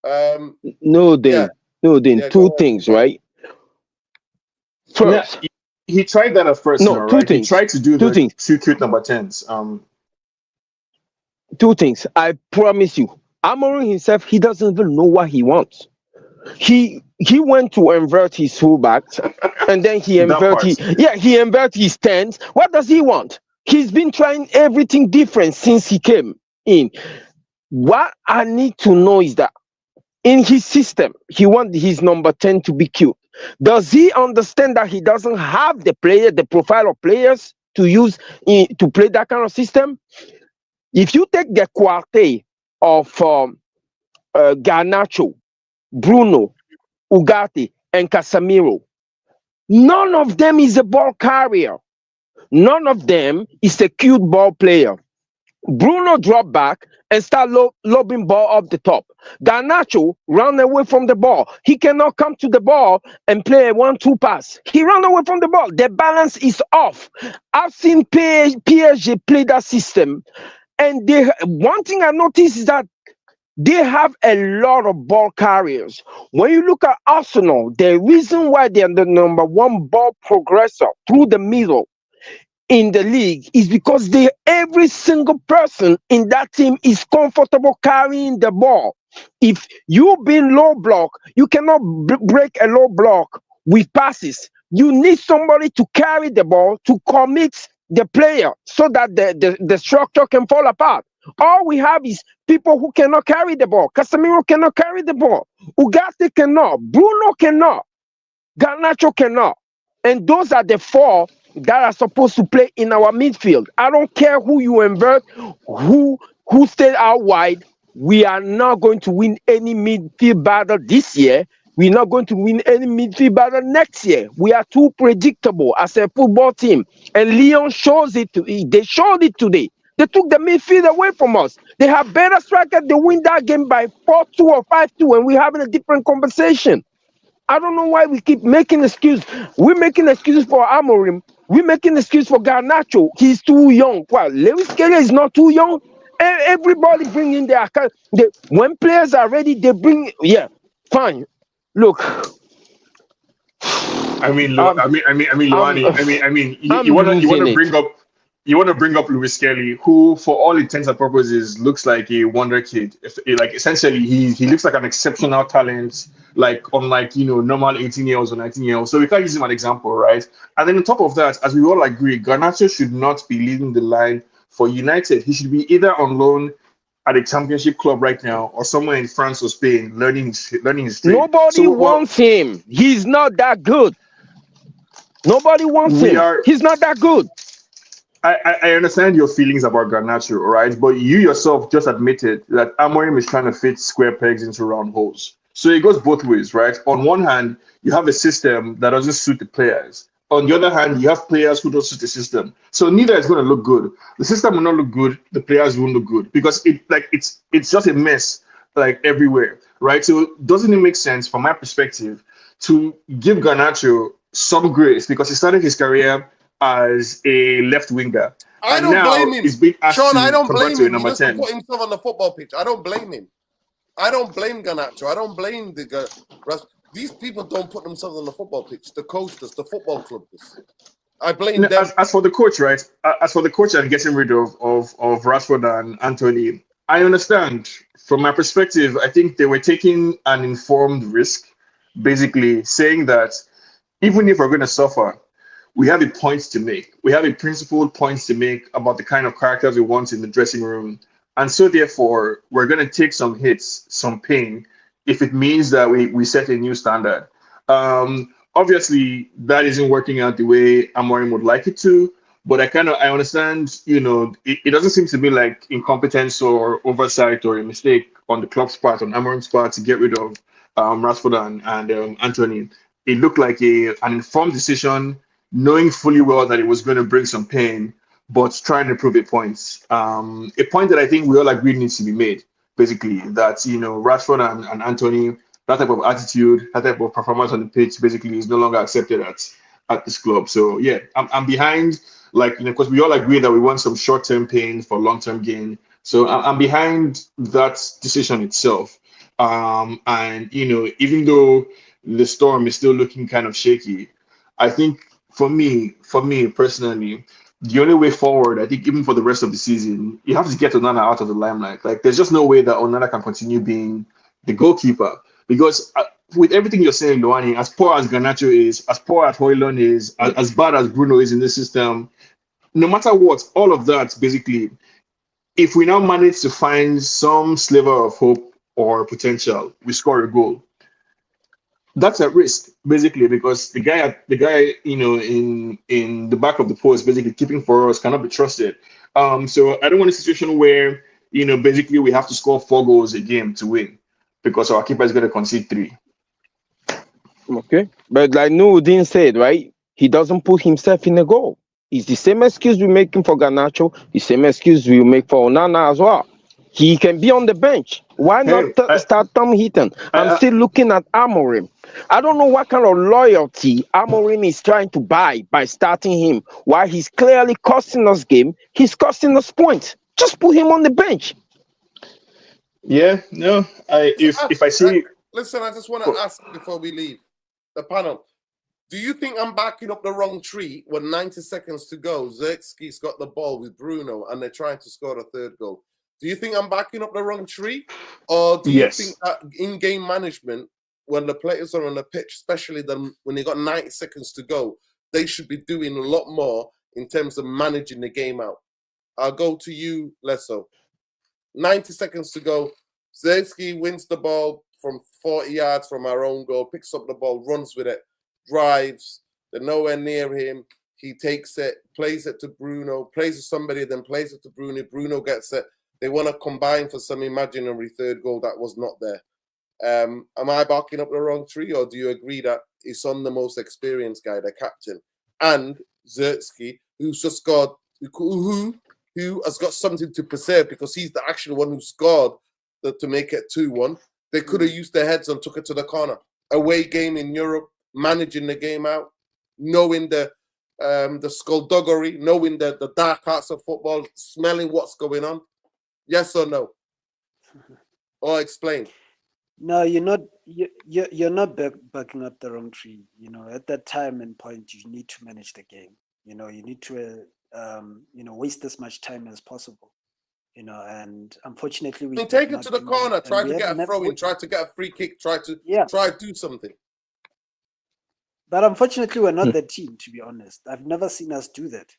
Two things, right? First, he tried that at first. No, two right? things. He tried to do Two things. two cute number 10s. Two things. I promise you, Amorim himself, he doesn't even know what he wants. He went to invert his fullbacks, and then he inverted his tens. What does he want? He's been trying everything different since he came in. What I need to know is that in his system, he wants his number 10 to be cute. Does he understand that he doesn't have the profile of players to use to play that kind of system? If you take the quartet of Garnacho, Bruno, Ugarte, and Casemiro, none of them is a ball carrier. None of them is a cute ball player. Bruno dropped back and start lobbing ball up the top. Garnacho ran away from the ball. He cannot come to the ball and play a 1-2 pass. He ran away from the ball. The balance is off. I've seen PSG play that system, and one thing I noticed is that they have a lot of ball carriers. When you look at Arsenal, the reason why they are the number 1 ball progressor through the middle in the league is because every single person in that team is comfortable carrying the ball. If you've been low block, you cannot break a low block with passes. You need somebody to carry the ball to commit the player so that the structure can fall apart. All we have is people who cannot carry the ball. Casemiro cannot carry the ball. Ugarte cannot. Bruno cannot. Garnacho cannot. And those are the 4 that are supposed to play in our midfield. I don't care who you invert, who stay out wide. We are not going to win any midfield battle this year. We're not going to win any midfield battle next year. We are too predictable as a football team. And Lyon shows it. They showed it today. They took the midfield away from us. They have better strikers. They win that game by 4-2 or 5-2, and we're having a different conversation. I don't know why we keep making excuses. We're making excuses for Amorim. We're making excuses for Garnacho. He's too young. Well, Lewis Kelly is not too young. Everybody bring in their account. When players are ready, they bring. Yeah, fine. Look. Luani. You want to bring up Lewis Kelly, who, for all intents and purposes, looks like a wonder kid. Essentially, he looks like an exceptional talent, unlike normal 18-year-olds or 19-year-olds. So we can't use him as an example, right? And then on top of that, as we all agree, Garnacho should not be leading the line for United. He should be either on loan at a championship club right now or somewhere in France or Spain learning his trade. Nobody wants him. He's not that good. Nobody wants him. He's not that good. I understand your feelings about Garnacho, right? But you yourself just admitted that Amorim is trying to fit square pegs into round holes. So it goes both ways, right? On one hand, you have a system that doesn't suit the players. On the other hand, you have players who don't suit the system. So neither is going to look good. The system will not look good. The players won't look good because it's just a mess everywhere, right? So doesn't it make sense from my perspective to give Garnacho some grace because he started his career as a left winger. I don't blame him. He's being asked Sean, I don't convert blame to a him. number He 10. put himself on the football pitch. I don't blame him. I don't blame Garnacho. I don't blame these people don't put themselves on the football pitch. The coach does, the football club does. I blame them. As for the coach, right? As for the coach and getting rid of Rashford and Anthony, I understand. From my perspective, I think they were taking an informed risk, basically saying that even if we're going to suffer, we have a point to make. We have a principled point to make about the kind of characters we want in the dressing room. And so therefore, we're going to take some hits, some pain, if it means that we set a new standard. Obviously, that isn't working out the way Amorim would like it to, but I understand, it doesn't seem to be like incompetence or oversight or a mistake on the club's part, on Amorim's part, to get rid of Rashford and Anthony. It looked like an informed decision, knowing fully well that it was going to bring some pain, but trying to prove a point. A point that I think we all agree needs to be made, basically, that, Rashford and Anthony, that type of attitude, that type of performance on the pitch, basically, is no longer accepted at this club. So, yeah, I'm behind, because we all agree that we want some short-term pain for long-term gain. So I'm behind that decision itself. And, even though the storm is still looking kind of shaky, I think for me personally, the only way forward, I think, even for the rest of the season, you have to get Onana out of the limelight. Like, there's just no way that Onana can continue being the goalkeeper, because with everything you're saying, Luani, as poor as Garnacho is, as poor as Hojlund is, as bad as Bruno is in this system, no matter what, all of that, basically, if we now manage to find some sliver of hope or potential, we score a goal. That's at risk, basically, because the guy, in the back of the post, basically keeping for us, cannot be trusted. So I don't want a situation where, basically we have to score 4 goals a game to win, because our keeper is going to concede 3. Okay, but like Nuruddin said, right? He doesn't put himself in a goal. It's the same excuse we're making for Garnacho, the same excuse we make for Onana as well. He can be on the bench. Why not start Tom Heaton? I'm still looking at Amorim. I don't know what kind of loyalty Amorim is trying to buy by starting him. While he's clearly costing us game, he's costing us points. Just put him on the bench. Yeah, no. If I see... Listen, I just want to ask before we leave the panel. Do you think I'm backing up the wrong tree when 90 seconds to go, Zirkzee got the ball with Bruno and they're trying to score the 3rd goal? Do you think I'm backing up the wrong tree? Or do you think that in-game management, when the players are on the pitch, especially when they got 90 seconds to go, they should be doing a lot more in terms of managing the game out? I'll go to you, Lesso. 90 seconds to go. Zirkzee wins the ball from 40 yards from our own goal, picks up the ball, runs with it, drives. They're nowhere near him. He takes it, plays it to Bruno, plays to somebody, then plays it to Bruno. Bruno gets it. They want to combine for some imaginary 3rd goal that was not there. Am I barking up the wrong tree, or do you agree that it's on the most experienced guy, the captain, and Zirkzee, who's just got who has got something to preserve because he's the actual one who scored to make it 2-1. They could have used their heads and took it to the corner. Away game in Europe, managing the game out, knowing the skullduggery, knowing the dark arts of football, smelling what's going on. Yes or no? Or explain. No, you're not. You're not backing up the wrong tree. At that time and point, you need to manage the game. You need to waste as much time as possible. And unfortunately, we take it to the corner. Try to get a throw in. Try to get a free kick. Try to do something. But unfortunately, we're not that team. To be honest, I've never seen us do that.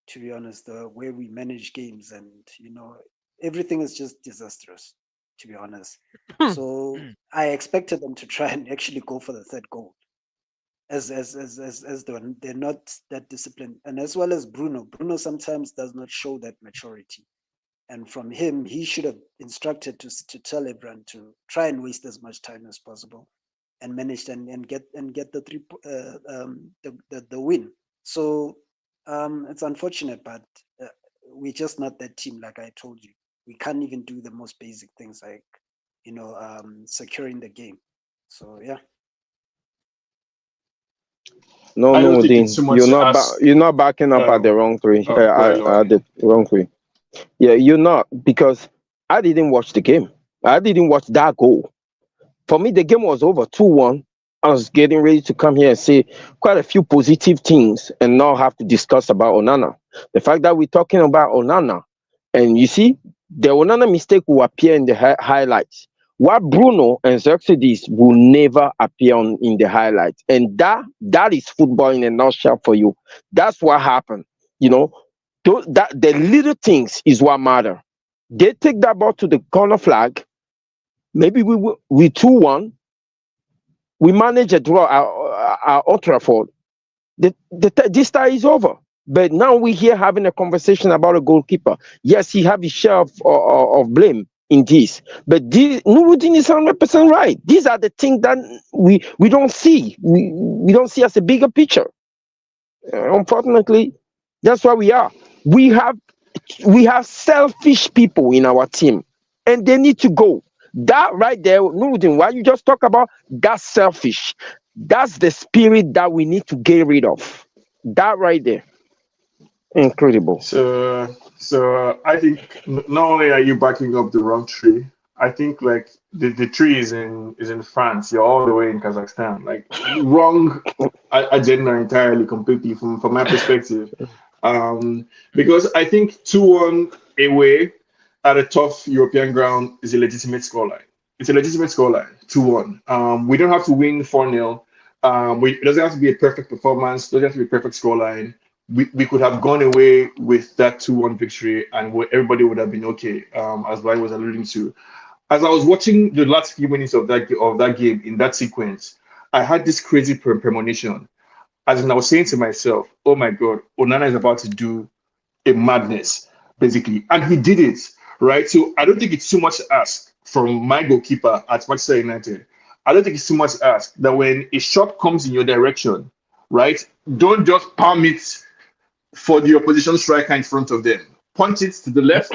To be honest, the way we manage games, and everything is just disastrous. To be honest, so I expected them to try and actually go for the 3rd goal, as they're not that disciplined, and as well as Bruno. Bruno sometimes does not show that maturity, and from him, he should have instructed to tell everyone to try and waste as much time as possible, and manage and get the win. So it's unfortunate, but we're just not that team. Like I told you, we can't even do the most basic things like securing the game. So yeah. No, Dean, you're not backing up at the wrong tree. At the wrong tree. Yeah, you're not, because I didn't watch the game. I didn't watch that goal. For me, the game was over 2-1. I was getting ready to come here and say quite a few positive things and now have to discuss about Onana. The fact that we're talking about Onana, and you see, the Onana mistake will appear in the highlights. What Bruno and Xerxes will never appear in the highlights. And that is football in a nutshell for you. That's what happened. You know, that the little things is what matter. They take that ball to the corner flag. Maybe we 2-1. We manage a draw at Old Trafford. This tie is over. But now we're here having a conversation about a goalkeeper. Yes, he have his share of blame in this. But Nuruddin is 100% right. These are the things that we don't see. We don't see as a bigger picture. Unfortunately, that's why we are. We have selfish people in our team, and they need to go. That right there, Nuruddin, why you just talk about that's selfish. That's the spirit that we need to get rid of. That right there. Incredible. So I think not only are you backing up the wrong tree, I think like the tree is in France. You're all the way in Kazakhstan. Like wrong agenda entirely, completely from my perspective. Because I think 2-1 away at a tough European ground is a legitimate scoreline. It's a legitimate scoreline, 2-1. We don't have to win 4-0. It doesn't have to be a perfect performance. It doesn't have to be a perfect scoreline. We could have gone away with that 2-1 victory and everybody would have been okay, as Ryan was alluding to. As I was watching the last few minutes of that game in that sequence, I had this crazy premonition. As in, I was saying to myself, oh my God, Onana is about to do a madness, basically. And he did it, right? So I don't think it's too much to ask from my goalkeeper at Manchester United. I don't think it's too much to ask that when a shot comes in your direction, right, don't just palm it for the opposition striker in front of them. Punch it to the left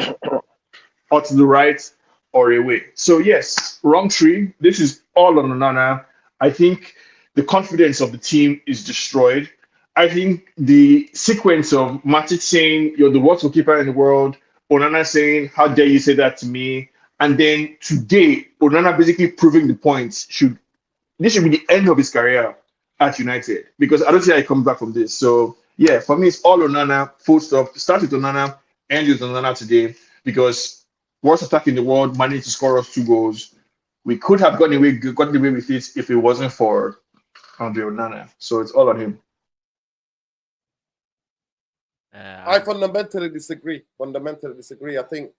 or to the right or away. So yes, wrong tree. This is all on Onana. I think the confidence of the team is destroyed. I think the sequence of Matic saying, you're the worst goalkeeper in the world, Onana saying, how dare you say that to me? And then today, Onana basically proving the points this should be the end of his career at United because I don't see how he comes back from this. So yeah, for me, it's all Onana, full stop. Start with Onana, end with Onana today because worst attack in the world, managed to score us 2 goals. We could have gotten away with it if it wasn't for Andre Onana. So it's all on him. I fundamentally disagree. I think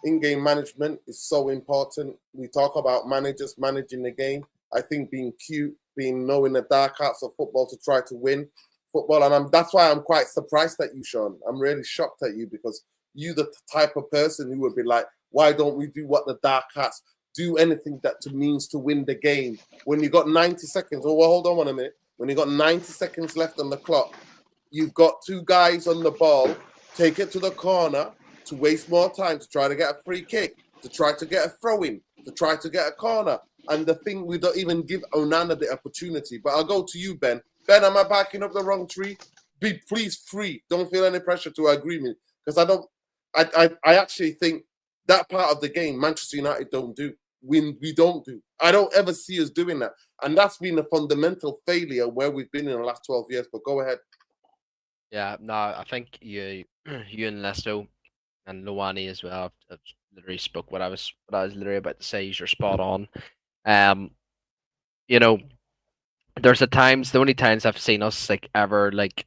in-game management is so important. We talk about managers managing the game. I think being cute, knowing the dark arts of football to try to win football. And that's why I'm quite surprised at you, Sean. I'm really shocked at you because you're the type of person who would be like, why don't we do what the dark arts do, anything that means to win the game? When you got 90 seconds, oh, well, hold on a minute. When you got 90 seconds left on the clock, you've got 2 guys on the ball, take it to the corner to waste more time to try to get a free kick, to try to get a throw-in, to try to get a corner. And the thing, we don't even give Onana the opportunity. But I'll go to you, Ben. Ben, am I backing up the wrong tree? Be please free. Don't feel any pressure to agree with me. Because I actually think that part of the game, Manchester United don't do. We don't do. I don't ever see us doing that. And that's been a fundamental failure where we've been in the last 12 years. But go ahead. Yeah, no, I think you and Lesto and Luani as well have literally spoke what I was literally about to say. You're spot on. You know, there's the only times I've seen us like ever like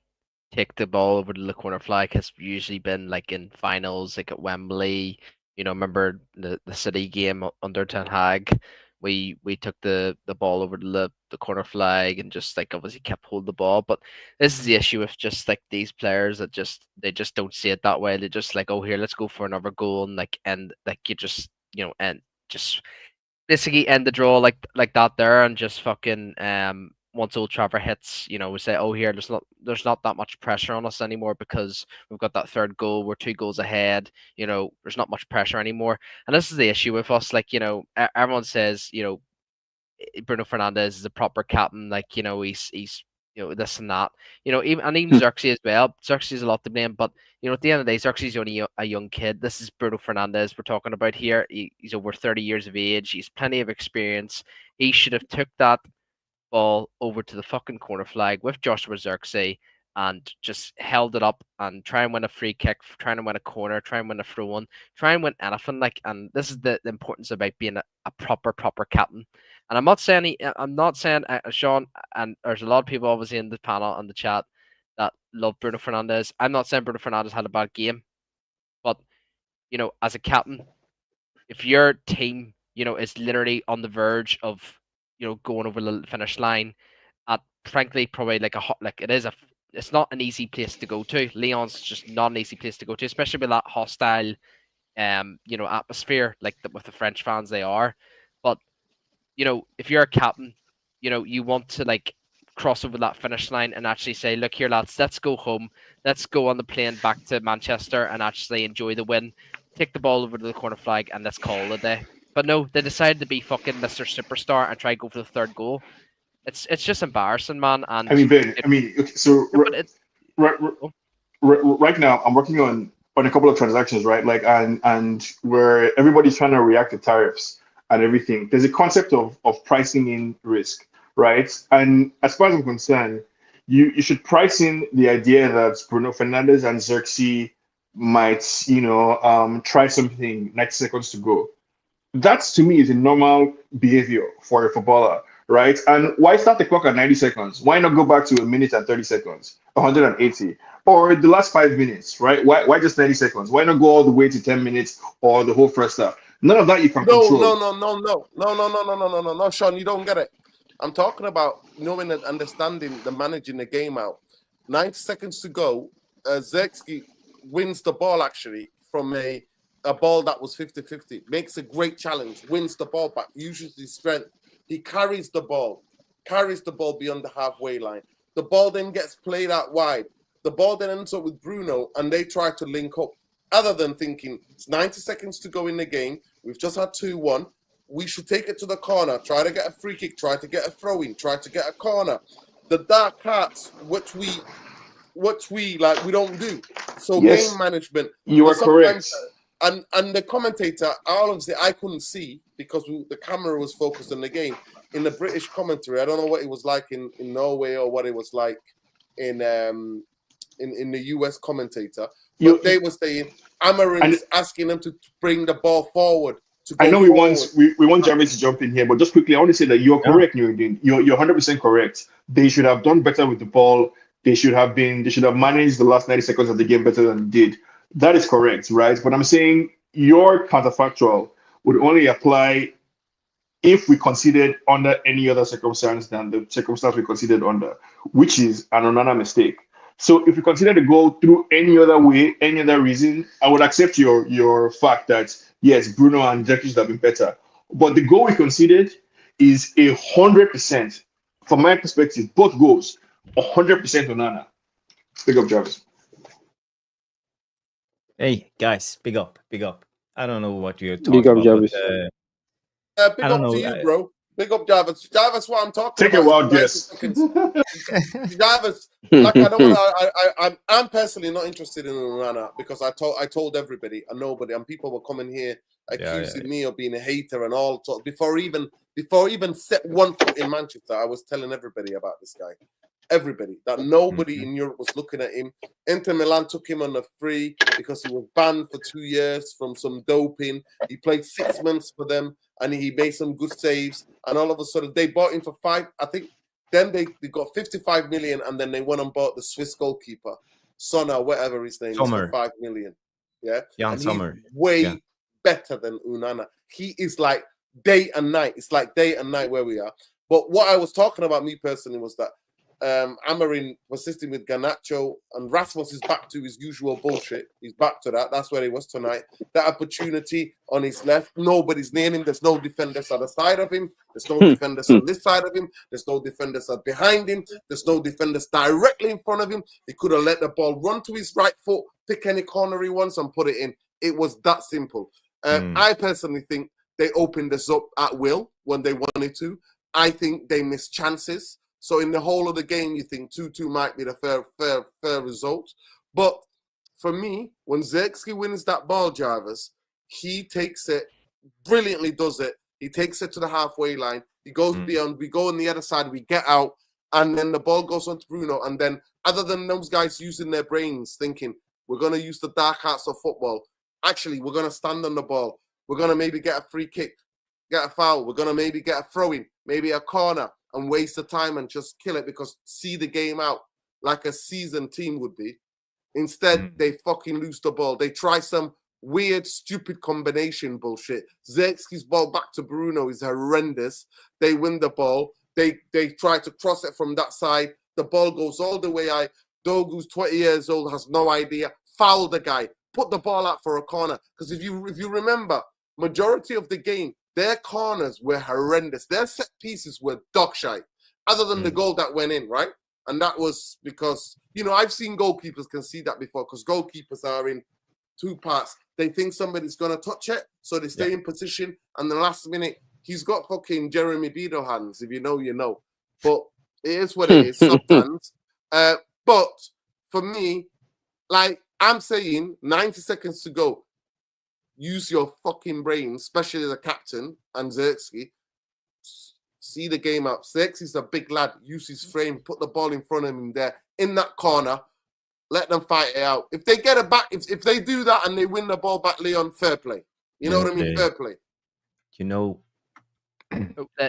take the ball over to the corner flag has usually been like in finals, like at Wembley. Remember the City game under Ten Hag? We took the ball over to the corner flag and just like obviously kept hold of the ball. But this is the issue with just like these players that they just don't see it that way. They just like, oh, here, let's go for another goal, and like you just and just basically end the draw like that there, and just fucking once Old Trafford hits, we say, oh, here, there's not that much pressure on us anymore because we've got that 3rd goal, we're 2 goals ahead, there's not much pressure anymore. And this is the issue with us, like, everyone says, Bruno Fernandes is a proper captain, like, he's this and that. Even Xerxes as well. Xerxes is a lot to blame, but at the end of the day, Xerxes is only a young kid. This is Bruno Fernandes we're talking about here. He's over 30 years of age. He's plenty of experience. He should have took that ball over to the fucking corner flag with Joshua Xerxes and just held it up and try and win a free kick, try and win a corner, try and win a throw-in, try and win anything. And this is the importance about being a proper captain. And I'm not saying Sean, and there's a lot of people obviously in the panel and the chat that love Bruno Fernandes. I'm not saying Bruno Fernandes had a bad game, but as a captain, if your team is literally on the verge of going over the finish line at frankly probably it's not an easy place to go to. Lyon's just not an easy place to go to, especially with that hostile atmosphere with the French fans they are. But if you're a captain, you want to cross over that finish line and actually say, look here lads, let's go home, let's go on the plane back to Manchester and actually enjoy the win, take the ball over to the corner flag and let's call it a day. But no, they decided to be fucking Mr. Superstar and try to go for the third goal. It's just embarrassing, man. And right now I'm working on a couple of transactions, right? And where everybody's trying to react to tariffs and everything. There's a concept of pricing in risk, right? And as far as I'm concerned, you should price in the idea that Bruno Fernandes and Xerxes might, try something 90 seconds to go. That to me is a normal behavior for a footballer, right? And why start the clock at 90 seconds? Why not go back to 1 minute and 30 seconds, 180, or the last 5 minutes, right? Why just 90 seconds? Why not go all the way to 10 minutes or the whole first half? None of that you can control. No, Sean, you don't get it. I'm talking about knowing and understanding the managing the game out. 90 seconds to go, Xerxes wins the ball actually from a ball that was 50-50, makes a great challenge, wins the ball back, uses his strength. He carries the ball beyond the halfway line. The ball then gets played out wide. The ball then ends up with Bruno, and they try to link up. Other than thinking, it's 90 seconds to go in the game, we've just had 2-1, we should take it to the corner, try to get a free kick, try to get a throw-in, try to get a corner. The dark arts, which we we don't do. So yes, game management. You are correct. And the commentator, obviously I couldn't see because the camera was focused on the game. In the British commentary, I don't know what it was like in Norway or what it was like in the US commentator. But they were saying Amorim's asking them to bring the ball forward. I know we want Jarvis to jump in here, but just quickly, I want to say that you're correct, Nuruddin. You're 100% correct. They should have done better with the ball. They should have managed the last 90 seconds of the game better than they did. That is correct, right? But I'm saying your counterfactual would only apply if we considered under any other circumstance than the circumstance we considered under, which is an Onana mistake. So if we consider the goal through any other way, any other reason, I would accept your fact that, yes, Bruno and Xerxes have been better. But the goal we considered is 100%, from my perspective, both goals, 100% Onana. Big up, Jarvis. Hey, guys, big up. I don't know what you're talking about. Jarvis. But, big up to you, bro. Big up, Jarvis. Jarvis, what I'm talking about. Take a wild guess. Jarvis, I'm personally not interested in Onana because I told everybody and nobody, and people were coming here accusing me of being a hater and all. So before even set one foot in Manchester, I was telling everybody about this guy. Everybody, that nobody in Europe was looking at him. Inter Milan took him on a free because he was banned for 2 years from some doping. He played 6 months for them and he made some good saves. And all of a sudden, they bought him for 5. I think then they got 55 million and then they went and bought the Swiss goalkeeper, Sona, whatever his name is, for 5 million. Yeah, Jan and Sommer. He's way better than Onana. He is like day and night. It's like day and night where we are. But what I was talking about, me personally, was that Amorim persisting with Garnacho, and Rasmus is back to his usual bullshit. He's back to that. That's where he was tonight. That opportunity on his left, nobody's near him. There's no defenders on the side of him. There's no defenders on this side of him. There's no defenders behind him. There's no defenders directly in front of him. He could have let the ball run to his right foot, pick any corner he wants and put it in. It was that simple. I personally think they opened this up at will when they wanted to. I think they missed chances. So in the whole of the game, you think 2-2 might be the fair result. But for me, when Zirkzee wins that ball, Jarvis, he takes it, brilliantly does it. He takes it to the halfway line. He goes beyond. We go on the other side. We get out. And then the ball goes on to Bruno. And then other than those guys using their brains, thinking, we're going to use the dark arts of football. Actually, we're going to stand on the ball. We're going to maybe get a free kick, get a foul. We're going to maybe get a throw-in, maybe a corner, and waste the time and just kill it because see the game out like a seasoned team would be. Instead, they fucking lose the ball. They try some weird, stupid combination bullshit. Zirkzee's ball back to Bruno is horrendous. They win the ball. They try to cross it from that side. The ball goes all the way out. Dogu's 20 years old, has no idea. Foul the guy. Put the ball out for a corner. Because if you remember, majority of the game, their corners were horrendous. Their set pieces were dog shite. Other than the goal that went in, right? And that was because, I've seen goalkeepers concede that before because goalkeepers are in two parts. They think somebody's going to touch it, so they stay in position. And the last minute, he's got fucking Jeremy Beadle hands. If you know, you know. But it is what it is sometimes. But for me, like I'm saying, 90 seconds to go. Use your fucking brain, especially the captain and Zirkzee. See the game out. Zirkzee's a big lad. Use his frame. Put the ball in front of him there in that corner. Let them fight it out. If they get it back, if they do that and they win the ball back, Lyon, fair play. You know what I mean? Fair play.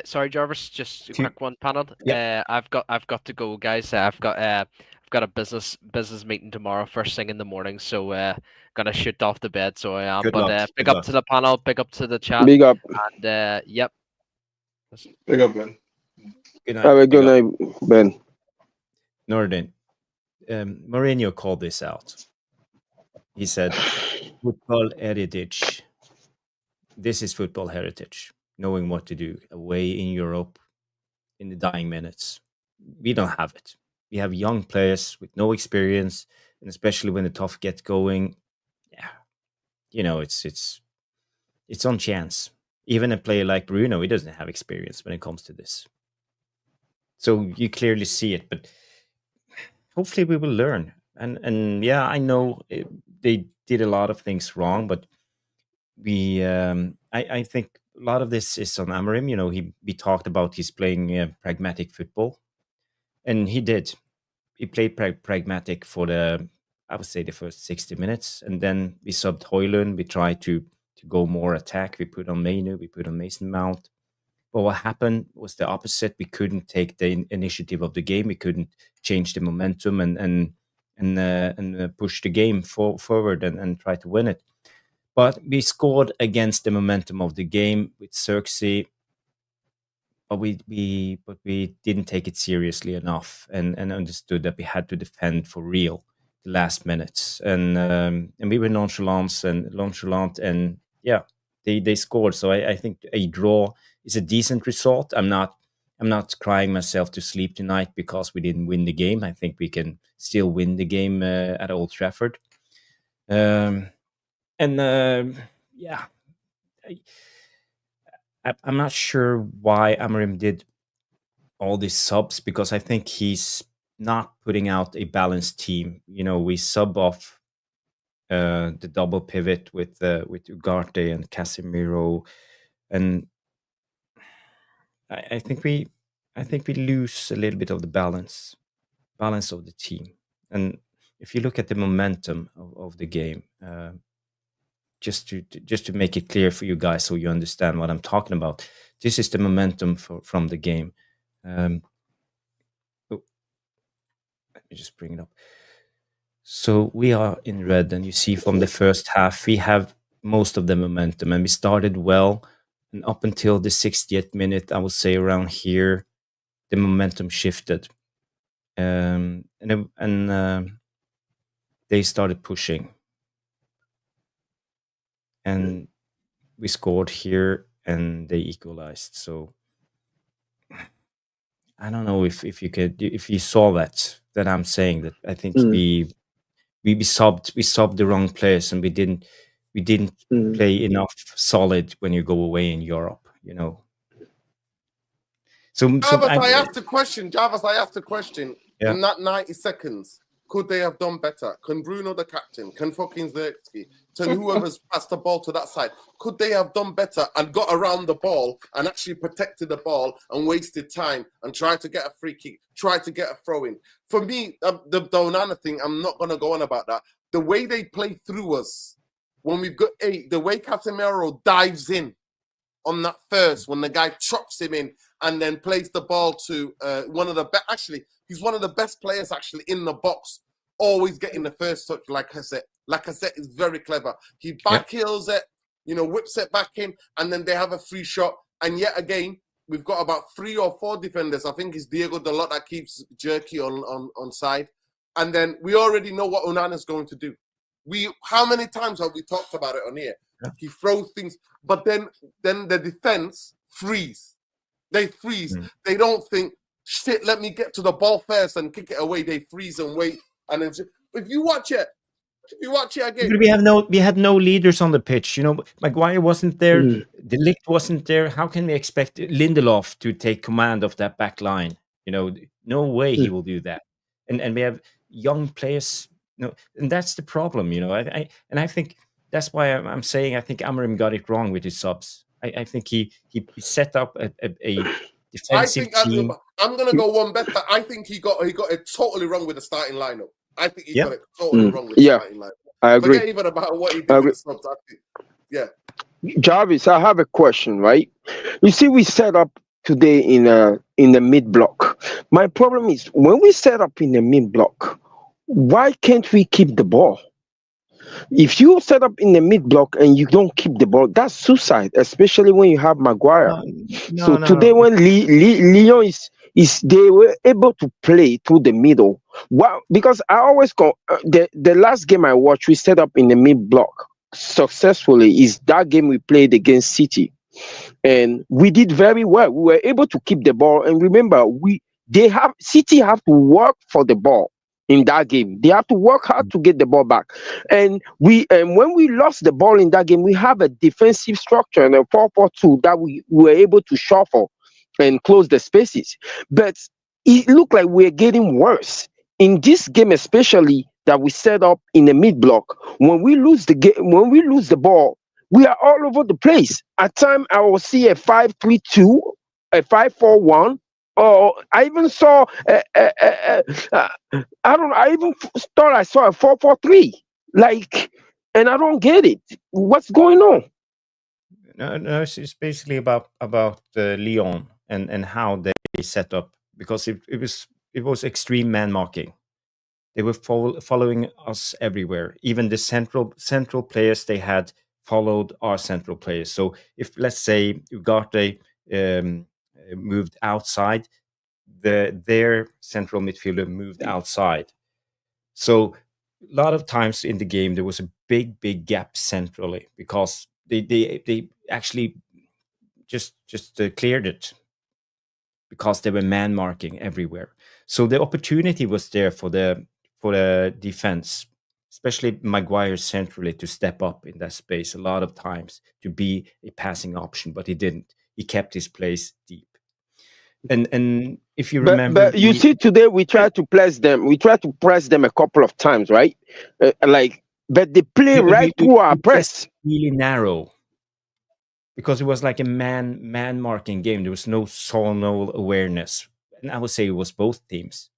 Sorry, Jarvis. Just a quick one, panel. I've got to go, guys. I've got a business meeting tomorrow, first thing in the morning. So gonna shoot off the bed. So I am. Good But luck. big up to the panel. Big up to the chat. Big up. And yep. Big up, Ben. Good night. Have a good Big up. night, Ben. Nordin, Mourinho called this out. He said, football heritage. This is football heritage. Knowing what to do away in Europe in the dying minutes. We don't have it. We have young players with no experience, and especially when the tough gets going, it's on chance. Even a player like Bruno, he doesn't have experience when it comes to this. So you clearly see it, but hopefully we will learn. And yeah, I know they did a lot of things wrong, but I think a lot of this is on Amorim. We talked about he's playing pragmatic football, and he did. He played pragmatic for I would say the first 60 minutes, and then we subbed Hojlund. We tried to go more attack. We put on Mainu, we put on Mason Mount. But what happened was the opposite. We couldn't take the initiative of the game. We couldn't change the momentum and push the game forward and try to win it. But we scored against the momentum of the game with Zirkzee. But we didn't take it seriously enough and understood that we had to defend for real the last minutes. And we were nonchalant and yeah, they scored. So I think a draw is a decent result. I'm not crying myself to sleep tonight because we didn't win the game. I think we can still win the game at Old Trafford. Yeah, I'm not sure why Amorim did all these subs, because I think he's not putting out a balanced team. We sub off the double pivot with Ugarte and Casemiro, and I think we lose a little bit of the balance of the team. And if you look at the momentum of the game, just to make it clear for you guys so you understand what I'm talking about, this is the momentum from the game. Let me just bring it up. So we are in red, and you see from the first half we have most of the momentum, and we started well, and up until the 60th minute, I would say around here, the momentum shifted, and they started pushing, and we scored here, and they equalized. So I don't know if you saw that I'm saying that. I think we subbed the wrong players, and we didn't play enough solid when you go away in Europe. Jarvis, I asked a question. Yeah. In that 90 seconds, could they have done better? Can Bruno, the captain, can fucking Xerxes, can whoever's passed the ball to that side, could they have done better and got around the ball and actually protected the ball and wasted time and tried to get a free kick, tried to get a throw in? For me, the Onana thing, I'm not going to go on about that. The way they play through us, when we've got 8, the way Casemiro dives in on that first, when the guy chops him in and then plays the ball to one of the best. Actually, he's one of the best players actually in the box, always getting the first touch. Like I said, is very clever. He backheels it, whips it back in, and then they have a free shot. And yet again, we've got about 3 or 4 defenders. I think it's Diego Dalot that keeps Jerky on side. And then we already know what Onana's going to do. How many times have we talked about it on here? Yeah. He throws things, but then the defense freeze. They freeze. They don't think, shit, let me get to the ball first and kick it away. They freeze and wait. And then, if you watch it again, we had no leaders on the pitch. Maguire wasn't there. De Ligt wasn't there. How can we expect Lindelof to take command of that back line? No way he will do that. And we have young players. And that's the problem. I think that's why I'm saying I think Amorim got it wrong with his subs. I think he set up a defensive team. I'm going to go one better. I think he got it totally wrong with the starting lineup. I think he got it totally wrong with the starting lineup. I agree. Forget even about what he did with the subs. Jarvis, I have a question, right? You see, we set up today in the mid block. My problem is when we set up in the mid block, why can't we keep the ball? If you set up in the mid block and you don't keep the ball, that's suicide, especially when you have Maguire. Today when Lyon is they were able to play through the middle. Well, because I always go the last game I watched, we set up in the mid block successfully. Is that game we played against City, and we did very well. We were able to keep the ball, and remember, City have to work for the ball. In that game, they have to work hard to get the ball back, and when we lost the ball in that game, we have a defensive structure and a 4-4-2 that we were able to shuffle and close the spaces. But it looked like we're getting worse in this game, especially that we set up in the mid block. When we lose the ball, we are all over the place. At times, I will see a 5-3-2, a 5-4-1. Oh, I even saw. I don't know. I even thought I saw a 4-4-3. And I don't get it. What's going on? No, it's basically about Lyon and how they set up, because it was extreme man marking. They were following us everywhere. Even the central players they had followed our central players. So if, let's say, Ugarte moved outside, their central midfielder moved outside. So a lot of times in the game there was a big gap centrally, because they actually just cleared it, because they were man marking everywhere. So the opportunity was there for the defense, especially Maguire centrally, to step up in that space a lot of times to be a passing option, but he didn't. He kept his place deep. And if you remember, but you see, today we tried to press them. We tried to press them a couple of times, right? But they play through our press. Really narrow, because it was like a man marking game. There was no zonal awareness, and I would say it was both teams.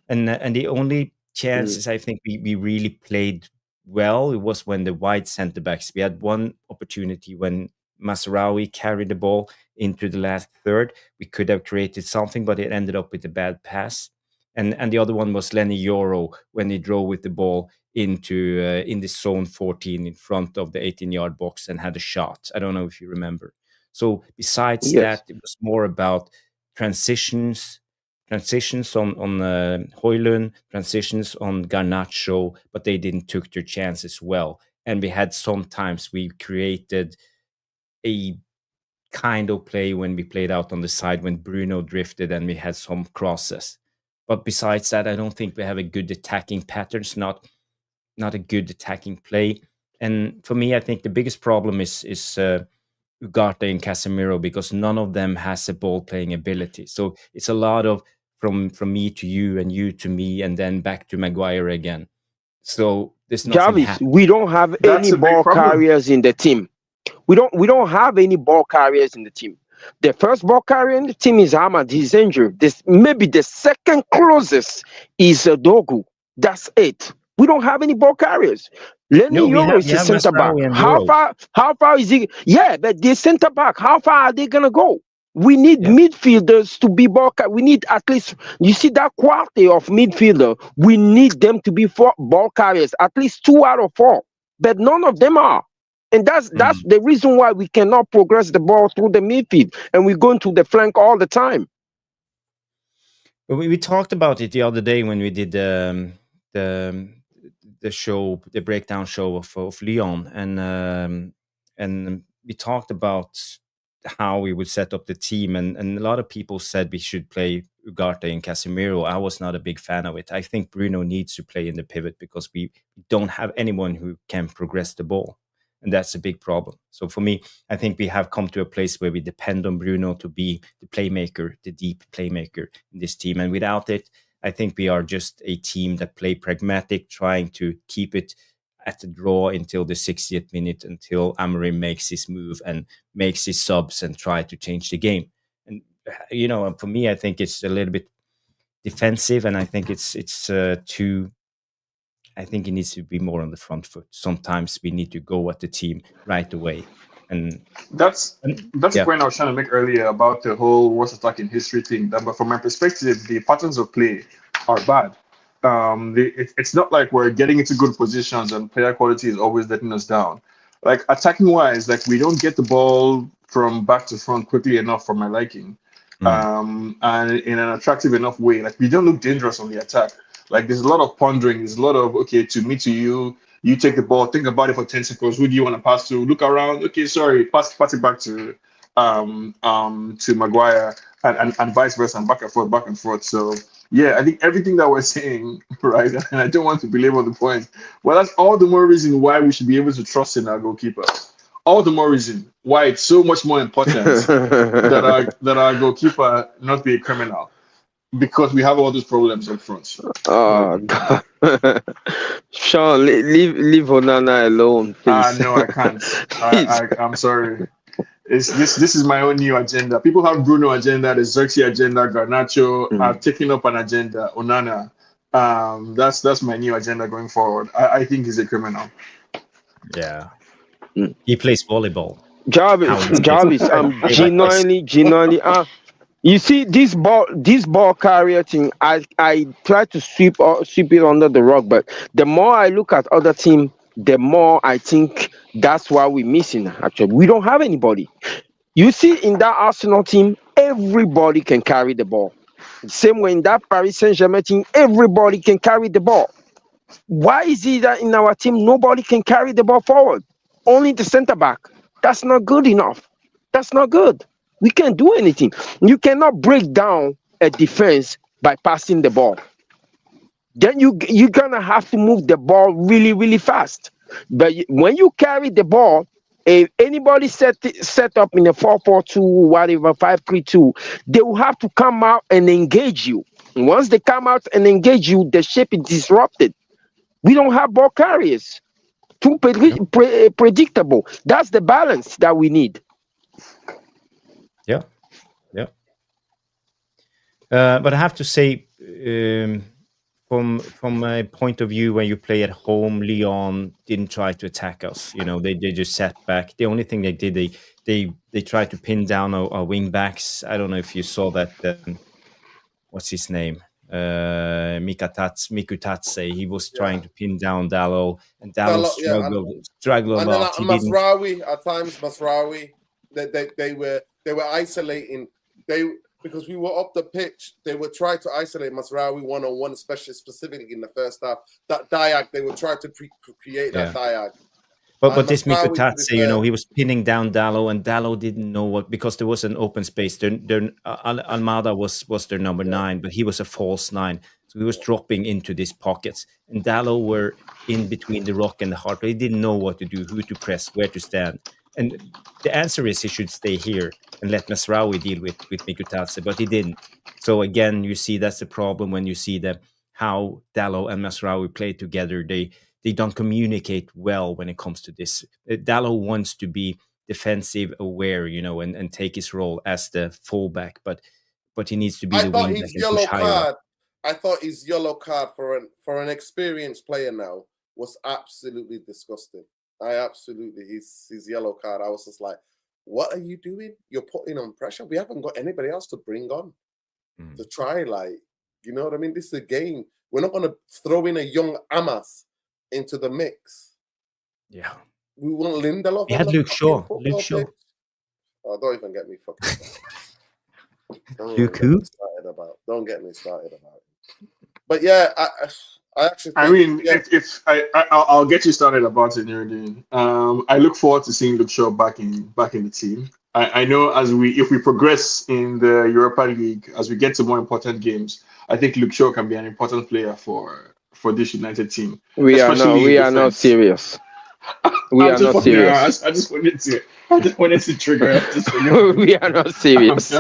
And the only chances I think we really played well, it was when the wide centre backs. We had one opportunity when Masraoui carried the ball into the last third. We could have created something, but it ended up with a bad pass. And the other one was Lenny Yoro when he drove with the ball into in the zone 14 in front of the 18-yard box and had a shot. I don't know if you remember. So besides that, it was more about transitions on Hojlund, transitions on Garnacho, but they didn't took their chances well. And we had sometimes we created a kind of play when we played out on the side when Bruno drifted and we had some crosses. But besides that, I don't think we have a good attacking patterns, not a good attacking play. And for me, I think the biggest problem is Ugarte and Casemiro because none of them has a ball playing ability. So it's a lot of from me to you and you to me and then back to Maguire again. So there's nothing Jarvis, happening. we don't have That's any a big ball problem. carriers in the team. We don't have any ball carriers in the team. The first ball carrier in the team is Ahmad. He's injured. This maybe the second closest is Dogu. That's it. We don't have any ball carriers. Lenny No, Yoro is we a have center back. Masraoui and How Euro. far is he? Yeah, but the center back, how far are they gonna go? We need Yeah. midfielders to be ball. We need at least, you see that quarter of midfielder. We need them to be ball carriers, at least 2 out of 4. But none of them are. And that's the reason why we cannot progress the ball through the midfield, and we're going to the flank all the time. But we talked about it the other day when we did the show, the breakdown show of Lyon, and we talked about how we would set up the team, and a lot of people said we should play Ugarte and Casemiro. I was not a big fan of it. I think Bruno needs to play in the pivot because we don't have anyone who can progress the ball. And that's a big problem. So for me, I think we have come to a place where we depend on Bruno to be the playmaker, the deep playmaker in this team. And without it, I think we are just a team that play pragmatic, trying to keep it at the draw until the 60th minute, until Amorim makes his move and makes his subs and try to change the game. And, for me, I think it's a little bit defensive, and I think it's too... I think it needs to be more on the front foot. Sometimes we need to go at the team right away. And That's the point I was trying to make earlier about the whole worst attack in history thing. But from my perspective, the patterns of play are bad. It's not like we're getting into good positions and player quality is always letting us down. Like attacking wise, like we don't get the ball from back to front quickly enough for my liking, and in an attractive enough way. Like we don't look dangerous on the attack. Like there's a lot of pondering. There's a lot of to me to you. You take the ball, think about it for 10 seconds. Who do you want to pass to? Look around. Okay, sorry, pass it back to Maguire, and vice versa, and back and forth. So yeah, I think everything that we're saying, right, and I don't want to belabor the point. Well, that's all the more reason why we should be able to trust in our goalkeeper. All the more reason why it's so much more important that our goalkeeper not be a criminal. Because we have all these problems up front. Oh God, Sean, leave Onana alone, please. No, I can't. I'm sorry. This is my own new agenda. People have Bruno agenda, the Xerxes agenda, Garnacho. I've taken up an agenda. Onana. That's my new agenda going forward. I think he's a criminal. Yeah, he plays volleyball. Jarvis, I'm genuinely. You see this ball carrier thing. I try to sweep it under the rug, but the more I look at other team, the more I think that's why we're missing. Actually, we don't have anybody. You see, in that Arsenal team, everybody can carry the ball. Same way in that Paris Saint-Germain team, everybody can carry the ball. Why is it that in our team nobody can carry the ball forward? Only the center back. That's not good enough. That's not good. We can't do anything. You cannot break down a defense by passing the ball. Then you're gonna have to move the ball really, really fast. But when you carry the ball, if anybody set up in a 4-4-2, whatever, 5-3-2, they will have to come out and engage you. And once they come out and engage you, the shape is disrupted. We don't have ball carriers. Too predictable. That's the balance that we need. Yeah. But I have to say, from my point of view, when you play at home, Lyon didn't try to attack us. They just sat back. The only thing they did, they tried to pin down our wing backs. I don't know if you saw that. What's his name? Mikutatse. He was trying to pin down Dalot, and Dalot struggled a lot. And Masraoui at times. Masraoui, they were isolating. Because we were up the pitch, they would try to isolate Masraoui one-on-one, especially specifically in the first half. That diag, they would try to create that diag. But this Mikutatse, he was pinning down Dalot, and Dalot didn't know what, because there was an open space. Almada was their number 9, but he was a false 9. So he was dropping into these pockets. And Dalot were in between the rock and the hard play. He didn't know what to do, who to press, where to stand. And the answer is he should stay here and let Masraoui deal with Mikutadze, but he didn't. So again, you see that's the problem when you see how Dalot and Masraoui play together. They don't communicate well when it comes to this. Dalot wants to be defensive aware, and take his role as the fullback, but he needs to be the wingback and push higher up. I thought his yellow card for an experienced player now was absolutely disgusting. His yellow card. I was just like, what are you doing? You're putting on pressure. We haven't got anybody else to bring on to try, you know what I mean? This is a game. We're not going to throw in a young Amas into the mix. Yeah. We want Lindelof. We had Luke Shaw. Oh, don't even get me fucking Luke who? Don't get me started about it. But yeah, I actually think, I'll get you started about it, Nuruddin. I look forward to seeing Luke Shaw back in the team. I know if we progress in the Europa League, as we get to more important games, I think Luke Shaw can be an important player for this United team. We are not serious. We are not serious. I just wanted to trigger. We are not serious.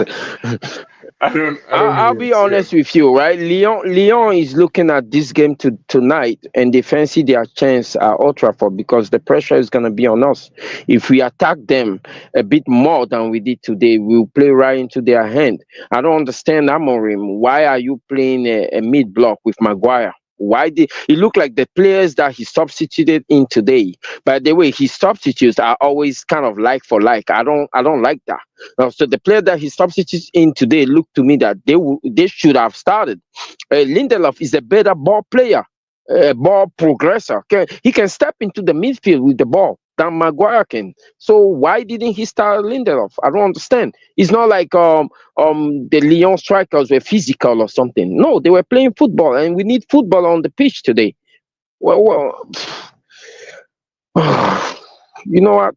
I'll be honest with you, right? Lyon is looking at this game tonight, and they fancy their chance at Old Trafford because the pressure is going to be on us. If we attack them a bit more than we did today, we'll play right into their hand. I don't understand, Amorim. Why are you playing a mid block with Maguire? Why did it look like the players that he substituted in today? By the way, his substitutes are always kind of like for like. I don't like that. So the player that he substitutes in today looked to me that they should have started. Lindelof is a better ball player, ball progressor. He can step into the midfield with the ball than Maguire can. So why didn't he start Lindelof? I don't understand. It's not like the Lyon strikers were physical or something. No, they were playing football, and we need football on the pitch today. Well, you know what?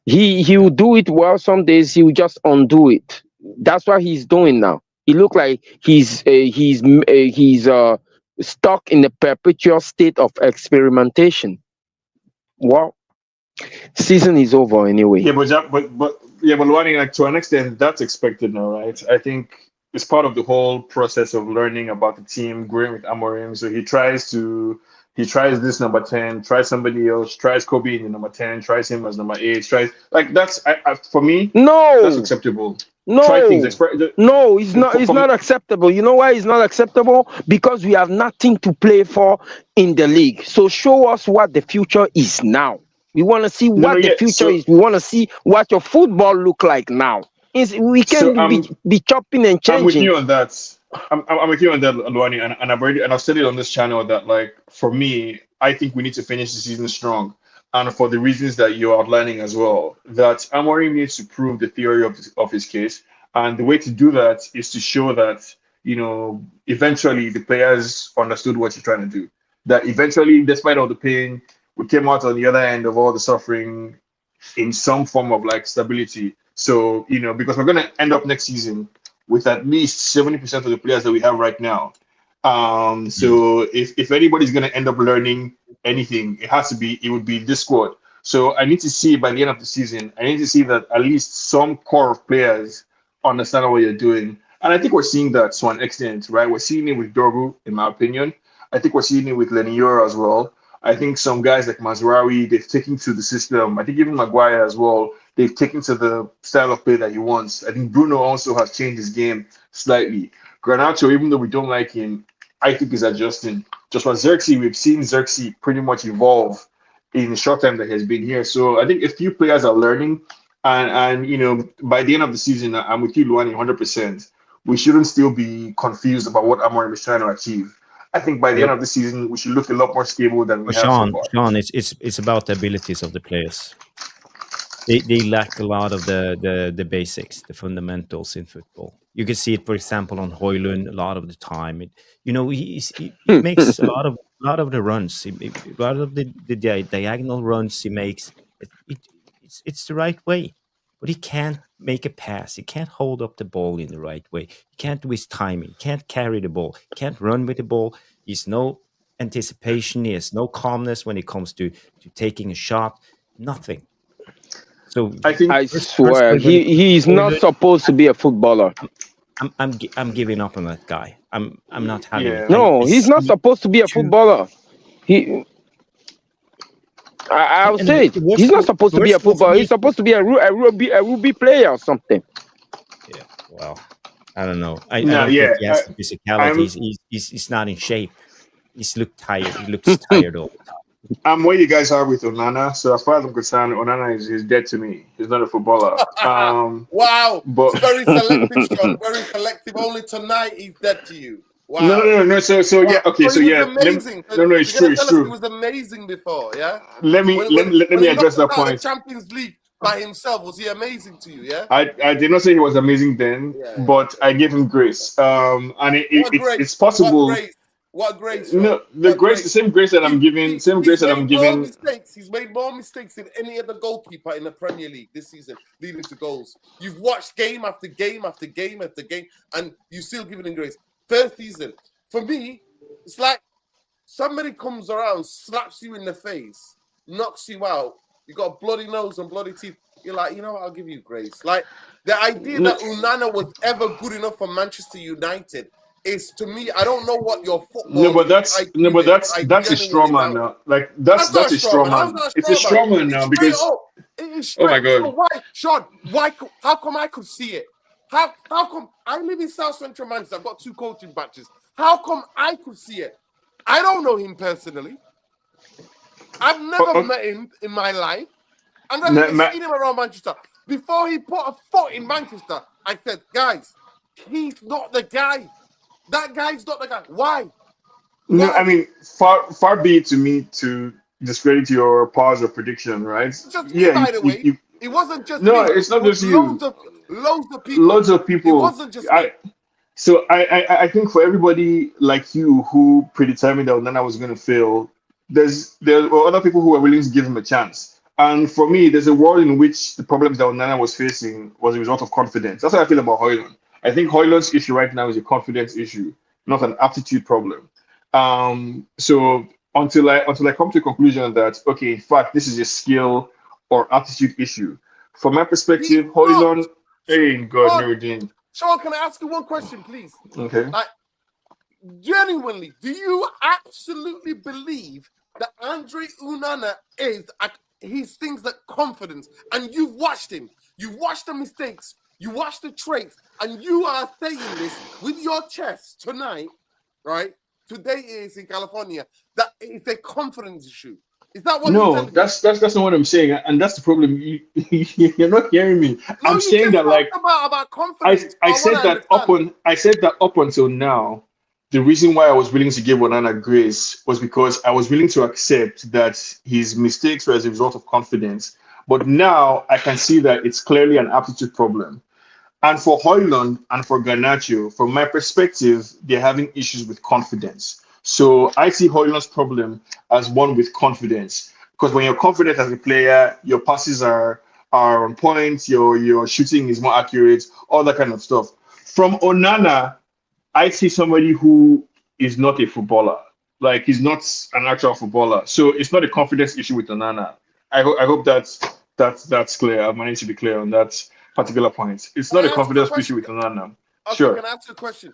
He will do it well. Some days he will just undo it. That's what he's doing now. He look like he's stuck in a perpetual state of experimentation. Well, season is over anyway. Yeah, but Luani, like, to an extent, that's expected now, right? I think it's part of the whole process of learning about the team, growing with Amorim. So he tries this number 10, tries somebody else, tries Kobe in the number 10, tries him as number 8, that's for me. No, that's acceptable. No, Try things, no, it's not. It's not acceptable. You know why it's not acceptable? Because we have nothing to play for in the league. So show us what the future is now. We want to see what the future is. We want to see what your football look like now. We can't be chopping and changing. I'm with you on that. I'm with you on that, Luani, and I've said it on this channel that, like, for me, I think we need to finish the season strong. And for the reasons that you're outlining as well, that Amorim needs to prove the theory of his case. And the way to do that is to show that, eventually the players understood what you're trying to do. That eventually, despite all the pain, we came out on the other end of all the suffering in some form of, like, stability. So, because we're going to end up next season with at least 70% of the players that we have right now. So if anybody's going to end up learning anything, it would be this squad. So I need to see by the end of the season, I need to see that at least some core of players understand what you're doing. And I think we're seeing that to an extent, right? We're seeing it with Dorgu, in my opinion. I think we're seeing it with Lenior as well. I think some guys like Mazraoui, they've taken to the system. I think even Maguire as well, they've taken to the style of play that he wants. I think Bruno also has changed his game slightly. Garnacho, even though we don't like him, I think is adjusting. Just like Xerxes, we've seen Xerxes pretty much evolve in the short time that he has been here. So I think a few players are learning. And by the end of the season, I'm with you, Luani, 100%. We shouldn't still be confused about what Amorim is trying to achieve. I think by the end of the season, we should look a lot more stable than we have so far. Sean, it's about the abilities of the players. They lack a lot of the basics, the fundamentals in football. You can see it, for example, on Hojlund a lot of the time. He makes a lot of the runs, a lot of the diagonal runs he makes. It's the right way, but he can't make a pass. He can't hold up the ball in the right way. He can't do his timing. He can't carry the ball. He can't run with the ball. He's no anticipation. He has no calmness when it comes to taking a shot. Nothing. So I think I first swear, Hojlund, he is not Hojlund, supposed to be a footballer. I'm giving up on that guy. I'm not having it. yeah. No, I he's not see supposed to be a two footballer. He, I'll and say it. He's not supposed the to be a worst goal for footballer. me He's is supposed to be a Ruby player or something. yeah. Well, I don't know. I No, don't think yeah. he has the physicality. I'm He's not in shape. He's looked tired. He looks tired all the time. I'm where you guys are with Onana. So as far as I'm concerned, Onana is dead to me. He's not a footballer. Wow. But It's very selective, Sean. Very selective. Only tonight he's dead to you. no, no, Wow. no, no. So yeah, Wow. okay, So so he was yeah. amazing. So No, no, it's you're true, gonna it's tell us he true. was amazing before, yeah? Let me When let, when let, let when me he address knocked us that out of the point. Champions League by himself, was he amazing to you? Yeah. I did not say he was amazing then, Yeah. but I gave him grace. And What it's grace? What possible. grace? What grace, Sean? No, the What grace, the grace? same grace that I'm giving, same grace He's that made I'm more giving. mistakes. He's made more mistakes than any other goalkeeper in the Premier League this season, leading to goals. You've watched game after game after game after game, and you still giving him grace. First season, for me, it's like somebody comes around, slaps you in the face, knocks you out. You got a bloody nose and bloody teeth. You're like, you know what? I'll give you grace. Like the idea No, that Onana was ever good enough for Manchester United is, to me, I don't know what your footballing IQ is. I that's a straw genuinely man doubt it. now. Like That's not a that's a straw straw man. How's man. that a It's a straw man? straw man It's now straight because up. It is oh my straight. god. So why, Sean? How come I could see it? How come I live in South Central Manchester? I've got 2 coaching batches. How come I could see it? I don't know him personally. I've never met him in my life. I've never even seen him around Manchester. Before he put a foot in Manchester, I said, guys, he's not the guy. That guy's not the guy. Why? No, Why? I mean, far be it to me to discredit your powers of prediction, right? It's just me, Yeah, by the way. It wasn't just no, me. it's It not was just you. loads of people. Loads of It people. wasn't just me. I think for everybody like you who predetermined that Onana was going to fail, there were other people who were willing to give him a chance. And for me, there's a world in which the problems that Onana was facing was a result of confidence. That's how I feel about Hojlund. I think Hojlund's issue right now is a confidence issue, not an aptitude problem. So until I come to a conclusion that okay, in fact, this is a skill or aptitude issue. From my He's perspective, not. Hojlund, hey God, Sean, Nuruddin. Sean, can I ask you one question, please? Okay. Like, genuinely, do you absolutely believe that Andre Onana is his things like confidence? And you've watched him, you watched the mistakes, you watched the traits, and you are saying this with your chest tonight, right? Today is in California, that it's a confidence issue. Is that what you're No, telling me? that's not what I'm saying, and that's the problem. You're not hearing me. No, I'm you saying just that like talked about confidence. I I want said to that understand. I said that up until now, the reason why I was willing to give Onana grace was because I was willing to accept that his mistakes were as a result of confidence. But now I can see that it's clearly an aptitude problem. And for Hojlund and for Garnacho, from my perspective, they're having issues with confidence. So I see Hojlund's problem as one with confidence. Because when you're confident as a player, your passes are on point, your shooting is more accurate, all that kind of stuff. From Onana, I see somebody who is not a footballer. Like he's not an actual footballer. So it's not a confidence issue with Onana. I hope that's clear. I managed to be clear on that particular point. It's Can not I a ask you a confidence issue question? with Onana. Okay, Sure. can I ask you a question?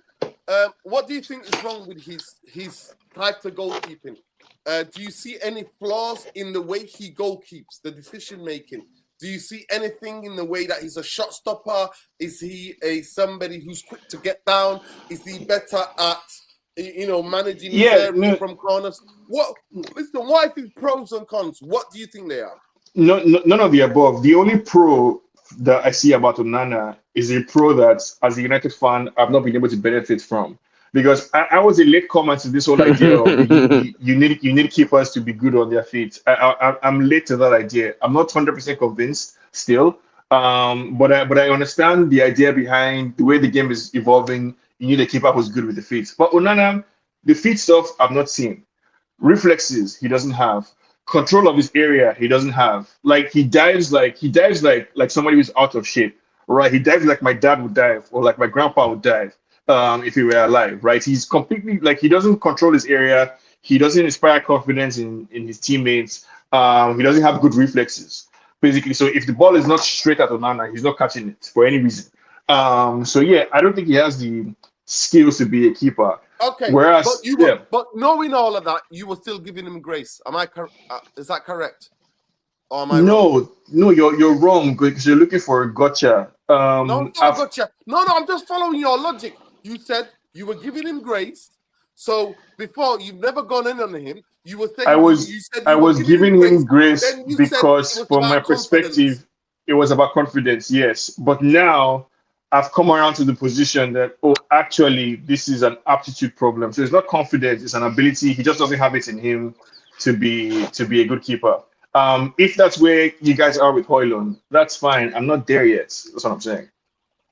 What do you think is wrong with his type of goalkeeping? Do you see any flaws in the way he goalkeeps, the decision making? Do you see anything in the way that he's a shot stopper? Is he somebody who's quick to get down? Is he better at managing his Yeah, area from corners? What are his pros and cons? What do you think they are? no, none of the above. The only pro that I see about Onana is a pro that, as a United fan, I've not been able to benefit from. Because I was a late comer to this whole idea of you need keepers to be good on their feet. I'm late to that idea. I'm not 100% convinced still, but I understand the idea behind the way the game is evolving. You need a keeper who's good with the feet. But Onana, the feet stuff I've not seen. Reflexes he doesn't have. Control of his area he doesn't have. Like he dives like somebody who's out of shape. Right? He dives like my dad would dive or like my grandpa would dive. If he were alive, right? He's completely like he doesn't control his area. He doesn't inspire confidence in his teammates. He doesn't have good reflexes. basically. So if the ball is not straight at Onana, he's not catching it for any reason. So yeah, I don't think he has the skills to be a keeper. Okay, Whereas, but knowing all of that, you were still giving him grace. Am I is that correct? Or am I wrong? No, you're wrong because you're looking for a gotcha. No, it's not a gotcha. No, I'm just following your logic. You said you were giving him grace. So before, you've never gone in on him. You were saying I was giving him grace then you because, said it was from my about confidence. perspective, it was about confidence. Yes, but now I've come around to the position that actually, this is an aptitude problem. So it's not confidence; it's an ability. He just doesn't have it in him to be a good keeper. If that's where you guys are with Hojlund, that's fine. I'm not there yet. That's what I'm saying.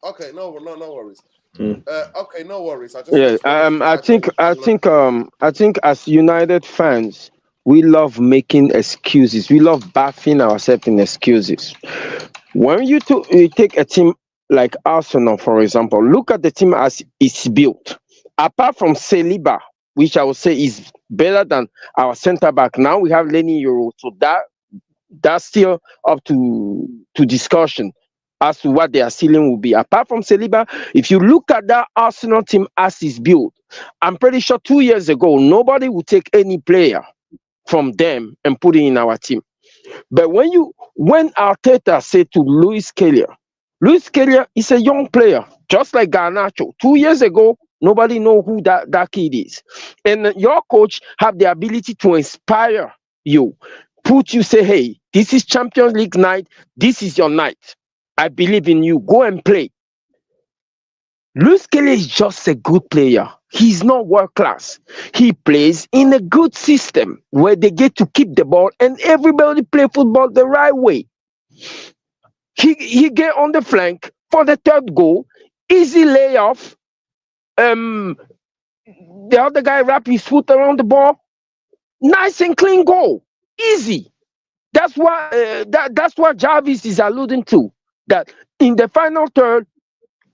Okay, no worries. Mm. Okay, no worries. I think as United fans, we love making excuses. We love bathing ourselves in excuses. When you take a team like Arsenal, for example, look at the team as it's built. Apart from Saliba, which I would say is better than our centre back, now we have Lenny Euro, so that's still up to discussion as to what their ceiling will be. Apart from Saliba, if you look at that Arsenal team as it's built, I'm pretty sure 2 years ago, nobody would take any player from them and put it in our team. But when Arteta said to Luis Kelly is a young player, just like Garnacho. 2 years ago, nobody know who that kid is. And your coach have the ability to inspire you, say, hey, this is Champions League night. This is your night. I believe in you. Go and play. Luis Kelly is just a good player. He's not world class. He plays in a good system where they get to keep the ball and everybody play football the right way. He get on the flank for the third goal. Easy layoff. The other guy wrap his foot around the ball. Nice and clean goal. Easy. That's what Jarvis is alluding to. That in the final third,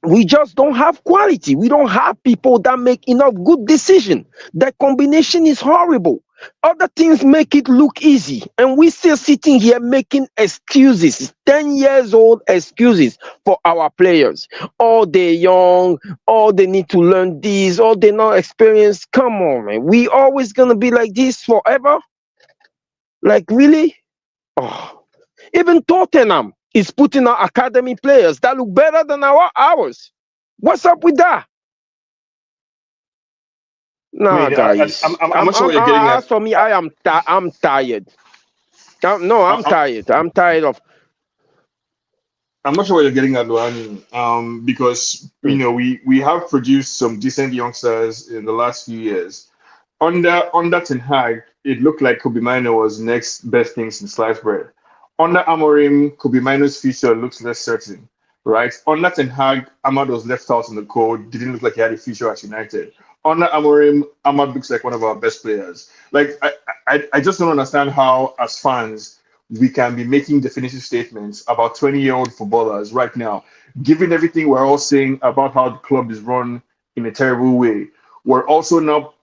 we just don't have quality. We don't have people that make enough good decision. The combination is horrible. Other things make it look easy, and we still sitting here making excuses, 10 years old excuses for our players. Oh, they're young. Oh, they need to learn this. Oh, they're not experienced. Come on, man. We always gonna be like this forever? Like, really? Oh. Even Tottenham is putting out academy players that look better than ours. What's up with that? Nah, guys. I'm not sure what you're getting at. As for me, I'm tired. I'm tired. I'm tired of. I'm not sure what you're getting at, Luani. Because we have produced some decent youngsters in the last few years. Under Ten Hag, it looked like Kobe Mino was next best thing since sliced bread. Under Amorim, Kobe Mino's future looks less certain, right? Under Ten Hag, Ahmad was left out in the cold, didn't look like he had a future at United. Under Amorim, Ahmad looks like one of our best players. Like, I just don't understand how, as fans, we can be making definitive statements about 20-year-old footballers right now, given everything we're all saying about how the club is run in a terrible way. We're also now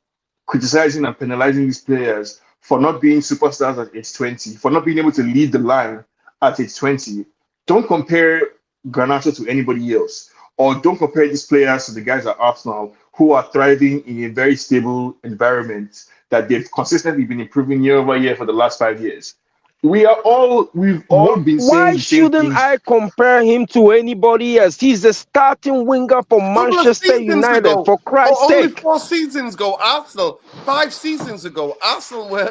criticizing and penalizing these players for not being superstars at age 20, for not being able to lead the line at age 20. Don't compare Garnacho to anybody else, or don't compare these players to the guys at Arsenal who are thriving in a very stable environment that they've consistently been improving year over year for the last 5 years. We've all been saying the same Why shouldn't I compare him to anybody else? He's the starting winger for Manchester United, for Christ's sake. Only 4 seasons ago, Arsenal. 5 seasons ago, Arsenal we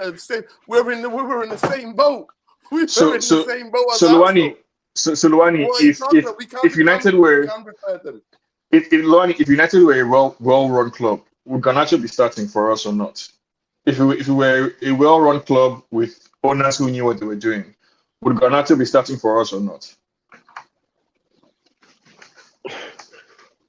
were in the same boat. We were in the same boat as Arsenal. Luani, if United were a well-run club, would Garnacho be starting for us or not? If we were a well-run club with owners who knew what they were doing, would Garnacho be starting for us or not?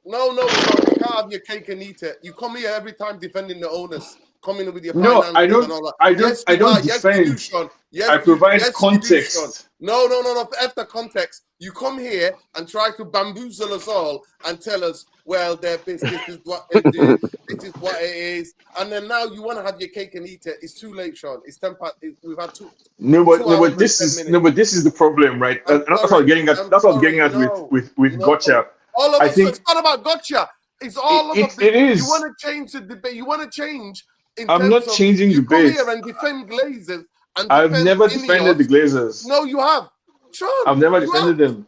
No, sorry, you can't have your cake and eat it. You come here every time defending the owners. coming in with your No, finances I and don't. all that. I don't. Yes, I you don't are. Yes, you do, defend. Sean. Yes, I provide yes, context. you do, Sean. No. After context, you come here and try to bamboozle us all and tell us, well, this is what they do, this is what it is, and then now you want to have your cake and eat it. It's too late, Sean. It's 10 past. We've had two hours But and this 10 is minutes. but this is the problem, right? I'm That's what sorry. I'm getting at. I'm That's what I'm sorry. getting at No, with Gotcha. All of I us. think It's not about gotcha. It's all about. it is. You want to change the debate. You want to change in I'm terms not of changing you come debates. here and defend Glazers and I've defend never defended the Ineos. Glazers. No, you have, Sean. I've never you defended have. them.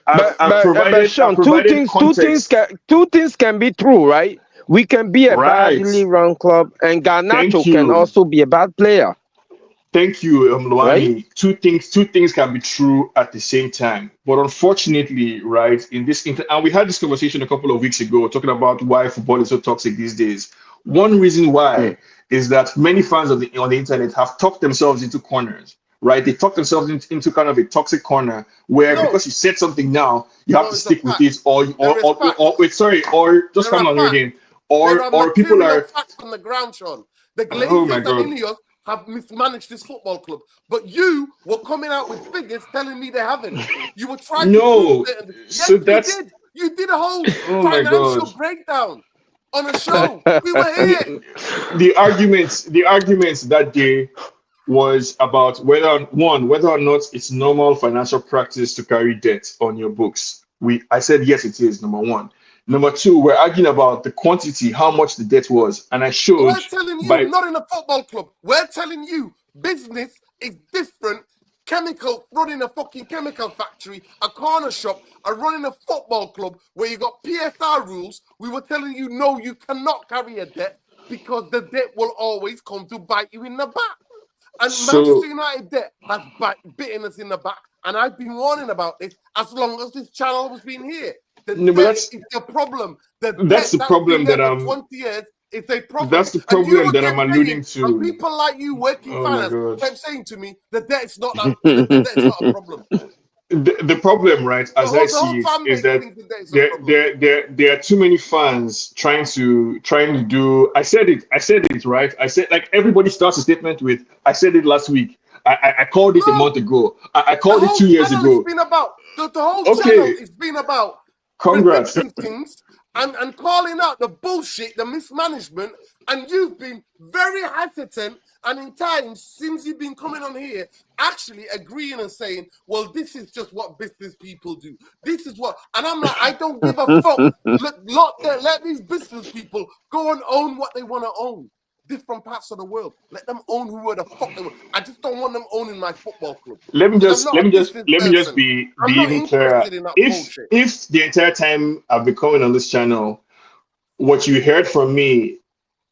I've But Sean, provided context. two things can be true, right? We can be a Right. badly run club, and Garnacho Thank can you. also be a bad player. Thank you, Luani. Right? Two things can be true at the same time. But unfortunately, right, in this and we had this conversation a couple of weeks ago talking about why football is so toxic these days. One reason why is that many fans on the internet have talked themselves into corners, right? They talk themselves into kind of a toxic corner where because you said something now, you have to stick with it, or just come on again, or people are facts on the ground, Sean. The Oh my Glazers God. and Ineos have mismanaged this football club, but you were coming out with figures telling me they haven't. You were trying to prove it. Yes, so that's you did a whole Oh my financial God. breakdown on a show. We were here. the arguments that day was about whether or not it's normal financial practice to carry debt on your books. I said yes, it is, number one. Number two, we're arguing about the quantity, how much the debt was, and I showed We're telling you, not in a football club. We're telling you, business is different. Running a fucking chemical factory, a corner shop, and running a football club where you got PSR rules. We were telling you, no, you cannot carry a debt because the debt will always come to bite you in the back. And Manchester United debt has bitten us in the back. And I've been warning about this as long as this channel has been here. The debt is the problem. That's the problem that I'm 20 years. It's a problem. That's the problem that I'm alluding to. And people like you, working finance, God. kept saying to me, the debt's not a problem. The problem, right, as I see it, is that there are too many fans trying to do. I said it, right? I said, like, everybody starts a statement with, I said it last week. I called it a month ago. I called it 2 years ago. It's been about the whole channel. It's been about Congrats. things and calling out the bullshit, the mismanagement, and you've been very hesitant. And in times since you've been coming on here, actually agreeing and saying, well, this is just what business people do. This is what, and I'm like, I don't give a fuck. Let these business people go and own what they want to own. Different parts of the world. Let them own who the fuck they want. I just don't want them owning my football club. Let me just be even clearer. If the entire time I've been coming on this channel, what you heard from me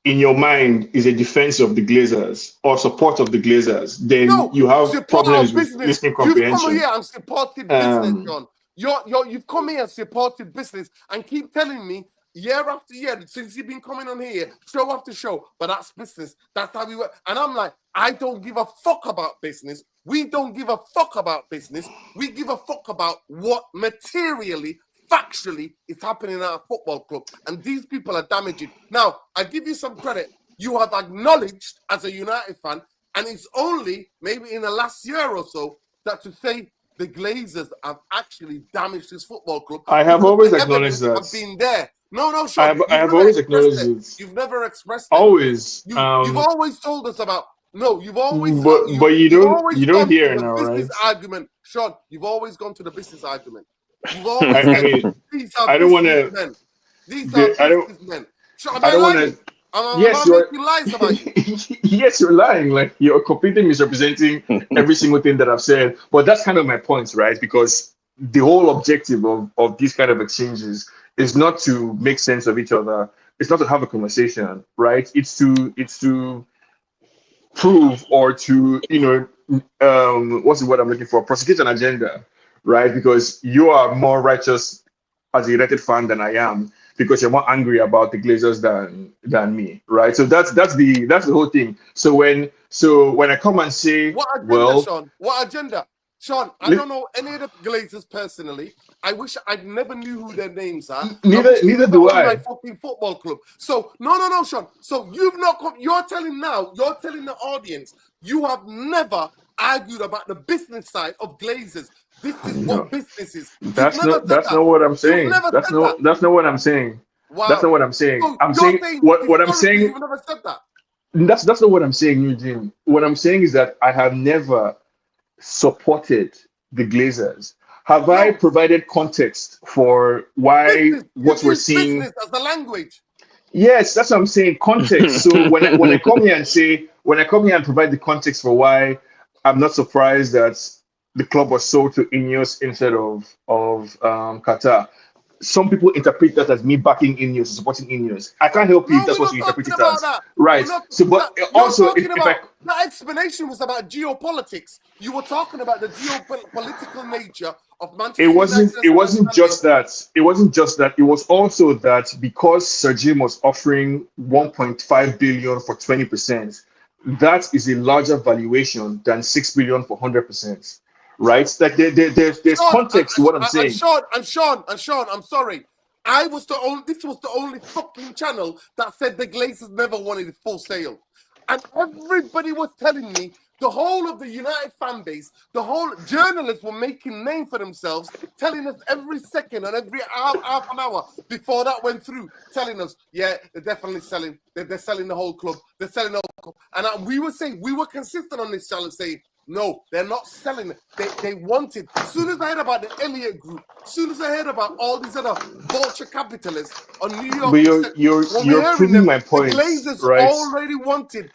in your mind is a defense of the Glazers or support of the Glazers, then you have problems with listening comprehension. You've come here and supported business, John. You've come here and supported business and keep telling me year after year, since you've been coming on here, show after show, but that's business. That's how we work. And I'm like, I don't give a fuck about business. We don't give a fuck about business. We give a fuck about what materially, factually is happening at our football club. And these people are damaging. Now, I give you some credit. You have acknowledged as a United fan, and it's only maybe in the last year or so that to say the Glazers have actually damaged this football club. I have always acknowledged that. Have been there. No, Sean. I have always acknowledged it. You've never expressed it. Always. You've always told us about. No, you've always. But you don't hear it now, right? Business argument, Sean. You've always gone to the business argument. You've always. I don't want to. These are businessmen. I don't want to. Yes, you're lies about you. Yes, you're lying. Like, you're completely misrepresenting every single thing that I've said. But that's kind of my point, right? Because the whole objective of these kind of exchanges is not to make sense of each other. It's not to have a conversation, right? It's to prove or to, what's the word I'm looking for? Prosecute an agenda, right? Because you are more righteous as a United fan than I am, because you're more angry about the Glazers than me, right? So that's the whole thing. So when I come and say, what agenda, Sean? What agenda? Sean, I don't know any of the Glazers personally. I wish I never knew who their names are. Neither do owned my I. fucking football club. So no, Sean. So you've not come. You're telling the audience you have never argued about the business side of Glazers. This is what business is. That's not what I'm saying. That's not what I'm saying. Wow. That's not what I'm saying. So I'm saying what I'm saying. You've never said that. That's not what I'm saying, Eugene. What I'm saying is that I have never supported the Glazers. Have I provided context for why what we're seeing? Business as the language. Yes, that's what I'm saying. Context. So when I come here and provide the context for why I'm not surprised that the club was sold to Inos instead of Qatar. Some people interpret that as me backing Ineos, supporting Ineos. I can't help you if that's what you interpret it as. Right. So, but also, that explanation was about geopolitics. You were talking about the geopolitical nature of Manchester United. It wasn't just that. It wasn't just that. It was also that because Sir Jim was offering 1.5 billion for 20%, that is a larger valuation than 6 billion for 100%. Right? Like there's context to what I'm saying. I'm Sean, I'm sorry. This was the only fucking channel that said the Glazers never wanted it full sale. And everybody was telling me, the whole of the United fan base, the whole journalists were making name for themselves, telling us every second and every half an hour before that went through, telling us, yeah, they're definitely selling. They're selling the whole club. They're selling the whole club. And we were consistent on this channel saying, no, they're not selling it. They wanted. As soon as I heard about the Elliott Group, as soon as I heard about all these other vulture capitalists on New York, but you're proving my point. The Glazers right? already wanted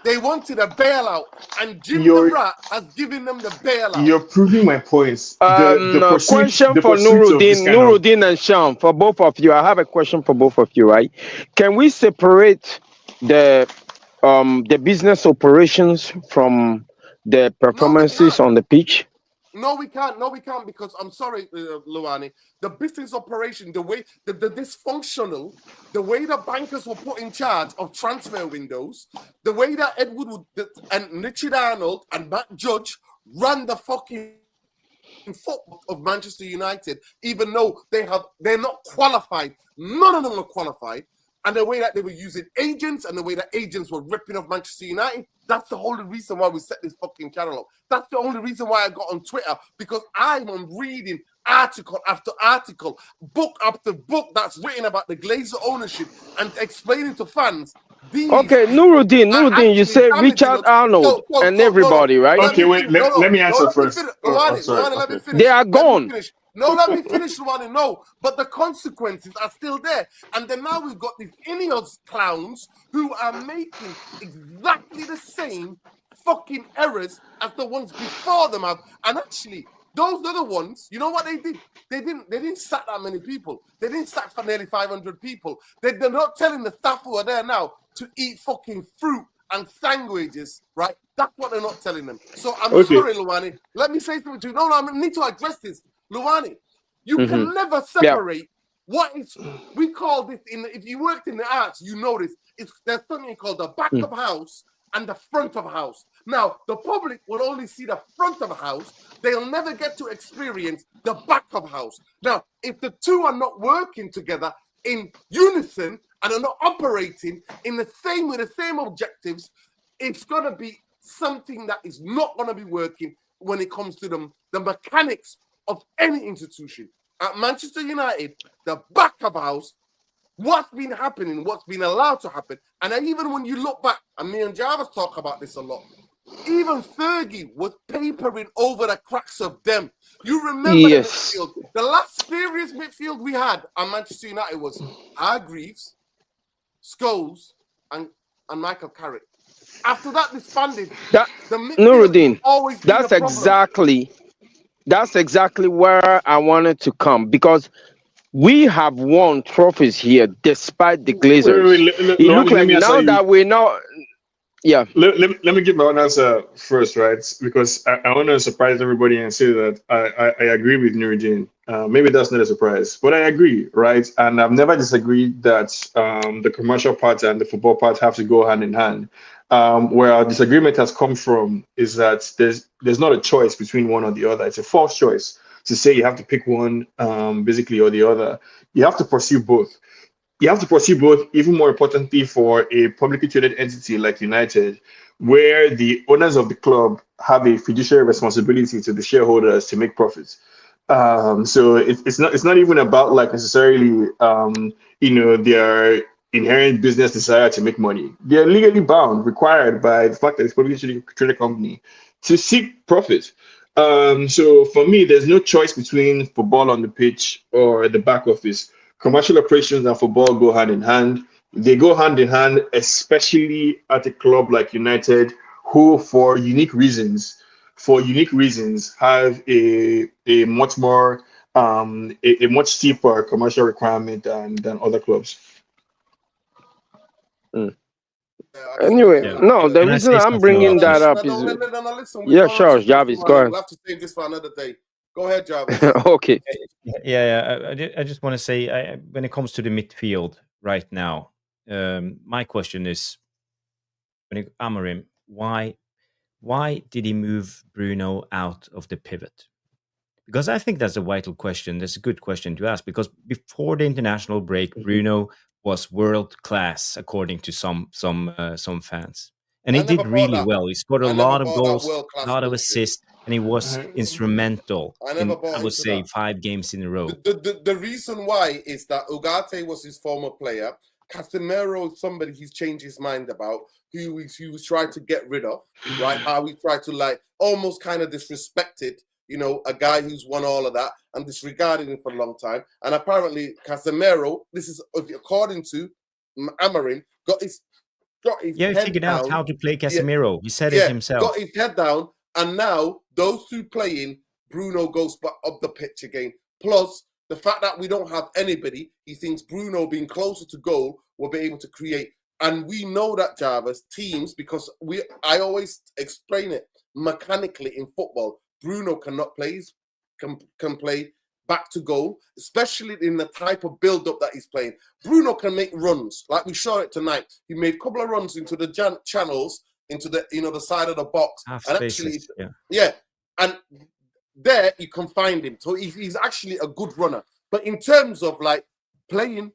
they wanted a bailout, and Jim the Rat has given them the bailout. You're proving my points. The question for Nuruddin and Sham, for both of you. I have a question for both of you, right? Can we separate the business operations from the performances on the pitch? No, we can't. Because I'm sorry, Luani. The business operation, the way the dysfunctional, the way the bankers were put in charge of transfer windows, the way that Ed Woodward and Richard Arnold and Matt Judge ran the fucking football of Manchester United, even though they're not qualified. None of them are qualified. And the way that they were using agents and the way that agents were ripping off Manchester United, that's the only reason why we set this fucking channel up. That's the only reason why I got on Twitter, because I'm reading article after article, book after book that's written about the Glazer ownership and explaining to fans. Okay, Nuruddin, you say Richard Arnold and everybody, right? Okay, wait, let me answer first. Let me finish. They are gone. Let me finish, Luani. No, but the consequences are still there. And then now we've got these Ineos clowns who are making exactly the same fucking errors as the ones before them have. And actually, those other ones, you know what they did? They didn't sack that many people. They didn't sack for nearly 500 people. They're not telling the staff who are there now to eat fucking fruit and sandwiches, right? That's what they're not telling them. So I'm sorry, Luani. Let me say something to you. No, I need to address this. Luani, you can never separate what is, we call this, if you worked in the arts, you know this, there's something called the back of house and the front of house. Now, the public will only see the front of house. They'll never get to experience the back of house. Now, if the two are not working together in unison and are not operating in the same with the same objectives, it's going to be something that is not going to be working when it comes to the mechanics of any institution. At Manchester United, the back of house, what's been happening, what's been allowed to happen, and even when you look back, and me and Jarvis talk about this a lot, even Fergie was papering over the cracks of them. You remember the midfield. The last serious midfield we had at Manchester United was Hargreaves, Scholes, and Michael Carrick. After that disbanded, the midfield always been a problem. That's exactly where I wanted to come, because we have won trophies here despite the Glazers. It looks like now that we're not. Yeah. Let me give my own answer first, right? Because I want to surprise everybody and say that I agree with Nuruddin. Maybe that's not a surprise, but I agree, right? And I've never disagreed that the commercial part and the football part have to go hand in hand. Where our disagreement has come from is that there's not a choice between one or the other. It's a false choice to say you have to pick one, basically, or the other. You have to pursue both. You have to pursue both, even more importantly for a publicly traded entity like United, where the owners of the club have a fiduciary responsibility to the shareholders to make profits. So it's not even about like necessarily their inherent business desire to make money. They're legally bound, required by the fact that it's a publicly traded company to seek profit. So for me, there's no choice between football on the pitch or the back office. Commercial operations and football go hand in hand. They go hand in hand, especially at a club like United, who, for unique reasons, have a much more a much steeper commercial requirement than other clubs. Anyway, Yeah. no, the Can I reason say I'm something bringing about that this? up is listen. yeah, sure, Jarvis, go ahead. We'll have to save this for another day. Go ahead, Jarvis. Okay. I just want to say, when it comes to the midfield right now, my question is, Amorim, why did he move Bruno out of the pivot? Because I think that's a vital question. That's a good question to ask, because before the international break, Bruno was world class according to some fans, and he I never did bought really that. well. He scored a I never lot of bought that goals, world-class a lot of bullshit. assists, and he was instrumental I never in, bought I would into say, that. 5 games in a row. The reason why is that Ugarte was his former player. Casemiro is somebody he's changed his mind about, who he was trying to get rid of, right? How he tried to like almost kind of disrespected, a guy who's won all of that and disregarded him for a long time. And apparently Casemiro, this is according to Amorim, got his Yeah, he head figured down. out how to play Casemiro. He said it Yeah, himself. got his head down, and now those two playing, Bruno goes up the pitch again. Plus, the fact that we don't have anybody, he thinks Bruno being closer to goal will be able to create. And we know that, Jarvis, teams, because I always explain it mechanically in football, Bruno cannot play, can play back to goal, especially in the type of build-up that he's playing. Bruno can make runs, like we saw it tonight. He made a couple of runs into the channels, into the the side of the box, Half and spaces, actually, yeah, and there you can find him. So he's actually a good runner. But in terms of like playing,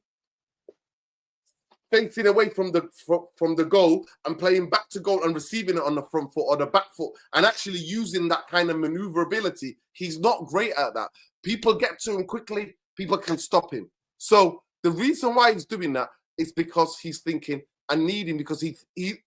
facing away from the goal and playing back to goal and receiving it on the front foot or the back foot and actually using that kind of maneuverability, he's not great at that. People get to him quickly, people can stop him. So the reason why he's doing that is because he's thinking, I need him, because he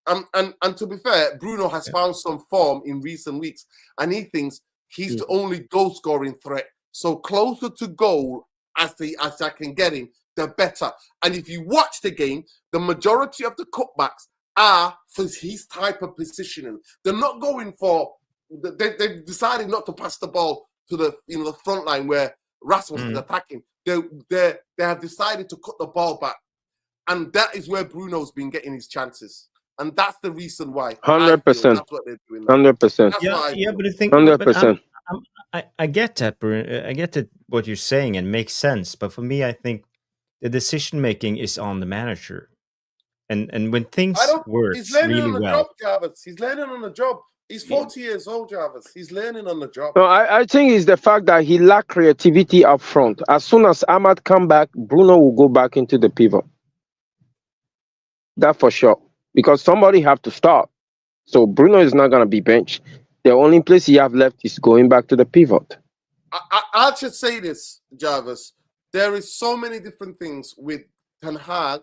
and to be fair, Bruno has found some form in recent weeks and he thinks he's the only goal scoring threat. So closer to goal as I can get him, the better. And if you watch the game, the majority of the cutbacks are for his type of positioning. They're not going for. They've decided not to pass the ball to the front line where Rasmus is attacking. They have decided to cut the ball back, and that is where Bruno's been getting his chances. And that's the reason why. 100%. That's what they're doing. 100%. Yeah, but I think 100%. I get that, Bruno. I get that what you're saying and makes sense. But for me, I think the decision making is on the manager, and when things work he's learning really on the well. job, Jarvis. He's learning on the job. He's 40 years old, Jarvis. He's learning on the job. No, I think it's the fact that he lacked creativity up front. As soon as Ahmad come back, Bruno will go back into the pivot. That for sure. Because somebody have to start. So Bruno is not going to be benched. The only place he have left is going back to the pivot. I should say this, Jarvis. There is so many different things with Ten Hag.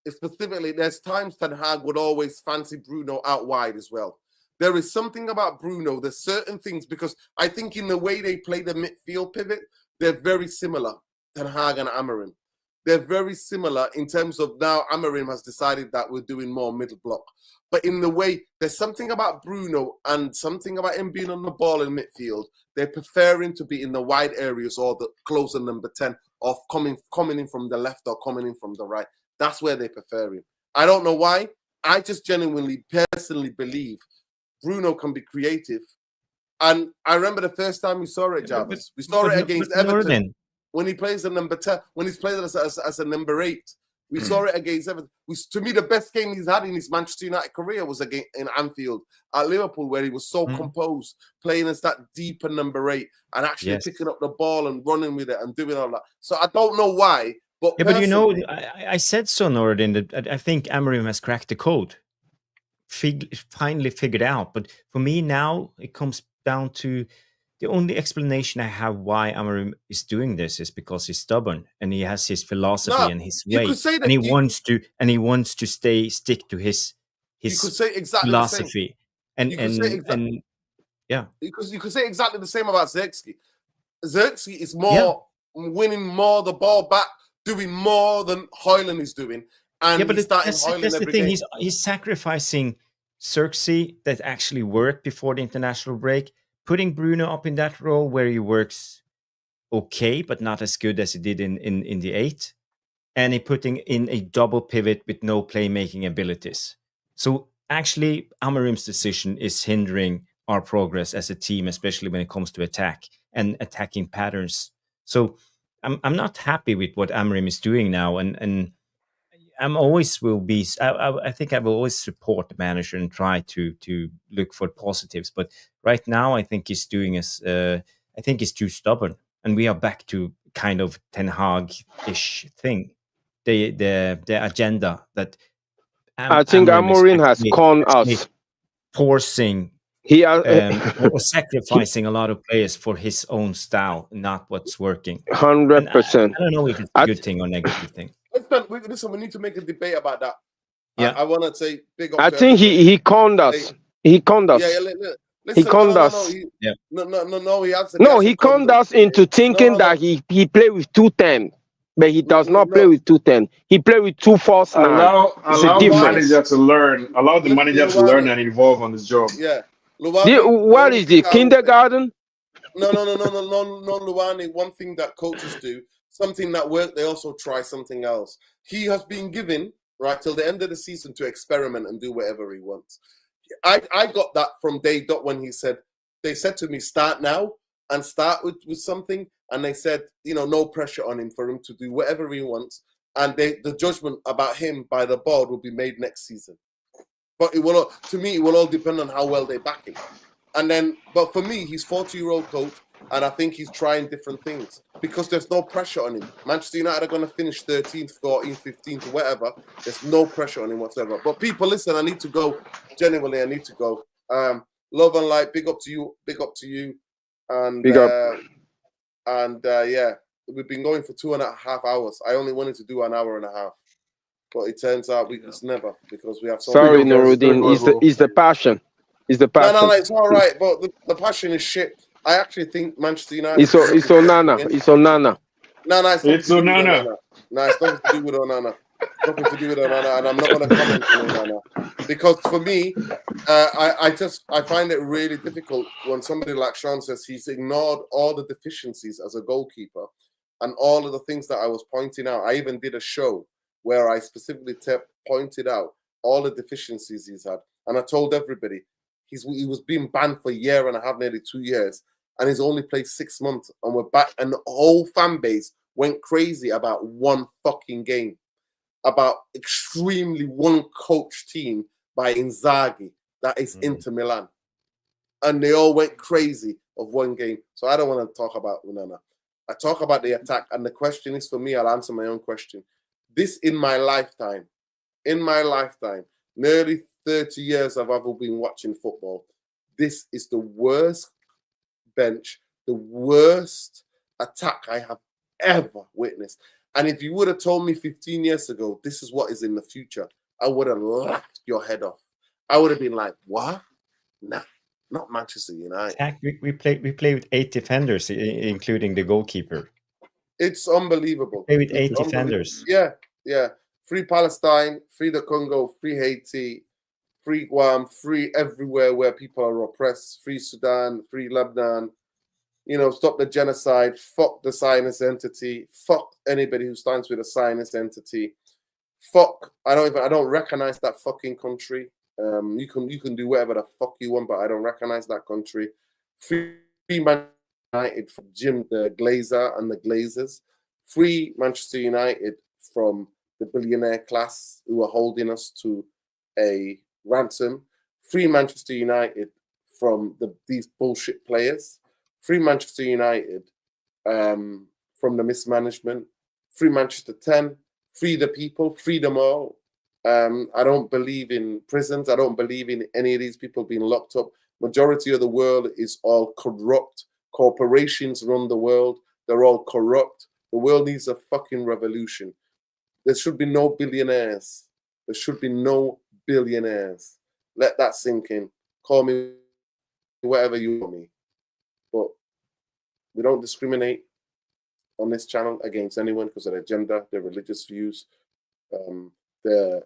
Specifically, there's times Ten Hag would always fancy Bruno out wide as well. There is something about Bruno. There's certain things, because I think in the way they play the midfield pivot, they're very similar, Ten Hag and Amorim. They're very similar in terms of now Amorim has decided that we're doing more middle block. But in the way, there's something about Bruno and something about him being on the ball in midfield. They prefer him to be in the wide areas or the closer number 10, or coming in from the left or coming in from the right. That's where they prefer him. I don't know why. I just genuinely, personally believe Bruno can be creative. And I remember the first time we saw it, Jarvis. We saw it against Everton when he plays a number 10, when he's playing as a number 8. We saw it against Everton. To me, the best game he's had in his Manchester United career was against in Anfield at Liverpool, where he was so composed, playing as that deeper number 8 and actually picking up the ball and running with it and doing all that. So I don't know why, but but you know, I said so, Nordin, that I think Amorim has cracked the code, finally figured out. But for me now, it comes down to the only explanation I have why Amorim is doing this is because he's stubborn and he has his philosophy and his way, and he wants to stick to his you could say exactly philosophy. The same. Because you could say exactly the same about Zirkzee. Zirkzee is more winning more the ball back, doing more than Hojlund is doing. And but that's the thing. He's sacrificing Zirkzee that actually worked before the international break, putting Bruno up in that role where he works okay, but not as good as he did in the 8. And he putting in a double pivot with no playmaking abilities. So actually, Amorim's decision is hindering our progress as a team, especially when it comes to attack and attacking patterns. So I'm not happy with what Amorim is doing now, and I'm always will be. I think I will always support the manager and try to look for positives. But right now, I think he's doing us. I think he's too stubborn, and we are back to kind of Ten Hag-ish thing. The agenda that I think Amorim has conned us, forcing. He or sacrificing a lot of players for his own style, not what's working. 100%. I don't know if it's a good thing or negative thing. Listen, we need to make a debate about that. Yeah, I want to say big up. I think he conned us. He conned us. Listen, he conned us. No, he has. No, he conned us into thinking that he played with 210, but he does not play with 210. He played with 2 false 9. Allow the manager to learn. Allow the manager to learn and evolve on his job. Yeah. What is it? Kindergarten? No, Luani. One thing that coaches do, something that worked, they also try something else. He has been given right till the end of the season to experiment and do whatever he wants. I got that from day dot when they said to me, start now and start with something, and they said, no pressure on him for him to do whatever he wants, and the judgment about him by the board will be made next season. But it will all depend on how well they back him. And then, but for me, he's 40-year-old coach, and I think he's trying different things because there's no pressure on him. Manchester United are going to finish 13th, 14th, 15th, whatever. There's no pressure on him whatsoever. But people, listen, I need to go. Genuinely, I need to go. Love and light, big up to you. Big up to you. And big up. Yeah, we've been going for 2.5 hours. I only wanted to do an hour and a half. But it turns out it's never because we have so Sorry, Nuruddin. It's the passion. It's the passion. No, it's all right. But the passion is shit. I actually think Manchester United. It's Onana. It's Onana. No, it's Onana. No, it's nothing to do with Onana. Nothing to do with Onana, and I'm not going to comment on Onana because for me, I find it really difficult when somebody like Sean says he's ignored all the deficiencies as a goalkeeper and all of the things that I was pointing out. I even did a show where I specifically pointed out all the deficiencies he's had. And I told everybody, he was being banned for a year and a half, nearly 2 years, and he's only played 6 months, and we're back. And the whole fan base went crazy about one fucking game, about extremely one-coach team by Inzaghi, that is Inter Milan. And they all went crazy of one game. So I don't want to talk about Onana. I talk about the attack, and the question is for me, I'll answer my own question. This in my lifetime, nearly 30 years I've ever been watching football, this is the worst bench, the worst attack I have ever witnessed. And if you would have told me 15 years ago, this is what is in the future, I would have laughed your head off. I would have been like, what? Nah, not Manchester United. We play with 8 defenders, including the goalkeeper. It's unbelievable. We play with 8 defenders. Yeah. Free Palestine, free the Congo, free Haiti, free Guam, free everywhere where people are oppressed, free Sudan, free Lebanon, stop the genocide, fuck the Zionist entity, fuck anybody who stands with a Zionist entity, fuck, I don't recognize that fucking country. You can do whatever the fuck you want, but I don't recognize that country. Free Man United from Jim the Glazer and the Glazers, free Manchester United from the billionaire class who are holding us to a ransom. Free Manchester United from these bullshit players. Free Manchester United from the mismanagement. Free Manchester 10. Free the people. Free them all. I don't believe in prisons. I don't believe in any of these people being locked up. Majority of the world is all corrupt. Corporations run the world. They're all corrupt. The world needs a fucking revolution. There should be no billionaires. There should be no billionaires. Let that sink in. Call me whatever you want me. But we don't discriminate on this channel against anyone because of their gender, their religious views, their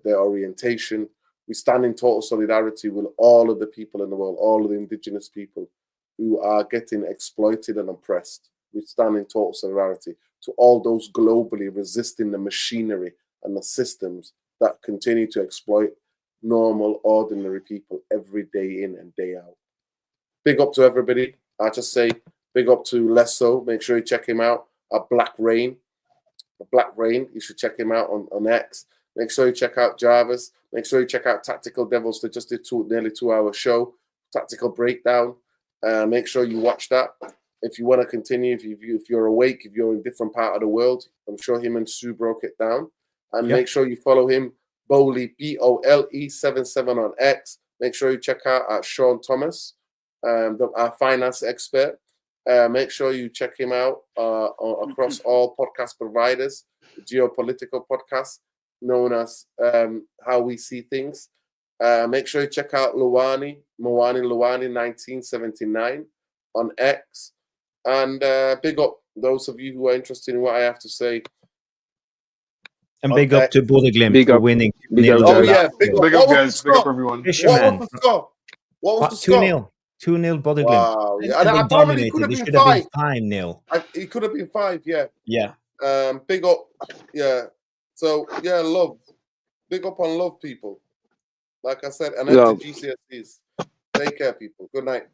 orientation. We stand in total solidarity with all of the people in the world, all of the indigenous people who are getting exploited and oppressed. We stand in total solidarity to all those globally resisting the machinery and the systems that continue to exploit normal, ordinary people every day in and day out. Big up to everybody. I just say big up to Lesso. Make sure you check him out at Black Rain. Black Rain, you should check him out on X. Make sure you check out Jarvis. Make sure you check out Tactical Devils. They just did nearly 2-hour show. Tactical Breakdown. Make sure you watch that. If you want to continue, if you're awake, if you're in a different part of the world, I'm sure him and Sue broke it down. And make sure you follow him, Bowley, BOLE77 on X. Make sure you check out Sean Thomas, our finance expert. Make sure you check him out across all podcast providers, the geopolitical podcast known as How We See Things. Make sure you check out Luwani 1979 on X. And big up those of you who are interested in what I have to say. And big up to Bodø/Glimt Big for up. winning. Big up, Oh guys. yeah, big up. Big up, guys. Big up, everyone. What was the score? What was the score? 2-0. 2-0 Bodø/Glimt. Wow. Yeah. And they apparently it dominated. could have It been should have 5. been 5-0. It could have been 5, yeah. Yeah. Big up. Yeah. So yeah, love. Big up on love, people. Like I said, and Love. empty GCSEs. Take care, people. Good night.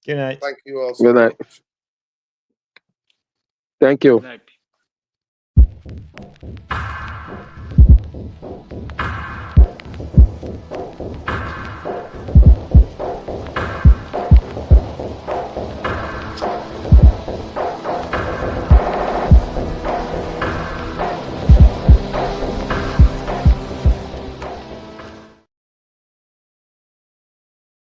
Good night. Thank you all so Good night. much. Thank you. Good night.